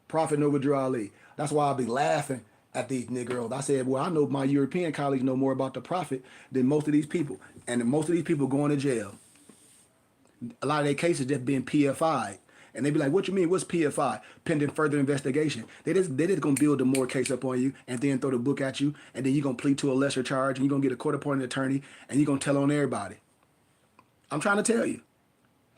Prophet Noble Drew Ali. That's why I be laughing. at these Negroes. I said, well, I know my European colleagues know more about the prophet than most of these people. And most of these people going to jail. A lot of their cases just being PFI'd. And they be like, what you mean? What's PFI? Pending further investigation. They just gonna build a more case up on you and then throw the book at you, and then you're gonna plead to a lesser charge and you're gonna get a court appointed attorney and you're gonna tell on everybody. I'm trying to tell you.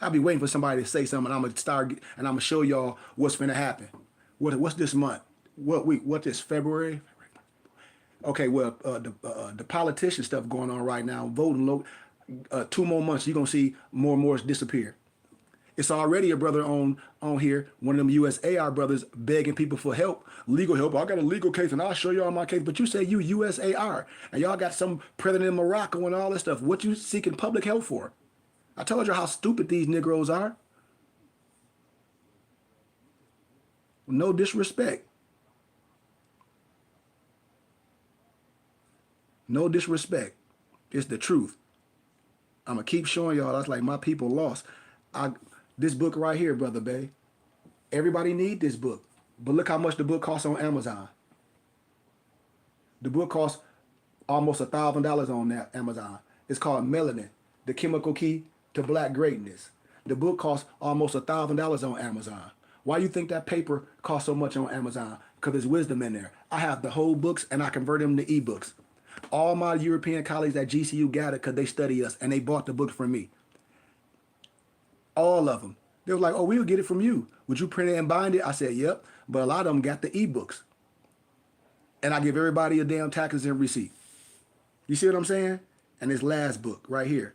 I'll be waiting for somebody to say something, and I'm gonna start and I'm gonna show y'all what's finna happen. What's this month? What week? What this February? Okay, well, the politician stuff going on right now, voting low. 2 more months, you're gonna see more and more disappear. It's already a brother on here, one of them USAR brothers begging people for help, legal help. I got a legal case and I'll show y'all my case. But you say you USAR and y'all got some president in Morocco and all this stuff. What you seeking public help for? I told you how stupid these Negroes are. No disrespect. No disrespect. It's the truth. I'm gonna keep showing y'all that's like my people lost. This book right here, Brother Bay. Everybody need this book. But look how much the book costs on Amazon. The book costs almost $1,000 on that Amazon. It's called Melanin, The Chemical Key to Black Greatness. The book costs almost $1,000 on Amazon. Why you think that paper costs so much on Amazon? Because there's wisdom in there. I have the whole books and I convert them to ebooks. All my European colleagues at GCU got it because they study us and they bought the book from me. All of them. They were like, oh, we'll get it from you. Would you print it and bind it? I said, yep. But a lot of them got the ebooks. And I give everybody a damn taxes and receipt. You see what I'm saying? And this last book right here.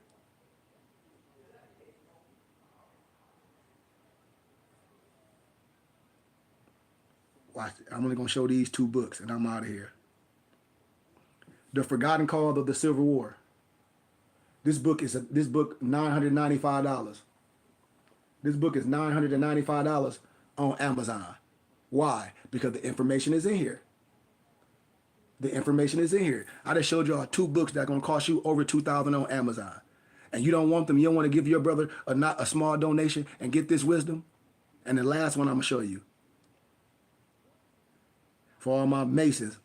Watch it. I'm only going to show these 2 books and I'm out of here. The Forgotten Call of the Civil War. This book $995. This book is $995 on Amazon. Why? Because the information is in here. The information is in here. I just showed y'all 2 books that are gonna cost you over $2,000 on Amazon. And you don't want them. You don't want to give your brother a small donation and get this wisdom. And the last one I'm gonna show you. For all my Masons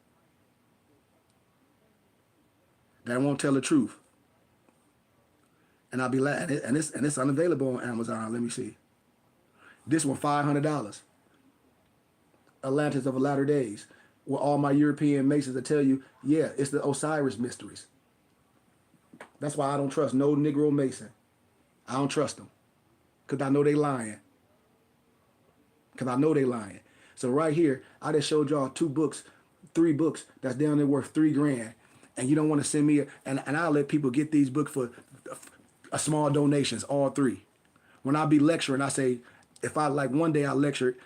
that won't tell the truth. And I'll be laughing. And it's unavailable on Amazon. Let me see. This one, $500. Atlantis of the Latter Days. Where all my European Masons will tell you, yeah, it's the Osiris mysteries. That's why I don't trust no Negro Mason. I don't trust them. Because I know they lying. So right here, I just showed y'all 2 books, 3 books that's down there worth $3,000. And you don't want to send me and I'll let people get these books for a small donations, all 3. When I be lecturing, I say, if I like one day I lectured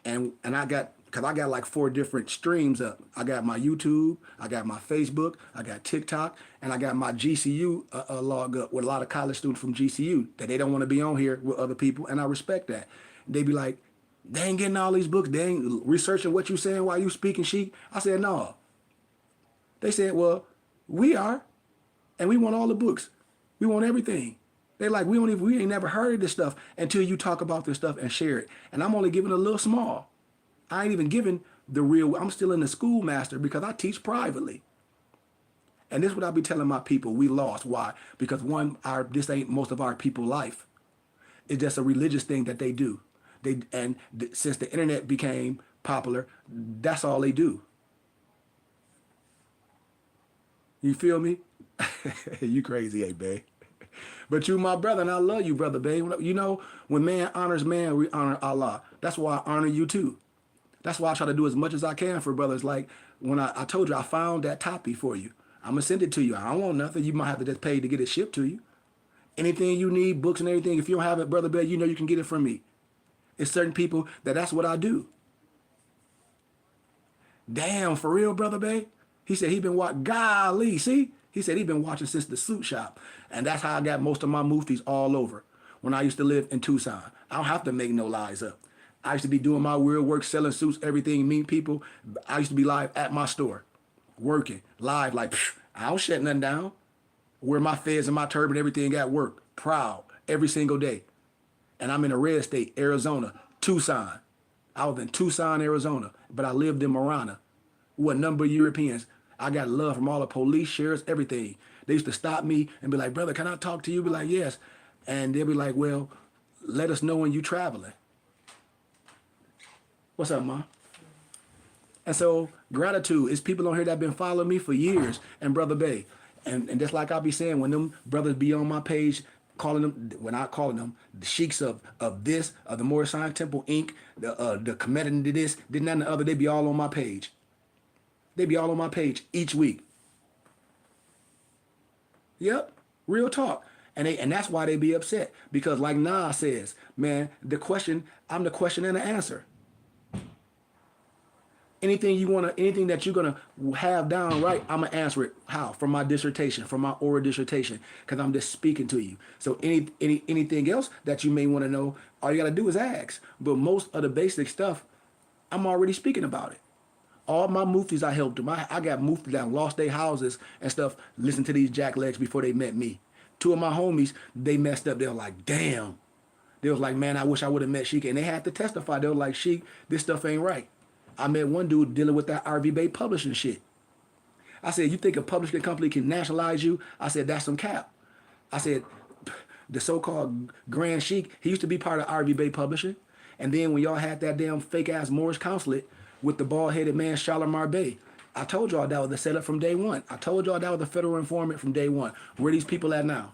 and I got, because I got like 4 different streams up. I got my YouTube, I got my Facebook, I got TikTok, and I got my GCU log up with a lot of college students from GCU that they don't want to be on here with other people, and I respect that. They be like, they ain't getting all these books, they ain't researching what you saying while you speaking sheep. I said, no. They said, well, we are, and we want all the books. We want everything. They like, we ain't never heard of this stuff until you talk about this stuff and share it. And I'm only giving a little small. I ain't even giving the real, I'm still in the schoolmaster because I teach privately. And this is what I be telling my people, we lost. Why? Because this ain't most of our people life. It's just a religious thing that they do. Since the internet became popular, that's all they do. You feel me? You crazy, eh, babe? But you my brother, and I love you, brother, babe. You know, when man honors man, we honor Allah. That's why I honor you, too. That's why I try to do as much as I can for brothers. Like when I told you I found that toppy for you. I'm going to send it to you. I don't want nothing. You might have to just pay to get it shipped to you. Anything you need, books and everything, if you don't have it, brother, babe, you know you can get it from me. It's certain people that's what I do. Damn, for real, brother, babe? He said he been watching. Golly, see? He said he been watching since the suit shop. And that's how I got most of my muftis all over when I used to live in Tucson. I don't have to make no lies up. I used to be doing my real work, selling suits, everything, meeting people. I used to be live at my store, working live like, I don't shut nothing down. Wear my fez and my turban, everything at work. Proud every single day. And I'm in a red state, Arizona, Tucson. I was in Tucson, Arizona, but I lived in Marana with a number of Europeans. I got love from all the police, sheriffs, everything. They used to stop me and be like, brother, can I talk to you? Be like, yes. And they'll be like, well, let us know when you traveling. What's up, Ma? And so gratitude is people on here that have been following me for years. And Brother Bay. And just like I'll be saying, when them brothers be on my page, calling them, when I calling them the sheiks of this, of the Moorish Science Temple Inc., the committing to this, did none of the other, they be all on my page. They be all on my page each week. Yep, real talk. And that's why they be upset. Because like Nas says, man, I'm the question and the answer. Anything that you're gonna have down right, I'm gonna answer it. How? From my dissertation, from my oral dissertation, because I'm just speaking to you. So anything else that you may want to know, all you gotta do is ask. But most of the basic stuff, I'm already speaking about it. All my muftis I helped them. I got muftis that lost their houses and stuff. Listen to these jacklegs before they met me. Two of my homies, they messed up. They were like, damn. They was like, man, I wish I would have met Sheik. And they had to testify. They were like, Sheik, this stuff ain't right. I met one dude dealing with that RV Bay publishing shit. I said, you think a publishing company can nationalize you? I said, that's some cap. I said, the so-called Grand Sheik, he used to be part of RV Bay Publishing. And then when y'all had that damn fake-ass Moorish consulate with the bald-headed man, Shalimar Bey, I told y'all that was the setup from day one. I told y'all that was the federal informant from day one. Where these people at now?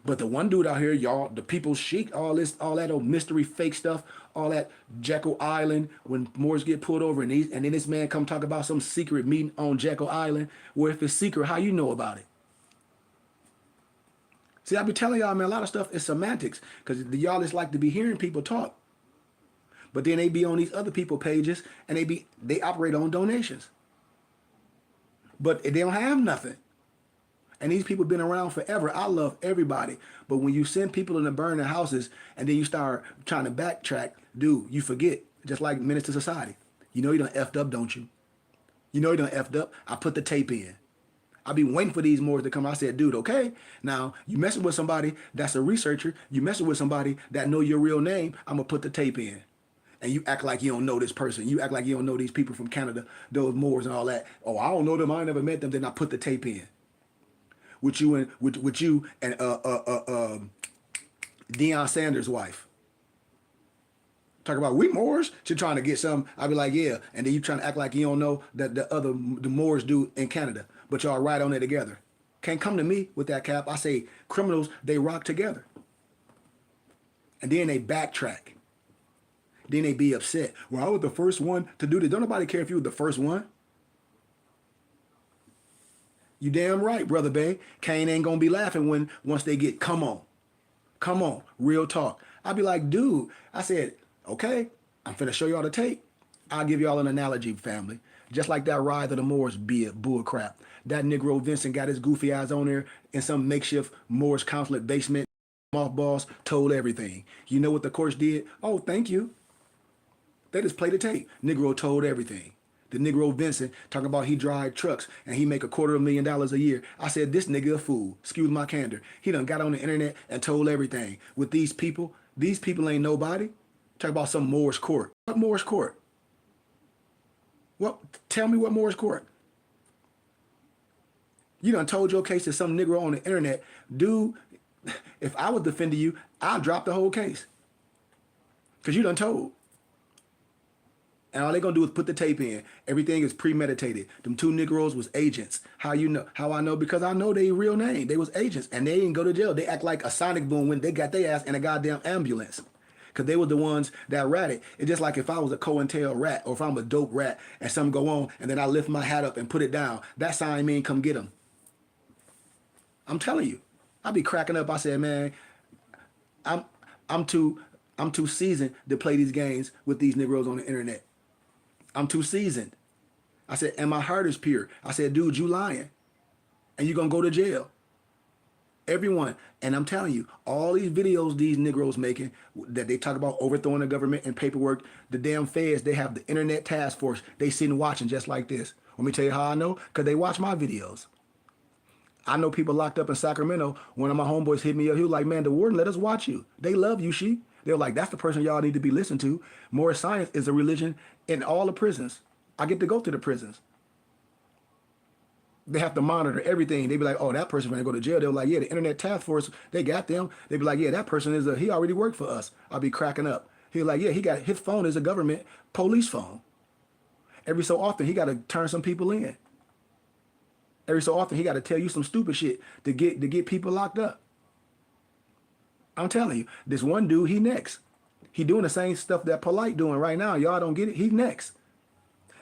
But the one dude out here, y'all, the people's sheik, all that old mystery fake stuff, all that Jekyll Island, when Moors get pulled over and then this man come talk about some secret meeting on Jekyll Island, where if it's secret, how you know about it? See, I be telling y'all, man, a lot of stuff is semantics, because y'all just like to be hearing people talk. But then they be on these other people pages and they operate on donations. But they don't have nothing. And these people been around forever. I love everybody. But when you send people in to burn their houses and then you start trying to backtrack, dude, you forget. Just like Menace to Society. You know you done effed up, don't you? You know you done effed up. I put the tape in. I be waiting for these Moors to come. I said, dude, okay. Now, you messing with somebody that's a researcher. You messing with somebody that know your real name. I'm going to put the tape in. And you act like you don't know this person. You act like you don't know these people from Canada, those Moors and all that. Oh, I don't know them. I ain't never met them. Then I put the tape in. With you and Deion Sanders' wife. Talk about we Moors. She trying to get some. I be like, yeah. And then you trying to act like you don't know that the Moors do in Canada. But y'all right on it together. Can't come to me with that cap. I say criminals, they rock together. And then they backtrack. Then they be upset. Well, I was the first one to do this. Don't nobody care if you were the first one. You damn right, Brother Bay. Kane ain't gonna be laughing once they get, come on, real talk. I'll be like, dude, I said, okay, I'm finna show y'all the tape. I'll give y'all an analogy, family. Just like that Ride of the Moors be bull crap. That Negro Vincent got his goofy eyes on there in some makeshift Moorish consulate basement. Mothballs told everything. You know what the courts did? Oh, thank you. They just played the tape. Negro told everything. The Negro Vincent talking about he drive trucks and he make $250,000 a year. I said, this nigga a fool. Excuse my candor. He done got on the internet and told everything. With these people ain't nobody. Talk about some Moorish court. What Moorish court? What? Tell me what Moorish court. You done told your case to some Negro on the internet. Dude, if I was defending you, I'd drop the whole case. Because you done told. And all they gonna do is put the tape in. Everything is premeditated. Them two Negroes was agents. How you know? How I know? Because I know their real name. They was agents, and they didn't go to jail. They act like a sonic boom when they got their ass in a goddamn ambulance. Because they were the ones that ratted. It's just like if I was a COINTEL rat, or if I'm a dope rat, and something go on, and then I lift my hat up and put it down. That sign mean come get them. I'm telling you. I be cracking up. I said, man, I'm too seasoned to play these games with these Negroes on the internet. I'm too seasoned. I said, and my heart is pure. I said, dude, you lying. And you're going to go to jail. Everyone. And I'm telling you, all these videos these Negroes making, that they talk about overthrowing the government and paperwork, the damn feds, they have the internet task force. They sitting watching just like this. Let me tell you how I know. Because they watch my videos. I know people locked up in Sacramento. One of my homeboys hit me up. He was like, man, the warden let us watch you. They love you, They were like, that's the person y'all need to be listening to. Moorish science is a religion in all the prisons. I get to go to the prisons. They have to monitor everything. They be like, oh, that person gonna go to jail. They're like, yeah, the internet task force, they got them. They be like, yeah, that person he already worked for us. I'll be cracking up. He like, yeah, his phone is a government police phone. Every so often, he got to turn some people in. Every so often, he got to tell you some stupid shit to get people locked up. I'm telling you, this one dude, he next. He doing the same stuff that Polite doing right now. Y'all don't get it. He next.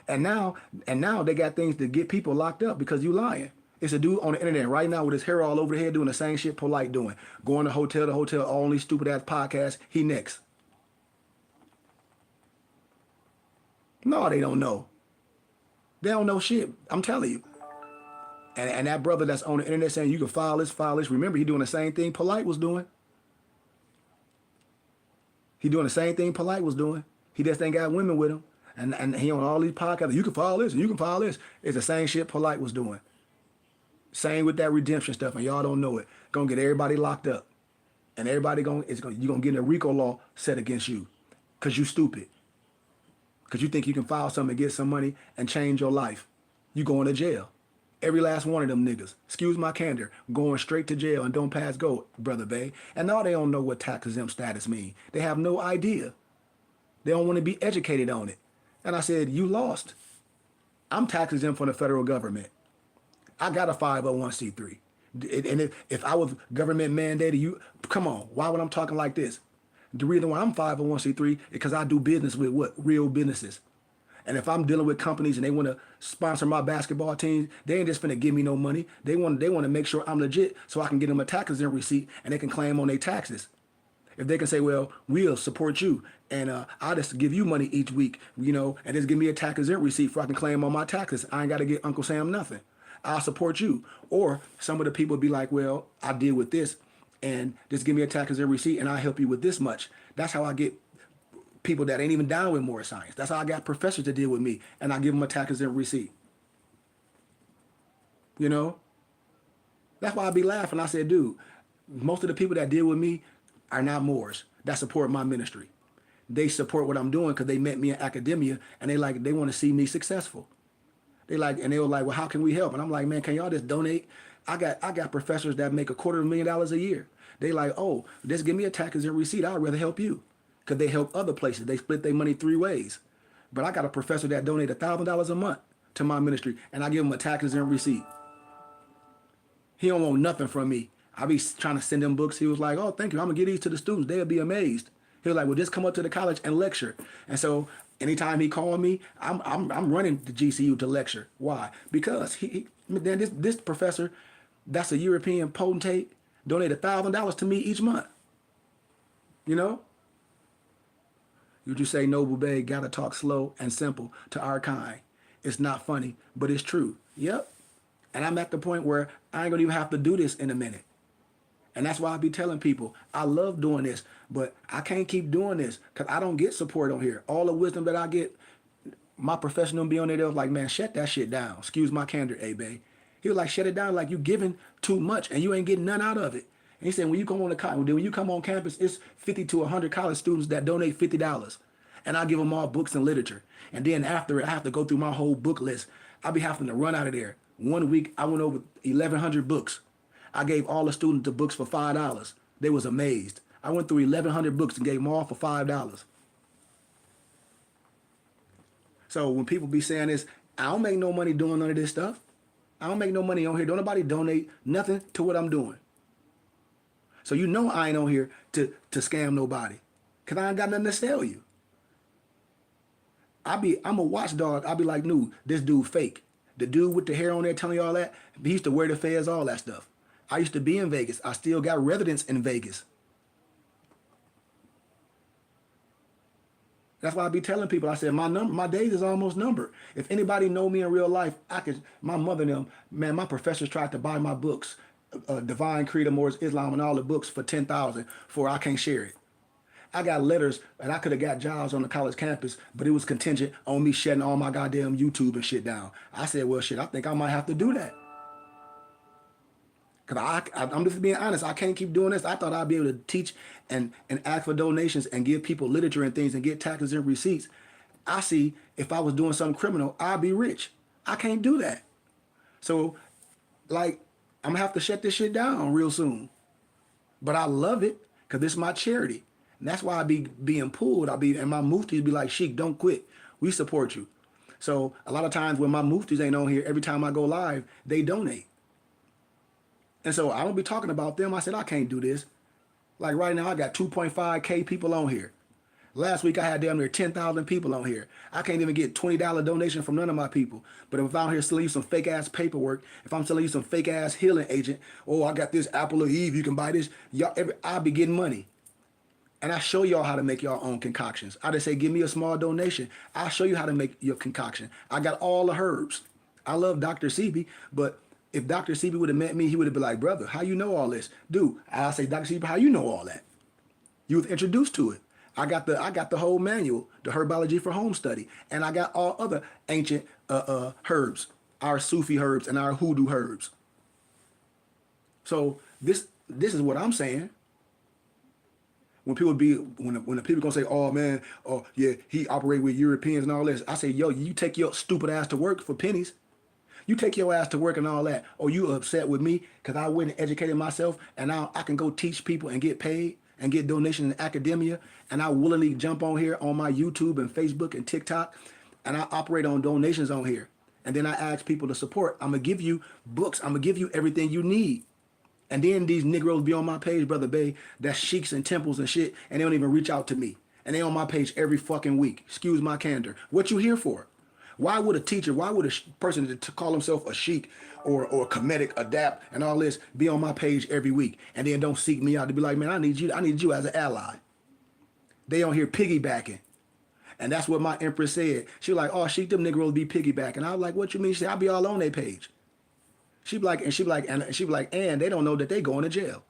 And now they got things to get people locked up because you lying. It's a dude on the internet right now with his hair all over the head doing the same shit Polite doing. Going to hotel, all these stupid ass podcasts. He next. No, they don't know. They don't know shit. I'm telling you. And that brother that's on the internet saying you can file this, file this. Remember, he doing the same thing Polite was doing. He doing the same thing Polite was doing. He just ain't got women with him. And he on all these podcasts. You can file this and you can file this. It's the same shit Polite was doing. Same with that redemption stuff, and y'all don't know it. Gonna get everybody locked up. And everybody you're gonna get a RICO law set against you. Cause you stupid. Cause you think you can file something and get some money and change your life. You going to jail. Every last one of them niggas, excuse my candor, going straight to jail and don't pass go, Brother Bay. And now they don't know what tax exempt status mean. They have no idea. They don't want to be educated on it. And I said, you lost. I'm tax exempt from the federal government. I got a 501c3. And if I was government mandated, come on, why would I'm talking like this? The reason why I'm 501c3 is because I do business with what? Real businesses. And if I'm dealing with companies and they want to sponsor my basketball team, they ain't just finna give me no money. They want to make sure I'm legit so I can get them a tax exempt receipt and they can claim on their taxes. If they can say, well, we'll support you and I'll just give you money each week, and just give me a tax exempt receipt so I can claim on my taxes. I ain't got to get Uncle Sam nothing. I'll support you. Or some of the people be like, well, I deal with this and just give me a tax exempt receipt and I'll help you with this much. That's how I get people that ain't even down with more science. That's how I got professors to deal with me, and I give them a tax exempt receipt. That's why I be laughing. I said, dude, most of the people that deal with me are not Moors that support my ministry. They support what I'm doing because they met me in academia, and they want to see me successful. They were like, well, how can we help? And I'm like, man, can y'all just donate? I got professors that make $250,000 a year. They like, oh, just give me a tax exempt receipt. I'd rather help you. Because they help other places. They split their money 3 ways. But I got a professor that donated $1,000 a month to my ministry, and I give him a tax exempt receipt. He don't want nothing from me. I be trying to send him books. He was like, oh, thank you. I'm going to give these to the students. They'll be amazed. He was like, well, just come up to the college and lecture. And so anytime he called me, I'm running to GCU to lecture. Why? Because this professor, that's a European potentate, donated $1,000 to me each month. You just say, Noble Bay, gotta talk slow and simple to our kind. It's not funny, but it's true. Yep. And I'm at the point where I ain't gonna even have to do this in a minute. And that's why I be telling people, I love doing this, but I can't keep doing this because I don't get support on here. All the wisdom that I get, my professional be on there, they was like, man, shut that shit down. Excuse my candor, A-Bay. He was like, shut it down like you giving too much and you ain't getting none out of it. And he said, when you come on campus, it's 50 to 100 college students that donate $50. And I give them all books and literature. And then after it, I have to go through my whole book list. I be having to run out of there. 1 week, I went over 1,100 books. I gave all the students the books for $5. They was amazed. I went through 1,100 books and gave them all for $5. So when people be saying this, I don't make no money doing none of this stuff. I don't make no money on here. Don't nobody donate nothing to what I'm doing. So I ain't on here to scam nobody. Because I ain't got nothing to sell you. I'm a watchdog. I be like, no, this dude fake. The dude with the hair on there telling you all that, he used to wear the fez, all that stuff. I used to be in Vegas. I still got residence in Vegas. That's why I be telling people, I said, my days is almost numbered. If anybody know me in real life, my mother and them, man, my professors tried to buy my books, Divine Creed of Moors Islam and all the books for $10,000 for I can't share it. I got letters and I could have got jobs on the college campus, but it was contingent on me shutting all my goddamn YouTube and shit down. I said, well, shit, I think I might have to do that. Because I'm just being honest, I can't keep doing this. I thought I'd be able to teach and ask for donations and give people literature and things and get taxes and receipts. I see If I was doing something criminal, I'd be rich. I can't do that. So, like, I'm gonna have to shut this shit down real soon. But I love it because this is my charity. And that's why I be being pulled. And my muftis be like, Sheik, don't quit. We support you. So a lot of times when my muftis ain't on here, every time I go live, they donate. And so I don't be talking about them. I said, I can't do this. Like right now, I got 2.5K people on here. Last week I had damn near 10,000 people on here. I can't even get $20 donation from none of my people. But if I'm out here selling you some fake ass paperwork, if I'm selling you some fake ass healing agent, oh, I got this apple of Eve, you can buy this. Y'all, I'll be getting money. And I show y'all how to make your own concoctions. I just say, give me a small donation. I'll show you how to make your concoction. I got all the herbs. I love Dr. Sebi, but if Dr. Sebi would have met me, he would have been like, brother, how you know all this? Dude, I'll say, Dr. Sebi, how you know all that? You was introduced to it. I got the whole manual, the herbology for home study, and I got all other ancient herbs, our Sufi herbs and our hoodoo herbs. So this is what I'm saying. When the people gonna say, oh man, oh yeah, he operate with Europeans and all this, I say, yo, you take your stupid ass to work for pennies. You take your ass to work and all that. Or you upset with me because I went and educated myself and now I can go teach people and get paid and get donations in academia. And I willingly jump on here on my YouTube and Facebook and TikTok and I operate on donations on here. And then I ask people to support. I'm going to give you books. I'm going to give you everything you need. And then these Negroes be on my page, Brother Bay, that's sheiks and temples and shit, and they don't even reach out to me. And they on my page every fucking week. Excuse my candor. What you here for? Why would a teacher, why would a person to call himself a sheik or comedic, adapt, and all this be on my page every week and then don't seek me out to be like, man, I need you as an ally. They on here piggybacking. And that's what my empress said. She was like, oh, sheik, them Negroes be piggybacking. I was like, what you mean? She said, I'll be all on their page. She be like, and they don't know that they going to jail.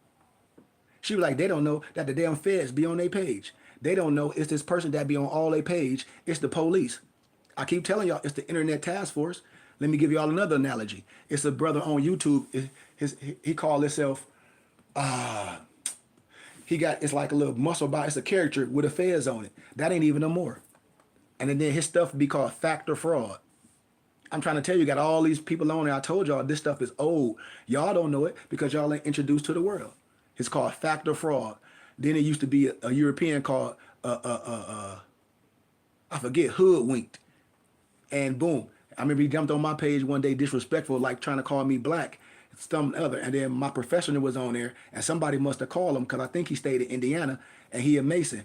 She be like, they don't know that the damn feds be on their page. They don't know it's this person that be on all their page. It's the police. I keep telling y'all, it's the internet task force. Let me give y'all another analogy. It's a brother on YouTube. He called himself, it's like a little muscle body. It's a character with a fez on it. That ain't even no more. And then his stuff be called fact or fraud. I'm trying to tell you, got all these people on there. I told y'all this stuff is old. Y'all don't know it because y'all ain't introduced to the world. It's called fact or fraud. Then it used to be a European called, I forget, hoodwinked. And boom, I remember he jumped on my page one day disrespectful, like trying to call me black, something other. And then my professor was on there, and somebody must have called him because I think he stayed in Indiana, and he a Mason.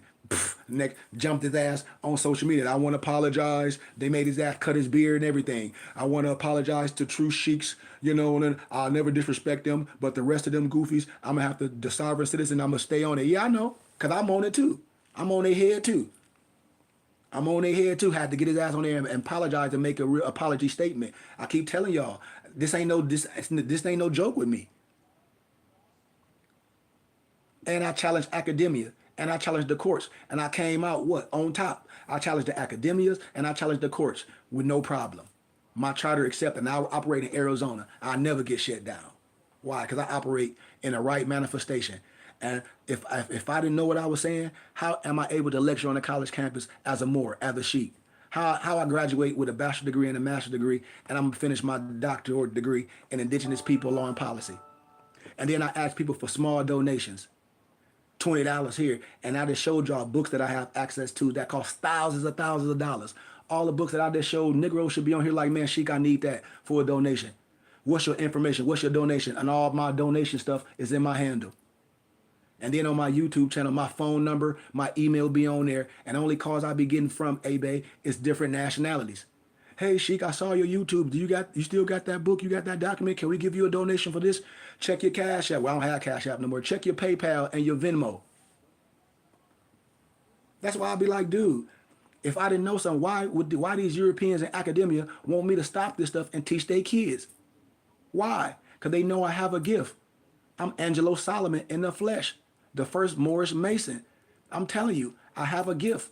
Neck jumped his ass on social media. I want to apologize. They made his ass cut his beard and everything. I want to apologize to true sheiks, and I'll never disrespect them. But the rest of them goofies, I'm going to have to, the sovereign citizen, I'm going to stay on it. Yeah, I know, because I'm on it too. I'm on their head too. Had to get his ass on there and apologize and make a real apology statement. I keep telling y'all, this ain't no joke with me. And I challenged academia. And I challenged the courts. And I came out, on top. I challenged the academias and I challenged the courts with no problem. My charter accepted, and I operate in Arizona. I never get shut down. Why? Because I operate in a right manifestation. And if I didn't know what I was saying, how am I able to lecture on a college campus as a Moor, as a sheik? How I graduate with a bachelor's degree and a master's degree, and I'm going to finish my doctorate degree in indigenous people law and policy. And then I ask people for small donations. $20 here, and I just showed y'all books that I have access to that cost thousands of dollars. All the books that I just showed, Negroes should be on here like, man, Sheik, I need that for a donation. What's your information? What's your donation? And all my donation stuff is in my handle. And then on my YouTube channel, my phone number, my email be on there, and only calls I be getting from eBay is different nationalities. Hey, Sheik, I saw your YouTube. You still got that book? You got that document? Can we give you a donation for this? Check your Cash App. Well, I don't have Cash App no more. Check your PayPal and your Venmo. That's why I'd be like, dude, if I didn't know something, why these Europeans in academia want me to stop this stuff and teach their kids? Why? Because they know I have a gift. I'm Angelo Solomon in the flesh, the first Moorish Mason. I'm telling you, I have a gift.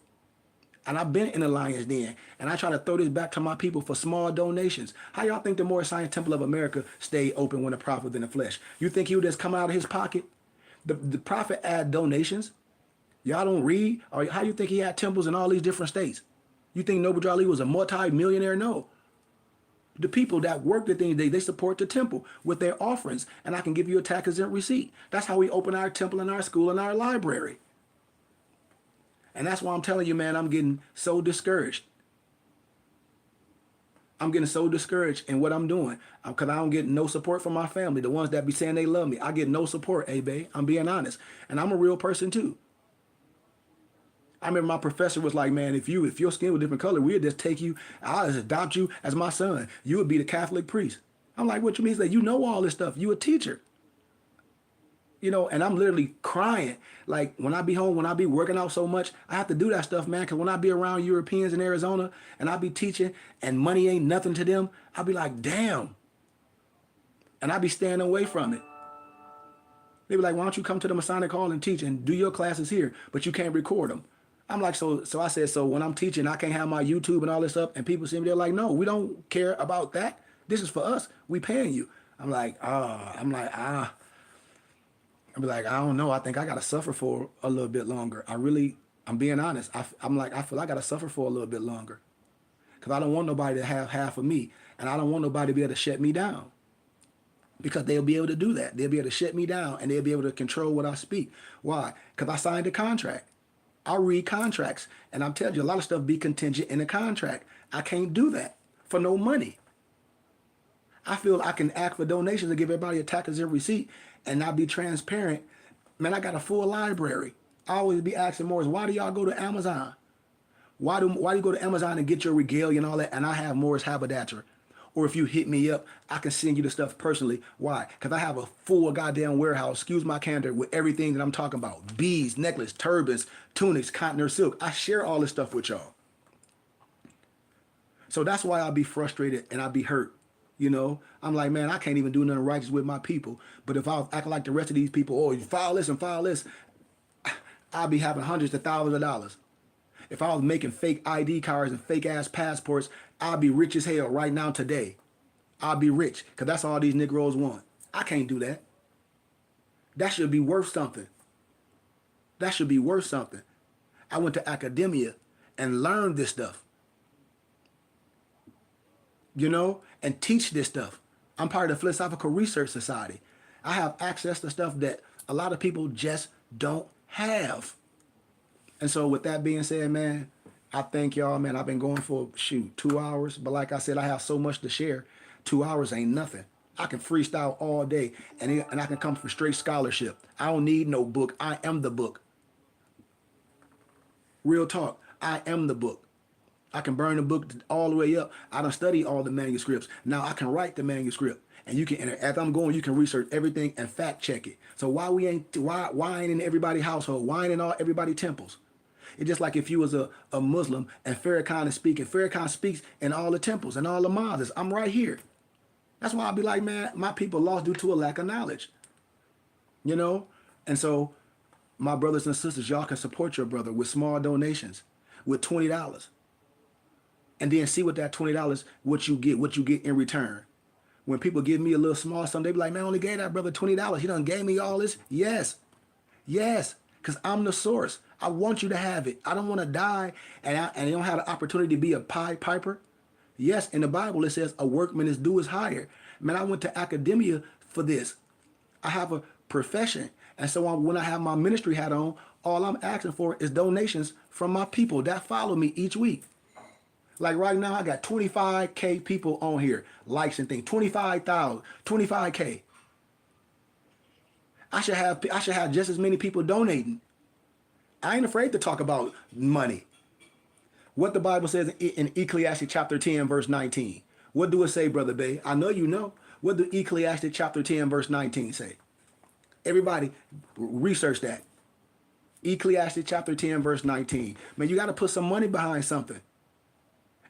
And I've been in the Lion's Den. And I try to throw this back to my people for small donations. How y'all think the Moorish Science Temple of America stayed open when the prophet was in the flesh? You think he would just come out of his pocket? The prophet had donations. Y'all don't read? Or how you think he had temples in all these different states? You think Noble Drew Ali was a multi-millionaire? No. The people that work the thing, they support the temple with their offerings. And I can give you a tax exempt receipt. That's how we open our temple and our school and our library. And that's why I'm telling you, man, I'm getting so discouraged. I'm getting so discouraged in what I'm doing because I don't get no support from my family. The ones that be saying they love me, I get no support, babe. I'm being honest. And I'm a real person too. I remember my professor was like, man, if your skin was a different color, we'd just take you, I'll just adopt you as my son. You would be the Catholic priest. I'm like, what you mean? He's like, you know all this stuff. You a teacher. You know, and I'm literally crying. Like when I be home, when I be working out so much, I have to do that stuff, man. Because when I be around Europeans in Arizona and I be teaching and money ain't nothing to them, I'll be like, damn. And I be staying away from it. They be like, why don't you come to the Masonic Hall and teach and do your classes here, but you can't record them. I'm like, so I said, so when I'm teaching, I can't have my YouTube and all this stuff. And people see me, they're like, no, we don't care about that. This is for us. We paying you. I'm like, I be like, I don't know. I think I got to suffer for a little bit longer. I'm being honest. I'm like, I feel I got to suffer for a little bit longer. Because I don't want nobody to have half of me. And I don't want nobody to be able to shut me down. Because they'll be able to do that. They'll be able to shut me down and they'll be able to control what I speak. Why? Because I signed a contract. I read contracts, and I'm telling you, a lot of stuff be contingent in a contract. I can't do that for no money. I feel I can ask for donations and give everybody a tax exempt receipt and not be transparent. Man, I got a full library. I always be asking Morris, why do y'all go to Amazon? Why do you go to Amazon and get your regalia and all that, and I have Morris haberdasher? Or if you hit me up, I can send you the stuff personally. Why? Because I have a full goddamn warehouse, excuse my candor, with everything that I'm talking about. Beads, necklace, turbans, tunics, cotton or silk. I share all this stuff with y'all. So that's why I'll be frustrated and I'll be hurt. You know, I'm like, man, I can't even do nothing righteous with my people. But if I was acting like the rest of these people, oh, you file this and file this, I'll be having hundreds of thousands of dollars. If I was making fake ID cards and fake ass passports, I'll be rich as hell right now today. I'll be rich because that's all these Negroes want. I can't do that. That should be worth something. That should be worth something. I went to academia and learned this stuff. You know, and teach this stuff. I'm part of the Philosophical Research Society. I have access to stuff that a lot of people just don't have. And so with that being said, man, I thank y'all, man. I've been going for, 2 hours. But like I said, I have so much to share. 2 hours ain't nothing. I can freestyle all day, and I can come from straight scholarship. I don't need no book. I am the book. Real talk. I am the book. I can burn the book all the way up. I done studied all the manuscripts. Now I can write the manuscript. And you can, and as I'm going, you can research everything and fact check it. So why ain't in everybody's household? Why ain't in everybody's temples? It's just like if you was a Muslim and Farrakhan is speaking. Farrakhan speaks in all the temples and all the mosques. I'm right here. That's why I'll be like, man, my people lost due to a lack of knowledge. You know? And so, my brothers and sisters, y'all can support your brother with small donations, with $20. And then see what that $20, what you get in return. When people give me a little small sum, they be like, man, I only gave that brother $20. He done gave me all this. Yes. Because I'm the source. I want you to have it. I don't want to die and you don't have the opportunity to be a Pied Piper. Yes, in the Bible it says a workman is due his hire. Man, I went to academia for this. I have a profession. And so when I have my ministry hat on, all I'm asking for is donations from my people that follow me each week. Like right now, I got 25K people on here, likes and things. 25,000, 25K. I should have just as many people donating. I ain't afraid to talk about money. What the Bible says in Ecclesiastes chapter 10, verse 19. What do it say, Brother Bay? I know you know. What do Ecclesiastes chapter 10, verse 19 say? Everybody, research that. Ecclesiastes chapter 10, verse 19. Man, you got to put some money behind something.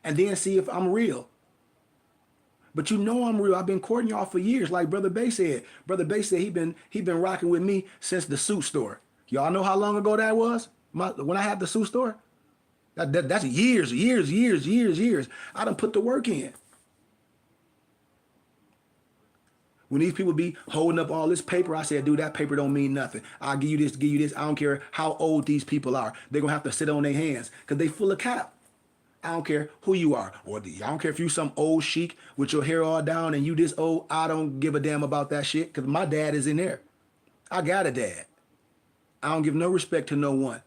And then see if I'm real. But you know I'm real. I've been courting y'all for years, like Brother Bay said. Brother Bay said he been rocking with me since the suit store. Y'all know how long ago that was? When I had the suit store? That's years. I done put the work in. When these people be holding up all this paper, I said, dude, that paper don't mean nothing. I'll give you this. I don't care how old these people are. They're going to have to sit on their hands because they full of cap. I don't care who you are. Or I don't care if you some old sheik with your hair all down and you this old. I don't give a damn about that shit because my dad is in there. I got a dad. I don't give no respect to no one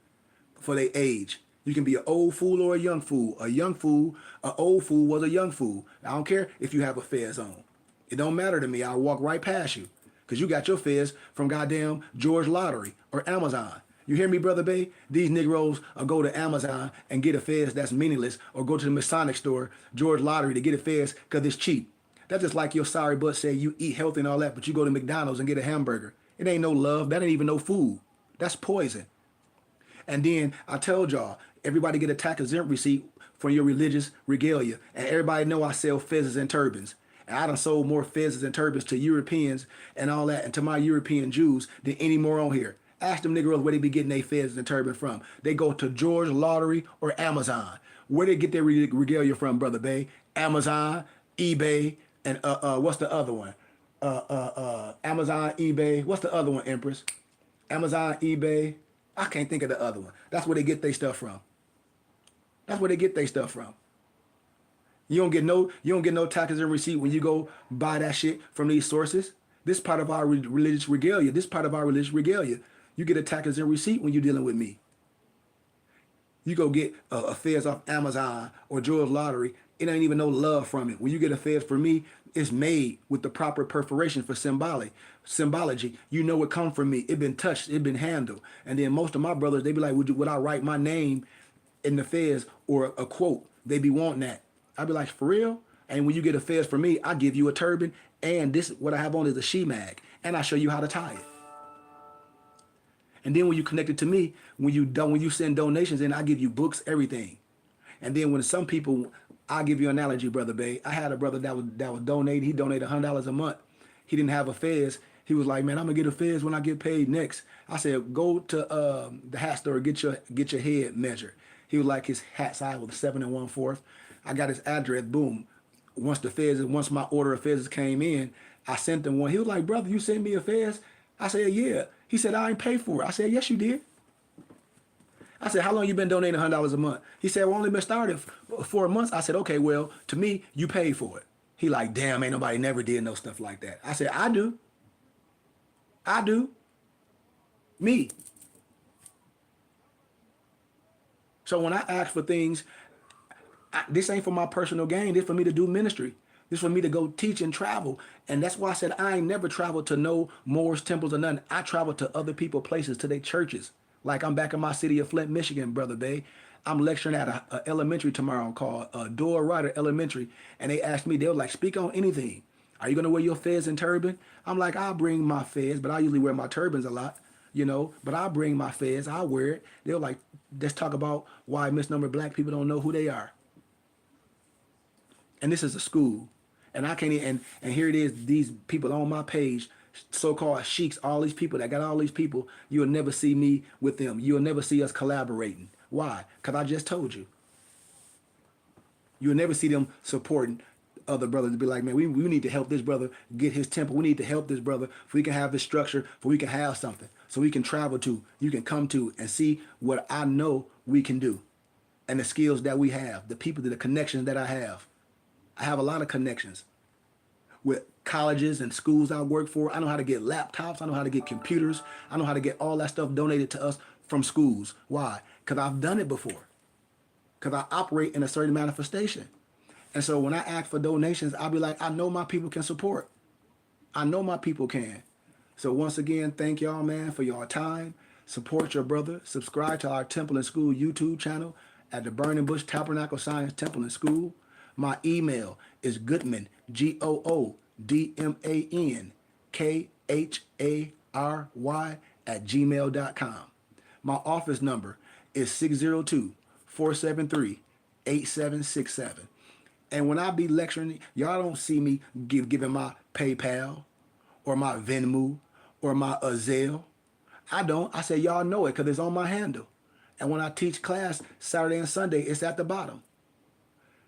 for their age. You can be an old fool or a young fool. A young fool, an old fool was a young fool. I don't care if you have a fez on. It don't matter to me. I'll walk right past you. Because you got your fez from goddamn George Lottery or Amazon. You hear me, Brother Bay? These Negroes will go to Amazon and get a fez that's meaningless, or go to the Masonic store, George Lottery, to get a fez because it's cheap. That's just like your sorry butt say you eat healthy and all that, but you go to McDonald's and get a hamburger. It ain't no love. That ain't even no food. That's poison. And then I told y'all, everybody get a tax exempt receipt for your religious regalia. And everybody know I sell fezzes and turbans. And I done sold more fezzes and turbans to Europeans and all that, and to my European Jews than any more on here. Ask them Negroes where they be getting their fezzes and turbans from. They go to George Lottery or Amazon. Where they get their regalia from, Brother Bay? Amazon, eBay, and what's the other one? Amazon, eBay. What's the other one, Empress? Amazon, eBay. I can't think of the other one. That's where they get their stuff from. That's where they get their stuff from. You don't get no taxes and receipt when you go buy that shit from these sources. This part of our religious regalia. This part of our religious regalia. You get a taxes and receipt when you're dealing with me. You go get a fez off Amazon or George Lottery. It ain't even no love from it. When you get a fez for me, it's made with the proper perforation for symbology. You know it come from me. It been touched. It been handled. And then most of my brothers, they be like, would I write my name in the fez or a quote? They be wanting that. I'd be like, for real? And when you get a fez for me, I give you a turban, and this, what I have on is a she-mag, and I show you how to tie it. And then when you connect it to me, when you send donations in, I give you books, everything. And then when some people, I'll give you an analogy, Brother Bay. I had a brother that was donating. He donated $100 a month. He didn't have a fez. He was like, man, I'm gonna get a fez when I get paid next. I said, go to the hat store, get your head measured. He was like, his hat size was 7 1/4. I got his address, boom. Once my order of fez came in, I sent him one. He was like, brother, you sent me a fez? I said, yeah. He said, I ain't paid for it. I said, yes, you did. I said, how long you been donating $100 a month? He said, well, only been started 4 months. I said, okay, well, to me, you paid for it. He like, damn, ain't nobody never did no stuff like that. I said, I do. I do. Me. So when I ask for things, this ain't for my personal gain. This for me to do ministry. This for me to go teach and travel. And that's why I said I ain't never traveled to no Moors, temples, or nothing. I travel to other people, places, to their churches. Like I'm back in my city of Flint, Michigan, Brother Bay. I'm lecturing at a elementary tomorrow called Door Rider Elementary. And they asked me, they were like, speak on anything. Are you going to wear your fez and turban? I'm like, I'll bring my fez, but I usually wear my turbans a lot, but I'll bring my fez. I'll wear it. They were like, let's talk about why misnumbered black people don't know who they are. And this is a school. And I can't even, and here it is, these people on my page, so-called sheiks, all these people that got all these people, you'll never see me with them. You'll never see us collaborating. Why? Because I just told you. You'll never see them supporting other brothers to be like, man, we need to help this brother get his temple. We need to help this brother so we can have this structure, so we can have something, so we can travel to, you can come to and see what I know we can do and the skills that we have, the people, the connections that I have. I have a lot of connections with colleges and schools I work for. I know how to get laptops. I know how to get computers. I know how to get all that stuff donated to us from schools. Why? Because I've done it before. Because I operate in a certain manifestation. And so when I ask for donations, I'll be like, I know my people can support. I know my people can. So once again, thank y'all, man, for your time. Support your brother. Subscribe to our Temple and School YouTube channel at the Burning Bush Tabernacle Science Temple and School. My email is Goodman, GOODMAN, KHARY @gmail.com. My office number is 602-473-8767. And when I be lecturing, y'all don't see me giving my PayPal or my Venmo or my Zelle. I don't. I say y'all know it because it's on my handle. And when I teach class Saturday and Sunday, it's at the bottom.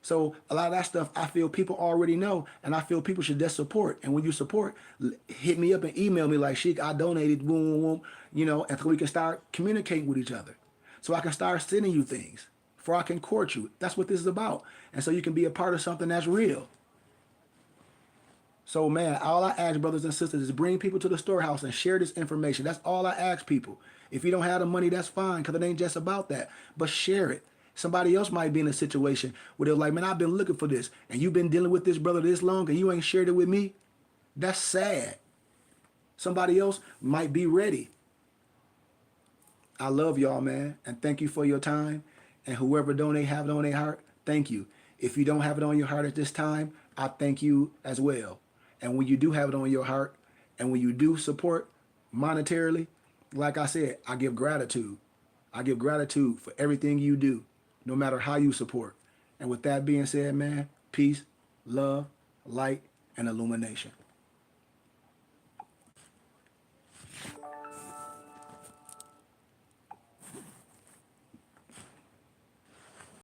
So a lot of that stuff I feel people already know, and I feel people should just support. And when you support, hit me up and email me like, Sheik, I donated, boom, boom, boom, and so we can start communicating with each other. So I can start sending you things before I can court you. That's what this is about. And so you can be a part of something that's real. So, man, all I ask, brothers and sisters, is bring people to the storehouse and share this information. That's all I ask people. If you don't have the money, that's fine, because it ain't just about that. But share it. Somebody else might be in a situation where they're like, man, I've been looking for this, and you've been dealing with this brother this long, and you ain't shared it with me. That's sad. Somebody else might be ready. I love y'all, man, and thank you for your time. And whoever donate, have it on their heart, thank you. If you don't have it on your heart at this time, I thank you as well. And when you do have it on your heart, and when you do support monetarily, like I said, I give gratitude. I give gratitude for everything you do, no matter how you support. And with that being said, man, peace, love, light, and illumination.